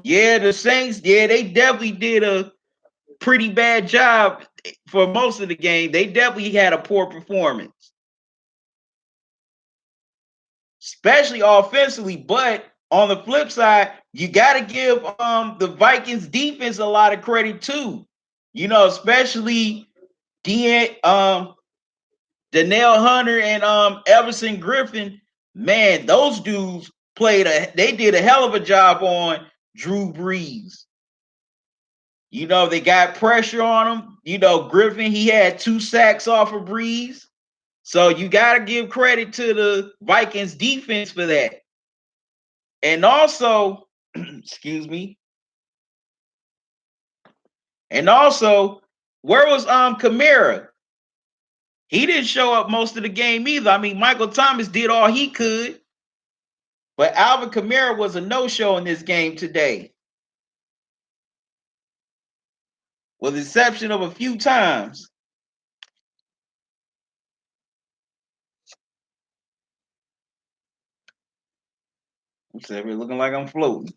Yeah, the Saints. Yeah, they definitely did a pretty bad job for most of the game. They definitely had a poor performance, especially offensively. But on the flip side, you got to give the Vikings defense a lot of credit too. Especially Danielle Hunter and Everson Griffin. Man, those dudes they did a hell of a job on Drew Brees. They got pressure on him. Griffin, he had 2 sacks off of Brees. So you got to give credit to the Vikings defense for that. And also, excuse me. And also, where was Kamara? He didn't show up most of the game either. I mean, Michael Thomas did all he could, but Alvin Kamara was a no-show in this game today, with the exception of a few times. I'm saying, looking like I'm floating.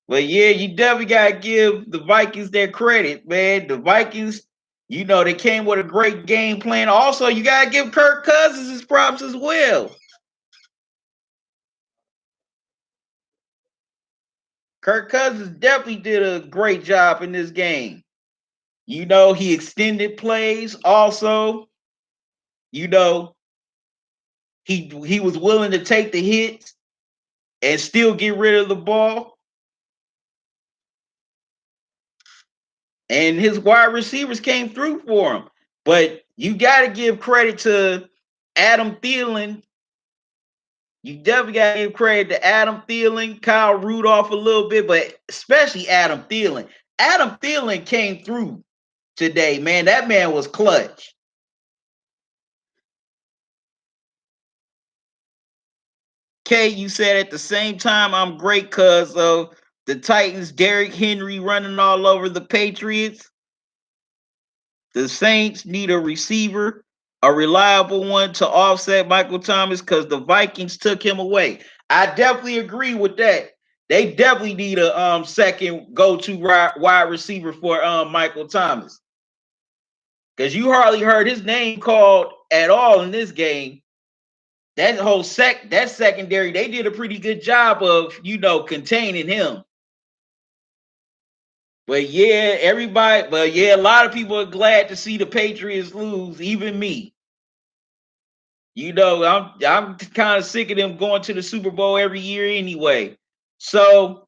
But yeah, you definitely gotta give the Vikings their credit, man. The Vikings, they came with a great game plan. Also, you gotta give Kirk Cousins his props as well. Kirk Cousins definitely did a great job in this game. He extended plays. Also, you know, he was willing to take the hits and still get rid of the ball. And his wide receivers came through for him. But you got to give credit to Adam Thielen. You definitely got to give credit to Adam Thielen, Kyle Rudolph a little bit, but especially Adam Thielen. Adam Thielen came through today, man. That man was clutch. Kay, you said at the same time, I'm great because of the Titans, Derrick Henry running all over the Patriots. The Saints need a receiver, a reliable one to offset Michael Thomas because the Vikings took him away. I definitely agree with that. They definitely need a second go-to wide receiver for Michael Thomas because you hardly heard his name called at all in this game. That secondary, they did a pretty good job of containing him. But yeah, a lot of people are glad to see the Patriots lose, even me. I'm kind of sick of them going to the Super Bowl every year anyway. So,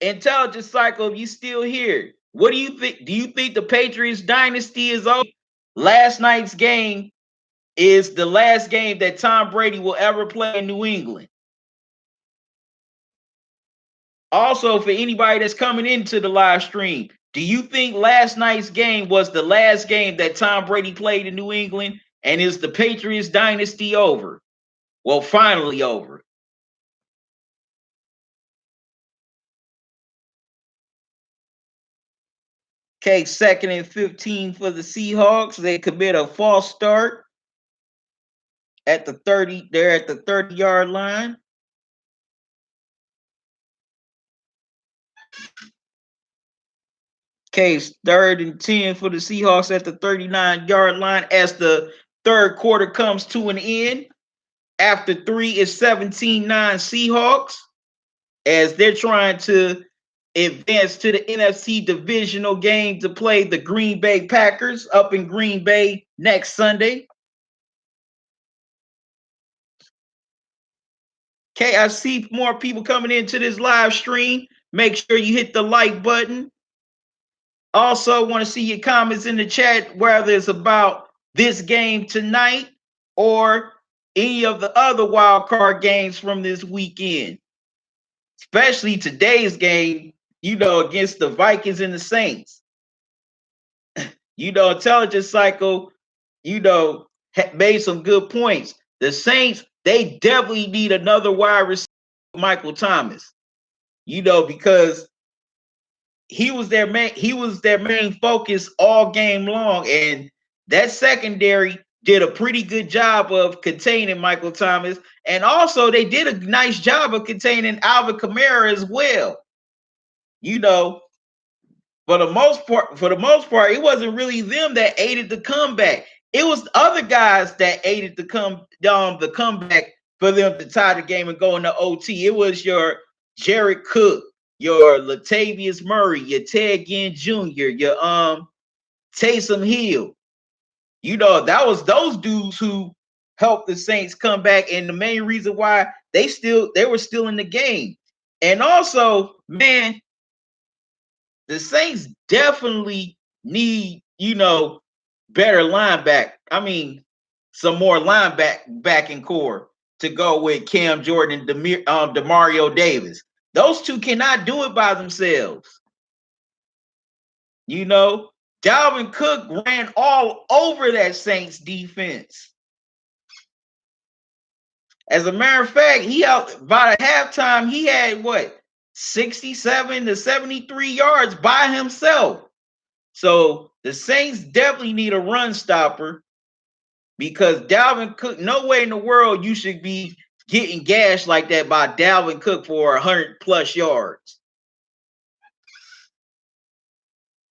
Intelligence Cycle, if you still here, what do you think? Do you think the Patriots dynasty is over? Last night's game is the last game that Tom Brady will ever play in New England. Also, for anybody that's coming into the live stream, do you think last night's game was the last game that Tom Brady played in New England? And is the Patriots dynasty over? Well, finally over. Okay, 2nd and 15 for the Seahawks. They commit a false start at the 30. They're at the 30-yard line. Okay, 3rd and 10 for the Seahawks at the 39-yard line as the third quarter comes to an end. After 3 is 17-9 Seahawks as they're trying to advance to the NFC divisional game to play the Green Bay Packers up in Green Bay next Sunday. Okay, I see more people coming into this live stream. Make sure you hit the like button. Also, want to see your comments in the chat, whether it's about this game tonight or any of the other wild card games from this weekend, especially today's game, against the Vikings and the Saints. Intelligence Cycle, made some good points. The Saints, they definitely need another wide receiver, Michael Thomas, because he was their main focus all game long, and that secondary did a pretty good job of containing Michael Thomas, and also they did a nice job of containing Alvin Kamara as well. For the most part, it wasn't really them that aided the comeback. It was other guys that aided the comeback for them to tie the game and go into OT. It was your Jared Cook, your Latavius Murray, your Ted Ginn Jr., your Taysom Hill. That was those dudes who helped the Saints come back, and the main reason why they were still in the game. And also, man, the Saints definitely need, better linebacker. I mean, some more linebacking core to go with Cam Jordan and Demario Davis. Those two cannot do it by themselves. Dalvin Cook ran all over that Saints defense. As a matter of fact, by the halftime, he had 67 to 73 yards by himself. So the Saints definitely need a run stopper, because Dalvin Cook, no way in the world you should be getting gashed like that by Dalvin Cook for 100+ yards.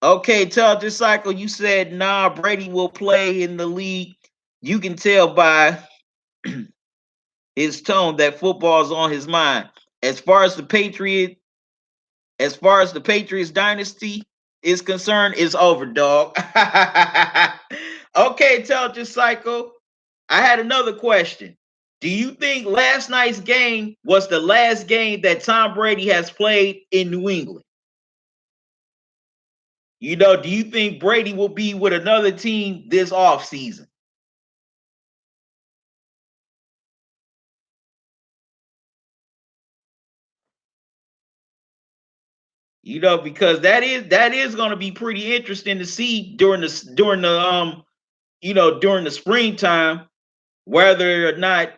Okay, tell this cycle, you said, nah, Brady will play in the league. You can tell by his tone that football is on his mind. As far as the Patriots dynasty is concerned, it's over, dog. Okay, Intelligence Cycle, I had another question. Do you think last night's game was the last game that Tom Brady has played in New England? Do you think Brady will be with another team this offseason? Because that is going to be pretty interesting to see during the springtime, whether or not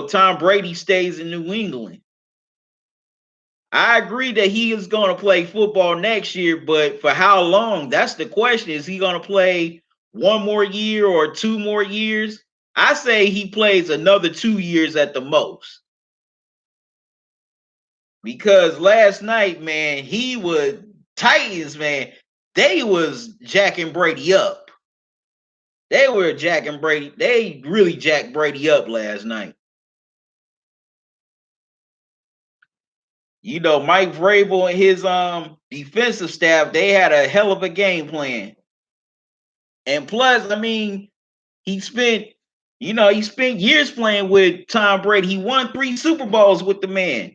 Tom Brady stays in New England. I agree that he is going to play football next year, but for how long? That's the question. Is he going to play one more year or 2 more years? I say he plays another 2 years at the most. Because last night, man, Titans, man, they was jacking Brady up. They were jacking Brady. They really jacked Brady up last night. Mike Vrabel and his defensive staff, they had a hell of a game plan. And plus, I mean, he spent years playing with Tom Brady. He won 3 Super Bowls with the man.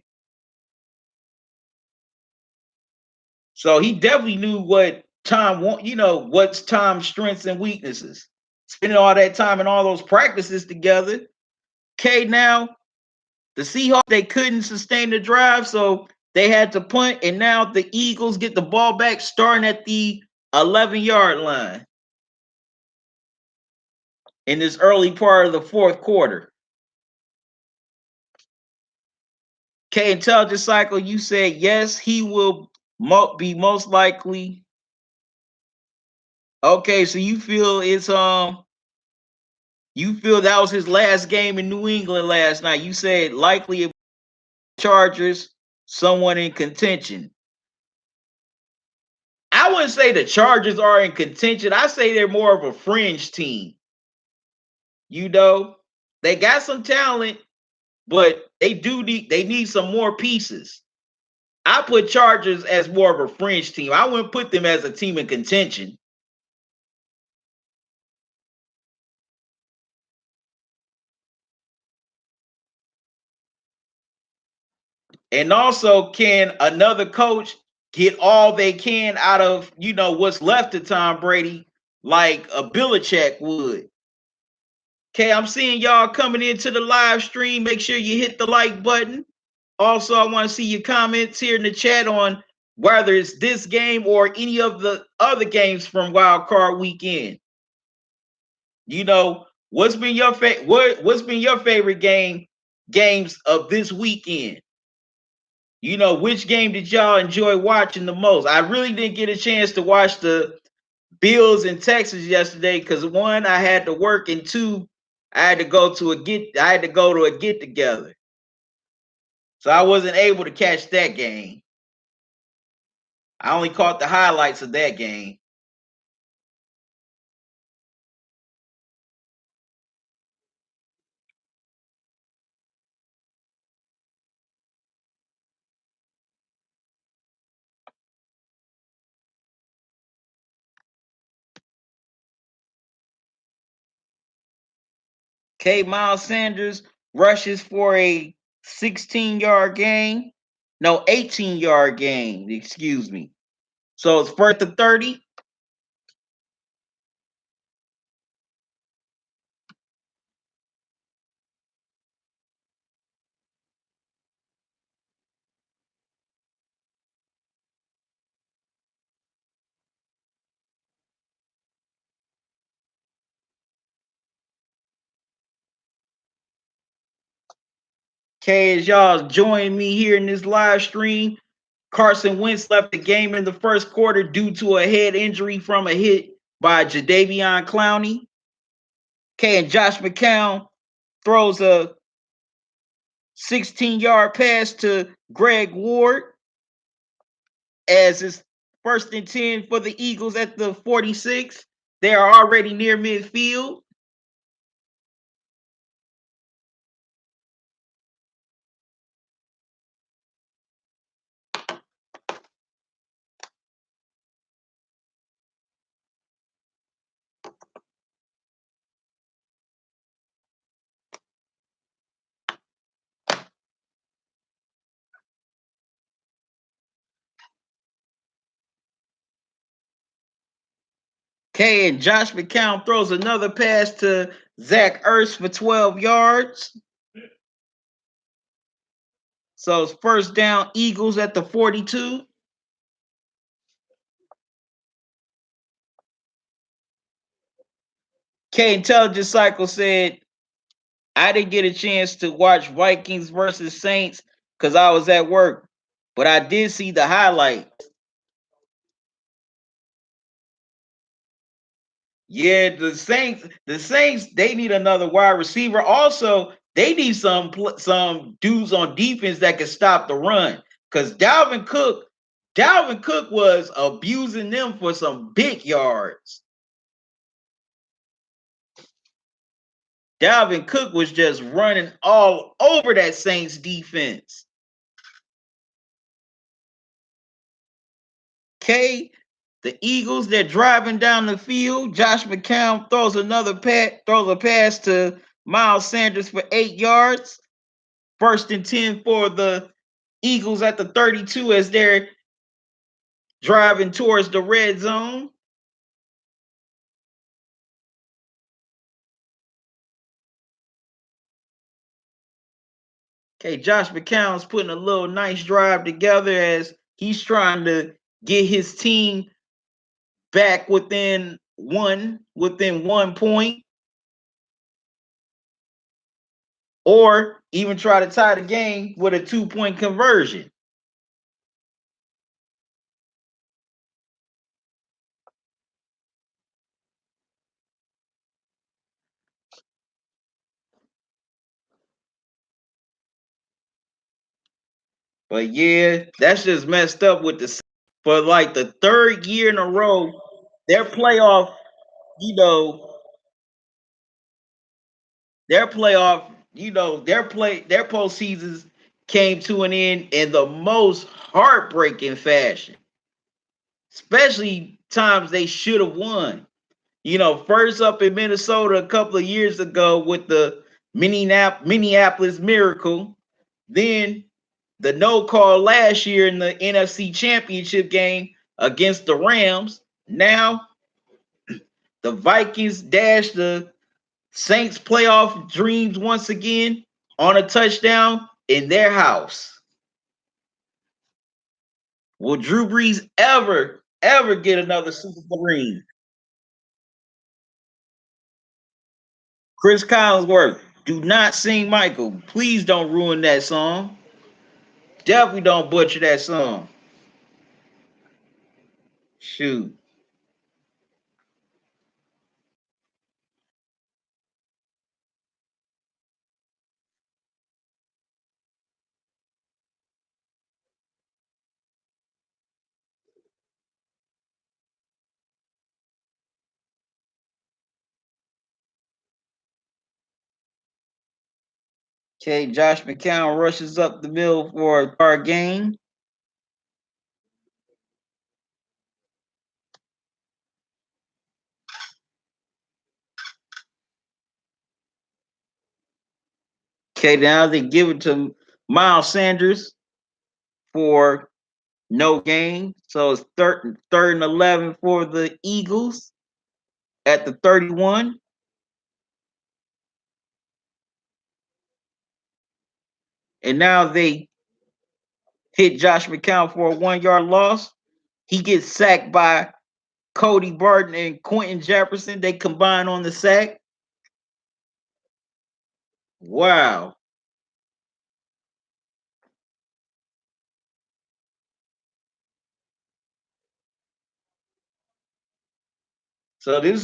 So he definitely knew what what's Tom's strengths and weaknesses. Spending all that time and all those practices together. Okay, now the Seahawks, they couldn't sustain the drive, so they had to punt, and now the Eagles get the ball back starting at the 11-yard line in this early part of the fourth quarter. Okay, Intelligence Cycle, you said yes, he will be most likely. Okay, so you feel that was his last game in New England last night. You said likely Chargers, someone in contention. I wouldn't say the Chargers are in contention. I say they're more of a fringe team. They got some talent, but they need some more pieces. I put Chargers as more of a fringe team. I wouldn't put them as a team in contention. And also, can another coach get all they can out of, what's left of Tom Brady, like a Belichick would. Okay, I'm seeing y'all coming into the live stream. Make sure you hit the like button. Also, I want to see your comments here in the chat on whether it's this game or any of the other games from Wild Card Weekend. What's been your what's been your favorite games of this weekend? Which game did y'all enjoy watching the most? I really didn't get a chance to watch the Bills in Texas yesterday because one, I had to work, and two, I had to go to a get together. So I wasn't able to catch that game. I only caught the highlights of that game. Okay, Miles Sanders rushes for a 16-yard gain. No, 18-yard gain, excuse me. So it's first to 30. Okay, as y'all join me here in this live stream, Carson Wentz left the game in the first quarter due to a head injury from a hit by Jadeveon Clowney. Okay, and Josh McCown throws a 16-yard pass to Greg Ward as it's first and 10 for the Eagles at the 46. They are already near midfield. Okay, and Josh McCown throws another pass to Zach Ertz for 12 yards. So it's first down, Eagles at the 42. K Intelligence Cycle said, I didn't get a chance to watch Vikings versus Saints because I was at work, but I did see the highlight. Yeah, the Saints, they need another wide receiver. Also, they need some dudes on defense that can stop the run. Because Dalvin Cook was abusing them for some big yards. Dalvin Cook was just running all over that Saints defense. Okay, the Eagles, they're driving down the field. Josh McCown throws a pass to Miles Sanders for 8 yards. First and 10 for the Eagles at the 32 as they're driving towards the red zone. Okay, Josh McCown's putting a little nice drive together as he's trying to get his team back within one point, or even try to tie the game with a 2-point conversion. But yeah, that's just messed up with for like the third year in a row, their playoff, you know, their playoff, their postseasons came to an end in the most heartbreaking fashion. Especially times they should have won. First up in Minnesota a couple of years ago with the Minneapolis Miracle. Then the no call last year in the NFC Championship game against the Rams. Now the Vikings dash the Saints playoff dreams once again on a touchdown in their house. Will Drew Brees ever get another Super Bowl ring? Chris Collinsworth, do not sing Michael. Please don't ruin that song. Definitely don't butcher that song. Shoot. Okay, Josh McCown rushes up the middle for a car gain. Okay, now they give it to Miles Sanders for no gain. So it's third and 11 for the Eagles at the 31. And now they hit Josh McCown for a 1 yard loss. He gets sacked by Cody Barton and Quentin Jefferson. They combine on the sack. Wow. So this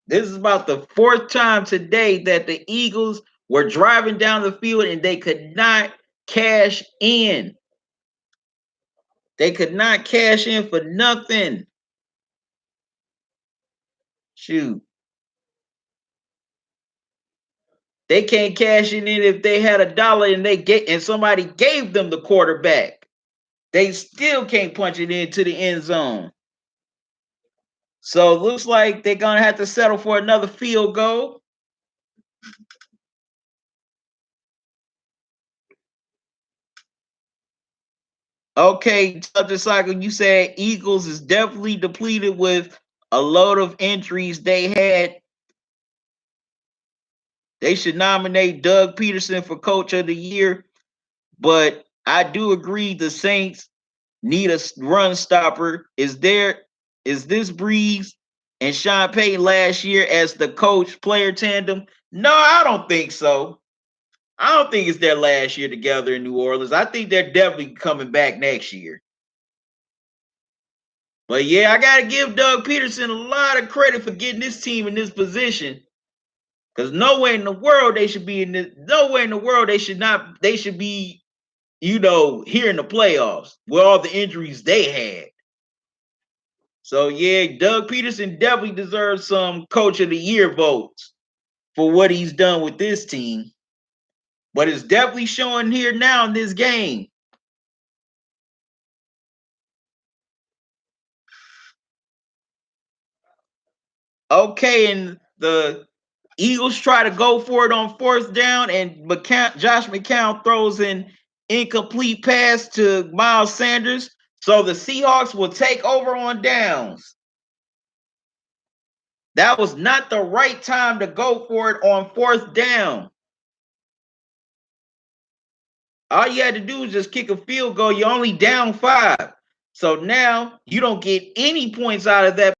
is about the fourth time today that the Eagles were driving down the field and they could not cash in. They could not cash in for nothing. Shoot. They can't cash it in if they had $1 and somebody gave them the quarterback. They still can't punch it into the end zone. So it looks like they're gonna have to settle for another field goal. Okay, subject cycle. You said Eagles is definitely depleted with a load of injuries they had. They should nominate Doug Peterson for Coach of the Year, but I do agree the Saints need a run stopper. Is this Breeze and Sean Payton last year as the coach player tandem? No, I don't think so. I don't think it's their last year together in New Orleans. I think they're definitely coming back next year. But yeah, I gotta give Doug Peterson a lot of credit for getting this team in this position. Because nowhere in the world they should be in this, nowhere in the world they should be, here in the playoffs with all the injuries they had. So yeah, Doug Peterson definitely deserves some coach of the year votes for what he's done with this team. But it's definitely showing here now in this game. Okay, and the Eagles try to go for it on fourth down, and Josh McCown throws an incomplete pass to Miles Sanders. So the Seahawks will take over on downs. That was not the right time to go for it on fourth down. All you had to do was just kick a field goal. You're only down 5. So now you don't get any points out of that.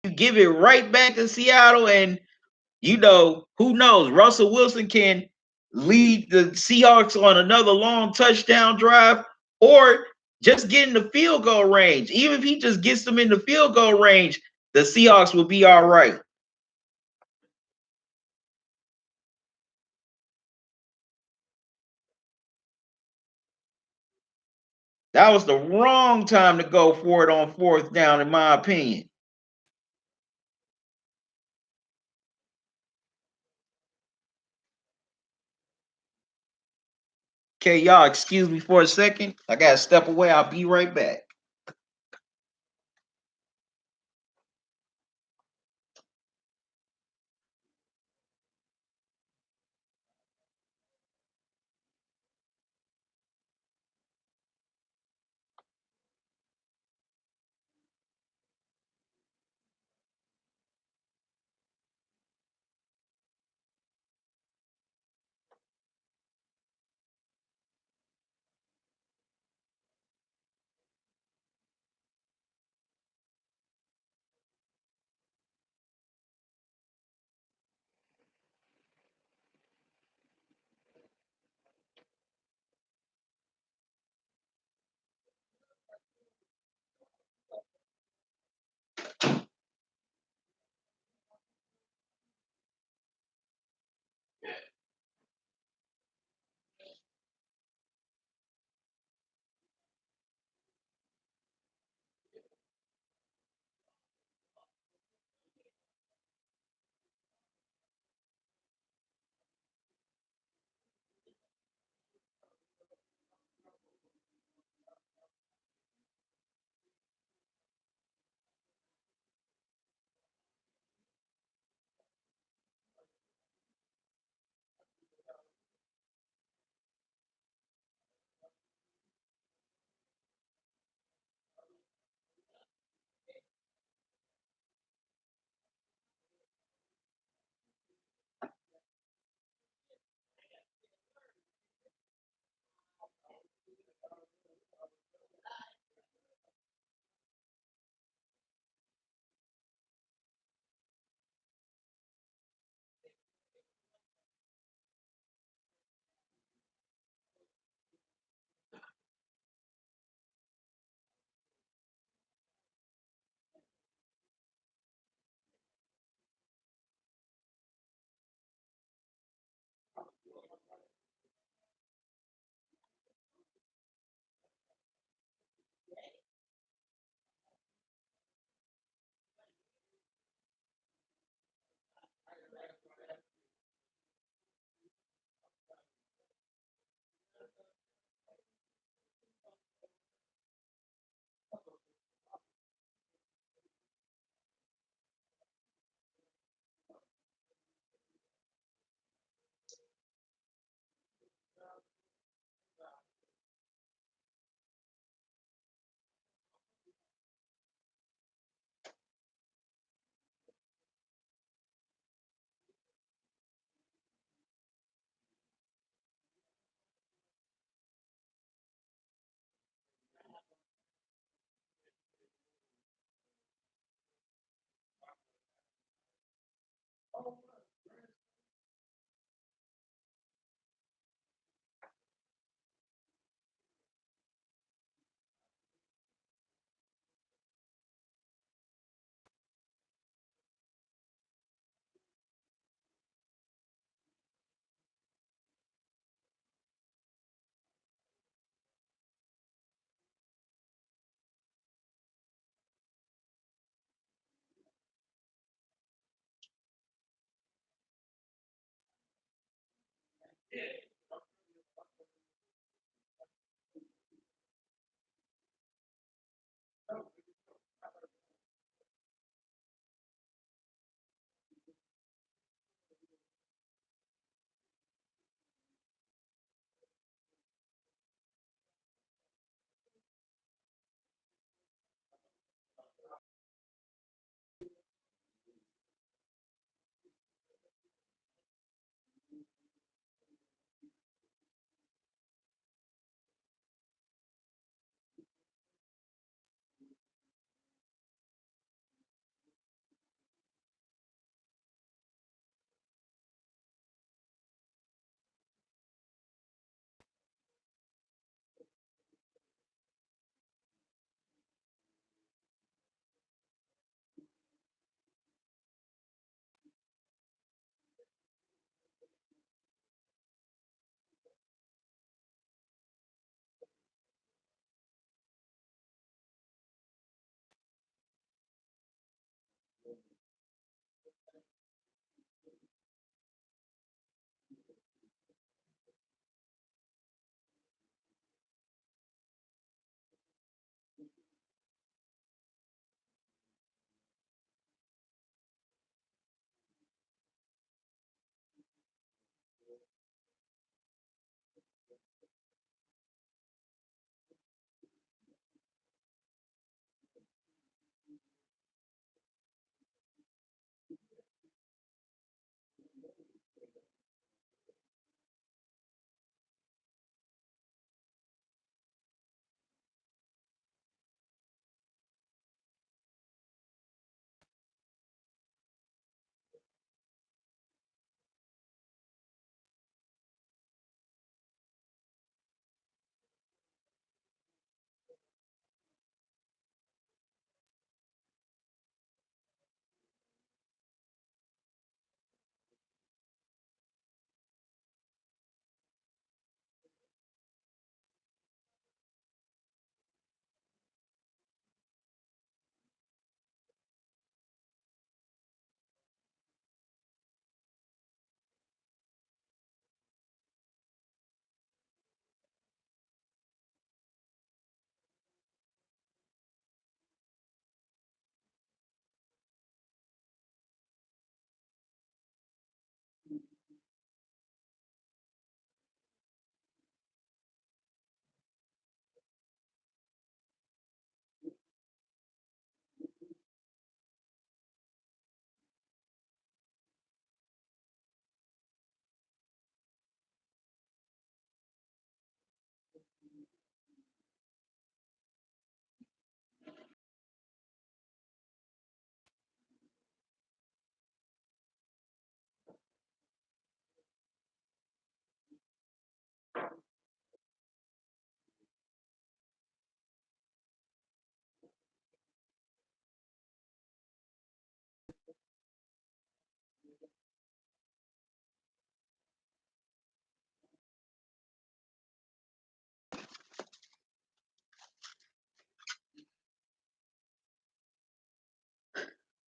You give it right back to Seattle, and who knows? Russell Wilson can lead the Seahawks on another long touchdown drive or just get in the field goal range. Even if he just gets them in the field goal range, the Seahawks will be all right. That was the wrong time to go for it on fourth down, in my opinion. Okay, y'all, excuse me for a second. I got to step away. I'll be right back.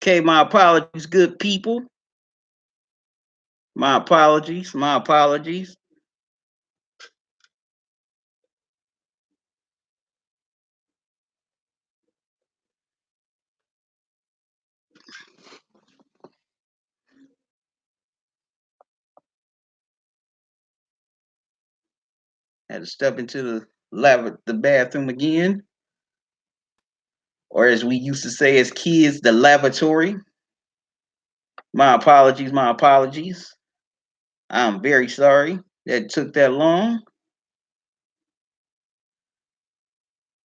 Okay, my apologies, good people. My apologies. My apologies. Had to step into the bathroom again, or as we used to say as kids, the lavatory. My apologies. My apologies. I'm very sorry that it took that long,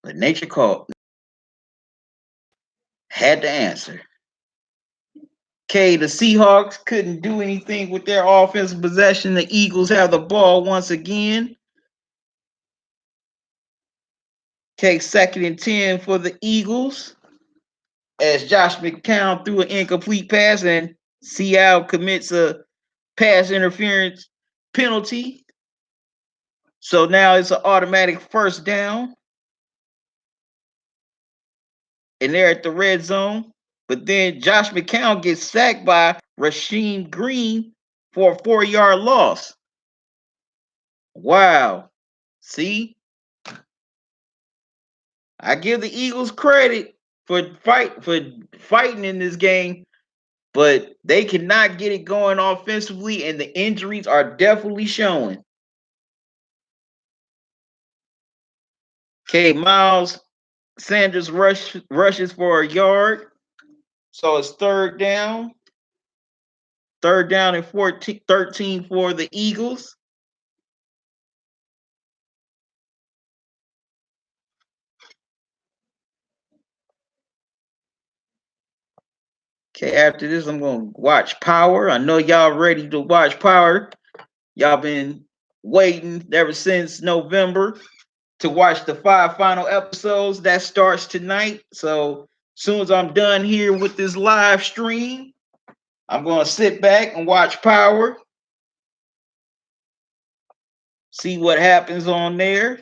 but nature called. Had to answer. Okay, the Seahawks couldn't do anything with their offensive possession. The Eagles have the ball once again. Okay, 2nd and 10 for the Eagles as Josh McCown threw an incomplete pass and Seattle commits a pass interference penalty. So now it's an automatic first down. And they're at the red zone. But then Josh McCown gets sacked by Rasheem Green for a 4-yard loss. Wow. See, I give the Eagles credit for fighting in this game, but they cannot get it going offensively, and the injuries are definitely showing. Okay, Miles Sanders rushes for a yard. So it's third down. Third down and 13 for the Eagles. Okay, after this, I'm going to watch Power. I know y'all ready to watch Power. Y'all been waiting ever since November to watch the 5 final episodes. That starts tonight. So as soon as I'm done here with this live stream, I'm going to sit back and watch Power. See what happens on there.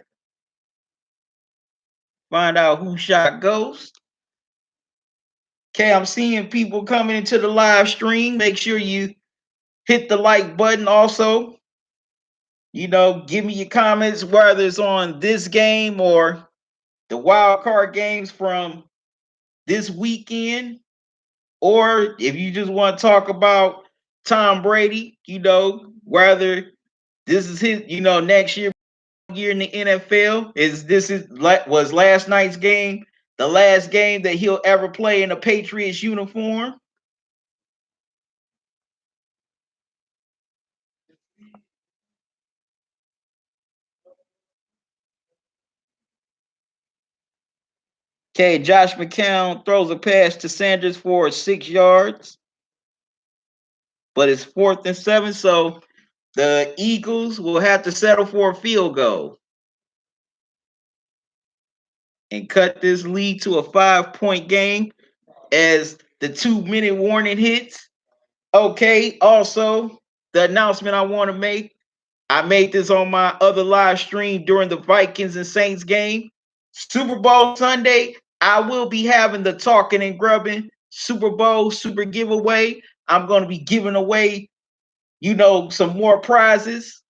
Find out who shot Ghost. Okay, I'm seeing people coming into the live stream. Make sure you hit the like button also. Give me your comments, whether it's on this game or the wild card games from this weekend, or if you just want to talk about Tom Brady, whether this is his, next year in the NFL, was last night's game the last game that he'll ever play in a Patriots uniform. Okay, Josh McCown throws a pass to Sanders for 6 yards, but it's 4th and 7, so the Eagles will have to settle for a field goal and cut this lead to a 5-point game as the 2-minute warning hits. Okay, also, the announcement I want to make, I made this on my other live stream during the Vikings and Saints game. Super Bowl Sunday, I will be having the Talking and Grubbing Super Bowl super giveaway. I'm going to be giving away, some more prizes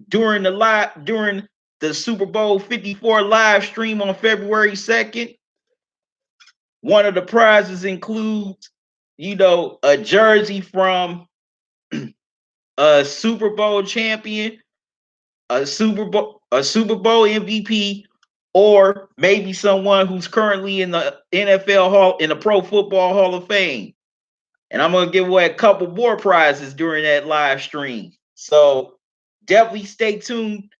during the Super Bowl 54 live stream on February 2nd. One of the prizes includes, a jersey from a Super Bowl champion, a Super Bowl MVP, or maybe someone who's currently in the in the Pro Football Hall of Fame. And I'm gonna give away a couple more prizes during that live stream. So definitely stay tuned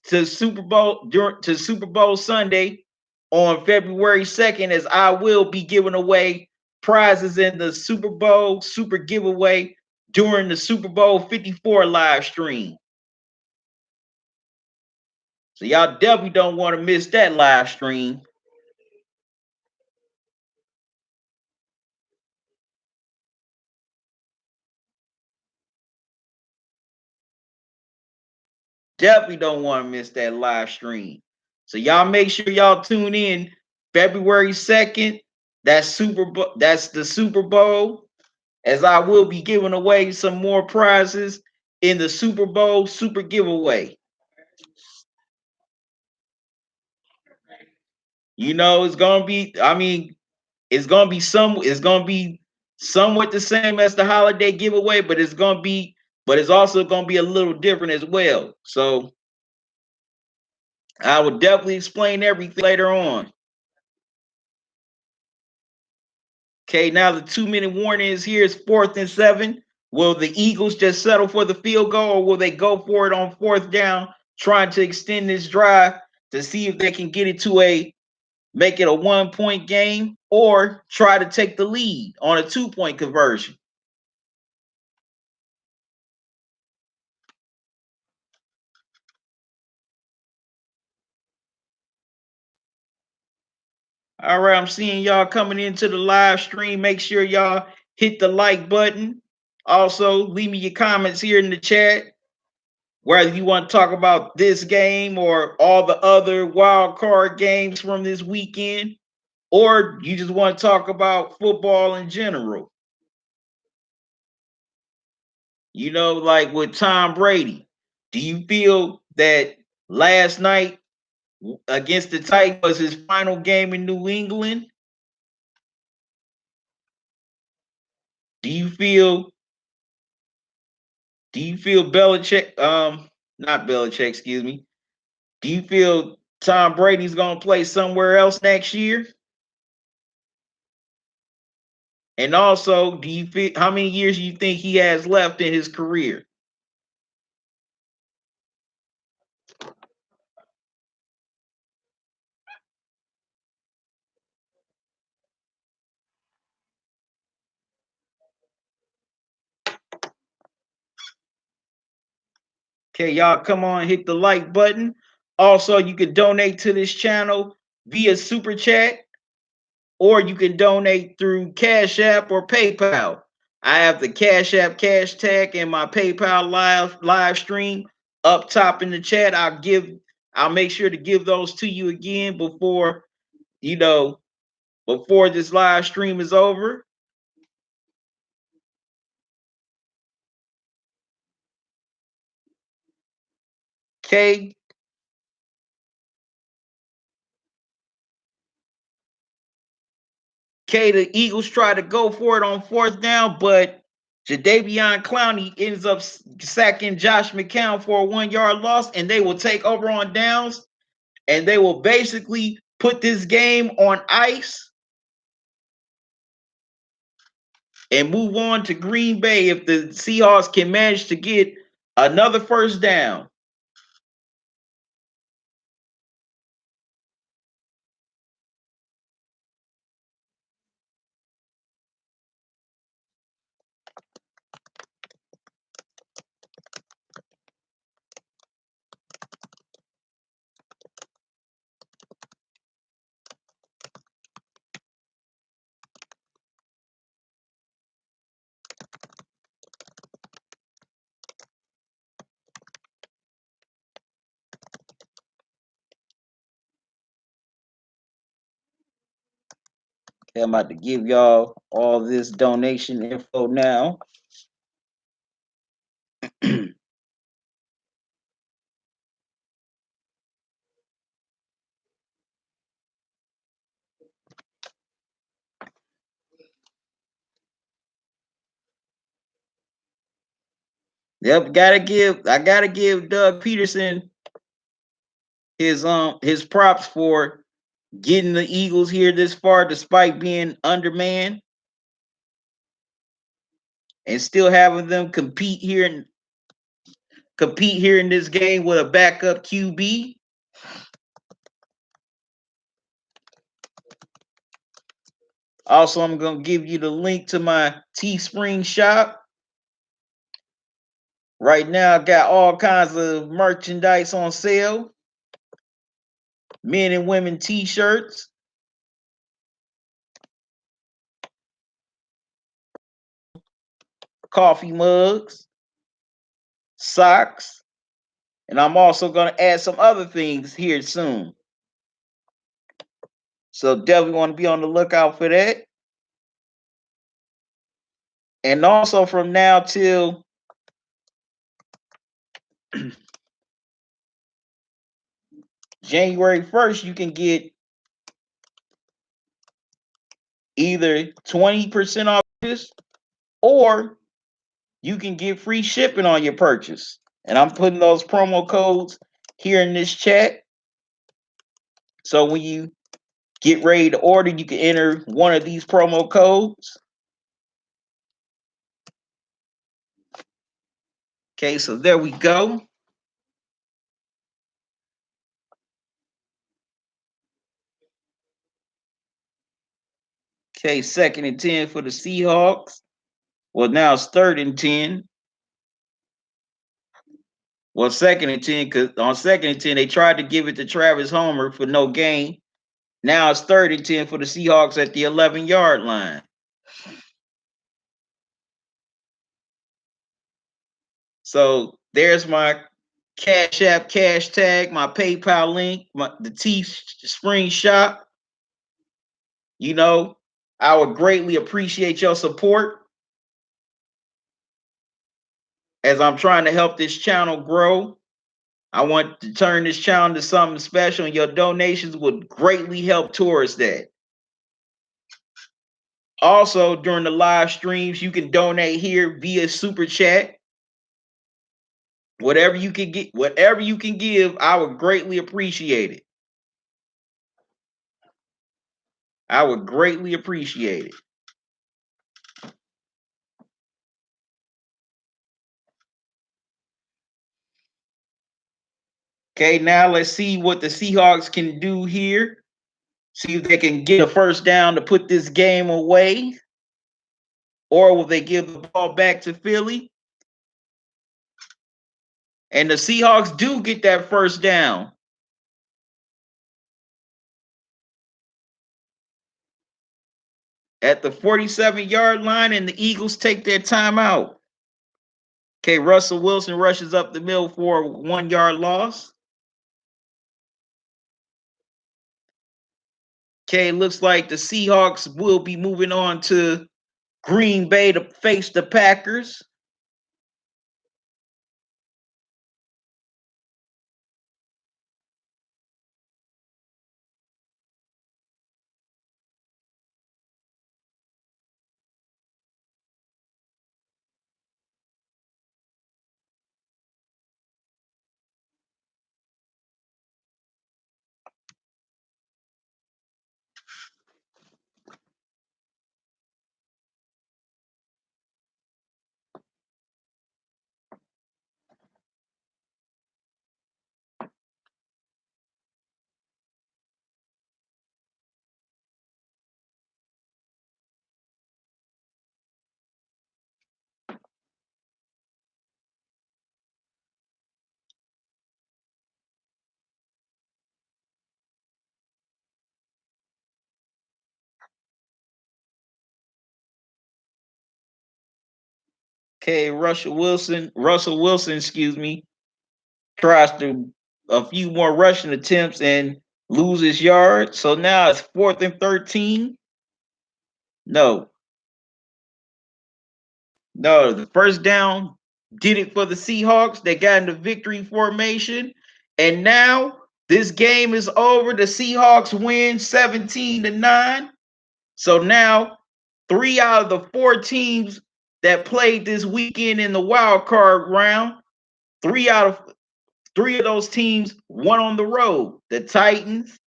to Super Bowl Sunday on February 2nd, as I will be giving away prizes in the Super Bowl super giveaway during the Super Bowl 54 live stream. So y'all definitely don't want to miss that live stream. Definitely don't want to miss that live stream. So y'all make sure y'all tune in February 2nd. That's the Super Bowl, as I will be giving away some more prizes in the Super Bowl super giveaway. It's gonna be, it's gonna be somewhat the same as the holiday giveaway, but it's also gonna be a little different as well. So I will definitely explain everything later on. Okay, now the 2-minute warning is here. It's 4th and 7. Will the Eagles just settle for the field goal, or will they go for it on 4th down, trying to extend this drive to see if they can make it a 1-point game, or try to take the lead on a 2-point conversion? All right, I'm seeing y'all coming into the live stream. Make sure y'all hit the like button. Also, leave me your comments here in the chat, whether you want to talk about this game or all the other wild card games from this weekend, or you just want to talk about football in general. Like with Tom Brady. Do you feel that last night against the Titans was his final game in New England? Do you feel Belichick, not Belichick, excuse me. Do you feel Tom Brady's gonna play somewhere else next year? And also, do you feel how many years do you think he has left in his career? Okay, y'all come on, hit the like button. Also, you can donate to this channel via Super Chat, or you can donate through Cash App or PayPal. I have the Cash App cash tag and my PayPal live stream up top in the chat. I'll make sure to give those to you again before before this live stream is over. Okay. Okay, the Eagles try to go for it on fourth down, but Jadeveon Clowney ends up sacking Josh McCown for a 1-yard loss, and they will take over on downs, and they will basically put this game on ice and move on to Green Bay if the Seahawks can manage to get another first down. Okay, I'm about to give y'all all this donation info now. Yep, I gotta give Doug Peterson his props for getting the Eagles here this far despite being undermanned and still having them compete here in this game with a backup QB. Also, I'm gonna give you the link to my Teespring shop. Right now, I got all kinds of merchandise on sale. Men and women t-shirts, coffee mugs, socks, and I'm also going to add some other things here soon. So definitely want to be on the lookout for that. And also from now till January 1st, you can get either 20% off this or you can get free shipping on your purchase. And I'm putting those promo codes here in this chat. So when you get ready to order, you can enter one of these promo codes. Okay, so there we go. Okay, 2nd and 10 for the Seahawks. Well, now it's 3rd and 10. Well, 2nd and 10, because on 2nd and 10, they tried to give it to Travis Homer for no gain. Now it's 3rd and 10 for the Seahawks at the 11-yard line. So there's my Cash App cash tag, my PayPal link, the Teespring shop. You know, I would greatly appreciate your support as I'm trying to help this channel grow. I want to turn this channel into something special, and your donations would greatly help towards that. Also, during the live streams, you can donate here via super chat. Whatever you can get, whatever you can give, I would greatly appreciate it. I would greatly appreciate it. Okay, now let's see what the Seahawks can do here. See if they can get a first down to put this game away. Or will they give the ball back to Philly? And the Seahawks do get that first down. At the 47-yard line, and the Eagles take their timeout. Okay, Russell Wilson rushes up the middle for a 1-yard loss. Okay, looks like the Seahawks will be moving on to Green Bay to face the Packers. Okay, Russell Wilson, excuse me, tries to a few more rushing attempts and loses yards. So now it's 4th and 13. No, the first down did it for the Seahawks. They got into victory formation. And now this game is over. The Seahawks win 17-9. So now 3 out of the 4 teams that played this weekend in the wild card round, 3 of those teams won on the road. The Titans,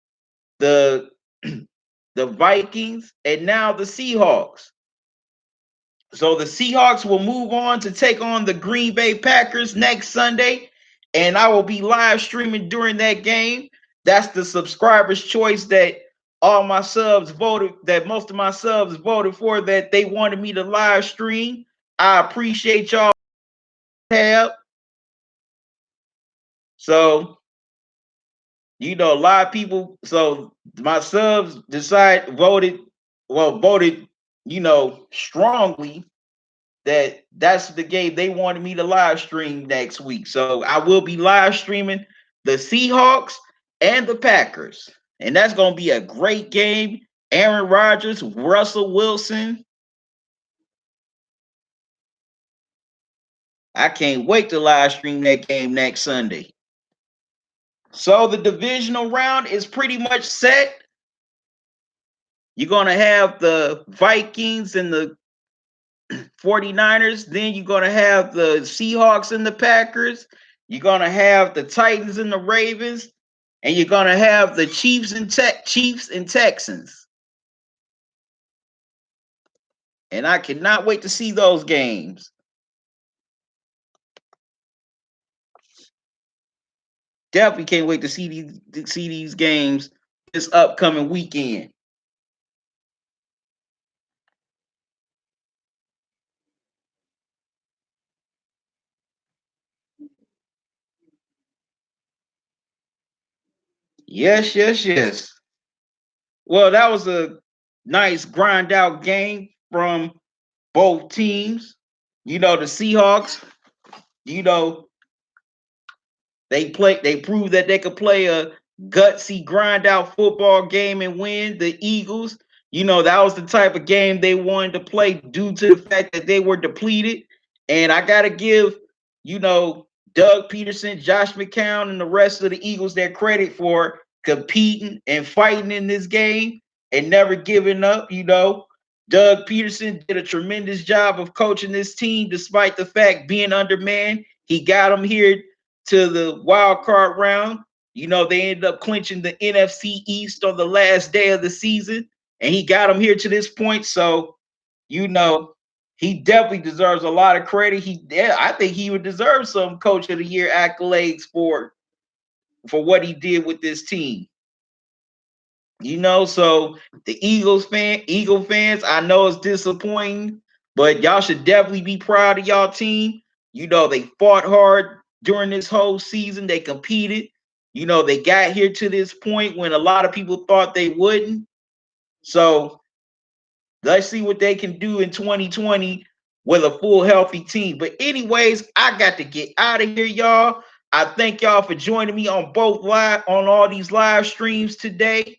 the Vikings, and now the Seahawks. So the Seahawks will move on to take on the Green Bay Packers next Sunday, and I will be live streaming during that game. That's the subscribers' choice that most of my subs voted for, that they wanted me to live stream. I appreciate y'all. So, a lot of people, so my subs voted, strongly that's the game they wanted me to live stream next week. So I will be live streaming the Seahawks and the Packers. And that's going to be a great game. Aaron Rodgers, Russell Wilson. I can't wait to live stream that game next Sunday. So the divisional round is pretty much set. You're going to have the Vikings and the 49ers. Then you're going to have the Seahawks and the Packers. You're going to have the Titans and the Ravens. And you're going to have the Chiefs and Texans. And I cannot wait to see those games. Definitely can't wait to see these games this upcoming weekend. Yes. Well, that was a nice grind out game from both teams. The Seahawks, they proved that they could play a gutsy grind out football game and win. The Eagles, that was the type of game they wanted to play due to the fact that they were depleted. And I got to give, Doug Peterson, Josh McCown, and the rest of the Eagles their credit for competing and fighting in this game and never giving up. Doug Peterson did a tremendous job of coaching this team despite the fact being undermanned. He got them here to the wild card round. They ended up clinching the NFC East on the last day of the season, and he got them here to this point. So, he definitely deserves a lot of credit. I think he would deserve some Coach of the Year accolades for what he did with this team. So the Eagle fans, I know it's disappointing, but y'all should definitely be proud of y'all team. They fought hard during this whole season. They competed. They got here to this point when a lot of people thought they wouldn't. So let's see what they can do in 2020 with a full healthy team. But anyways, I got to get out of here, y'all. I thank y'all for joining me on all these live streams today.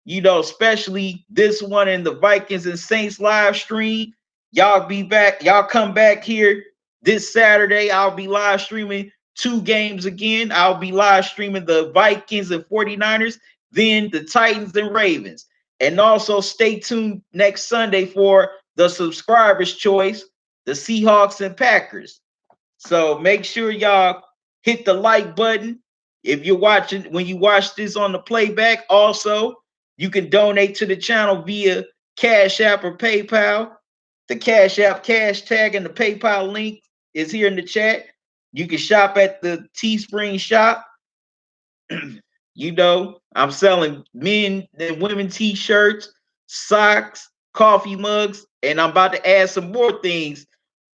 Especially this one in the Vikings and Saints live stream. Y'all be back. Y'all come back here this Saturday. I'll be live streaming 2 games again. I'll be live streaming the Vikings and 49ers, then the Titans and Ravens. And also stay tuned next Sunday for the subscribers' choice, the Seahawks and Packers. So make sure y'all hit the like button. If you're watching, when you watch this on the playback, also, you can donate to the channel via Cash App or PayPal. The Cash App cash tag and the PayPal link is here in the chat. You can shop at the Teespring shop. I'm selling men and women t-shirts, socks, coffee mugs, and I'm about to add some more things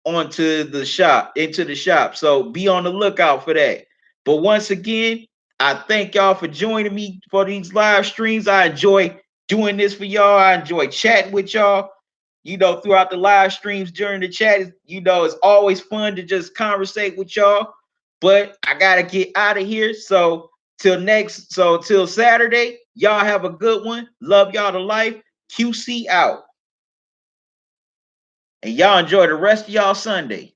into the shop. So be on the lookout for that. But once again, I thank y'all for joining me for these live streams. I enjoy doing this for y'all. I enjoy chatting with y'all, throughout the live streams during the chat. It's always fun to just conversate with y'all. But I got to get out of here. So till Saturday, y'all have a good one. Love y'all to life. QC out. And y'all enjoy the rest of y'all Sunday.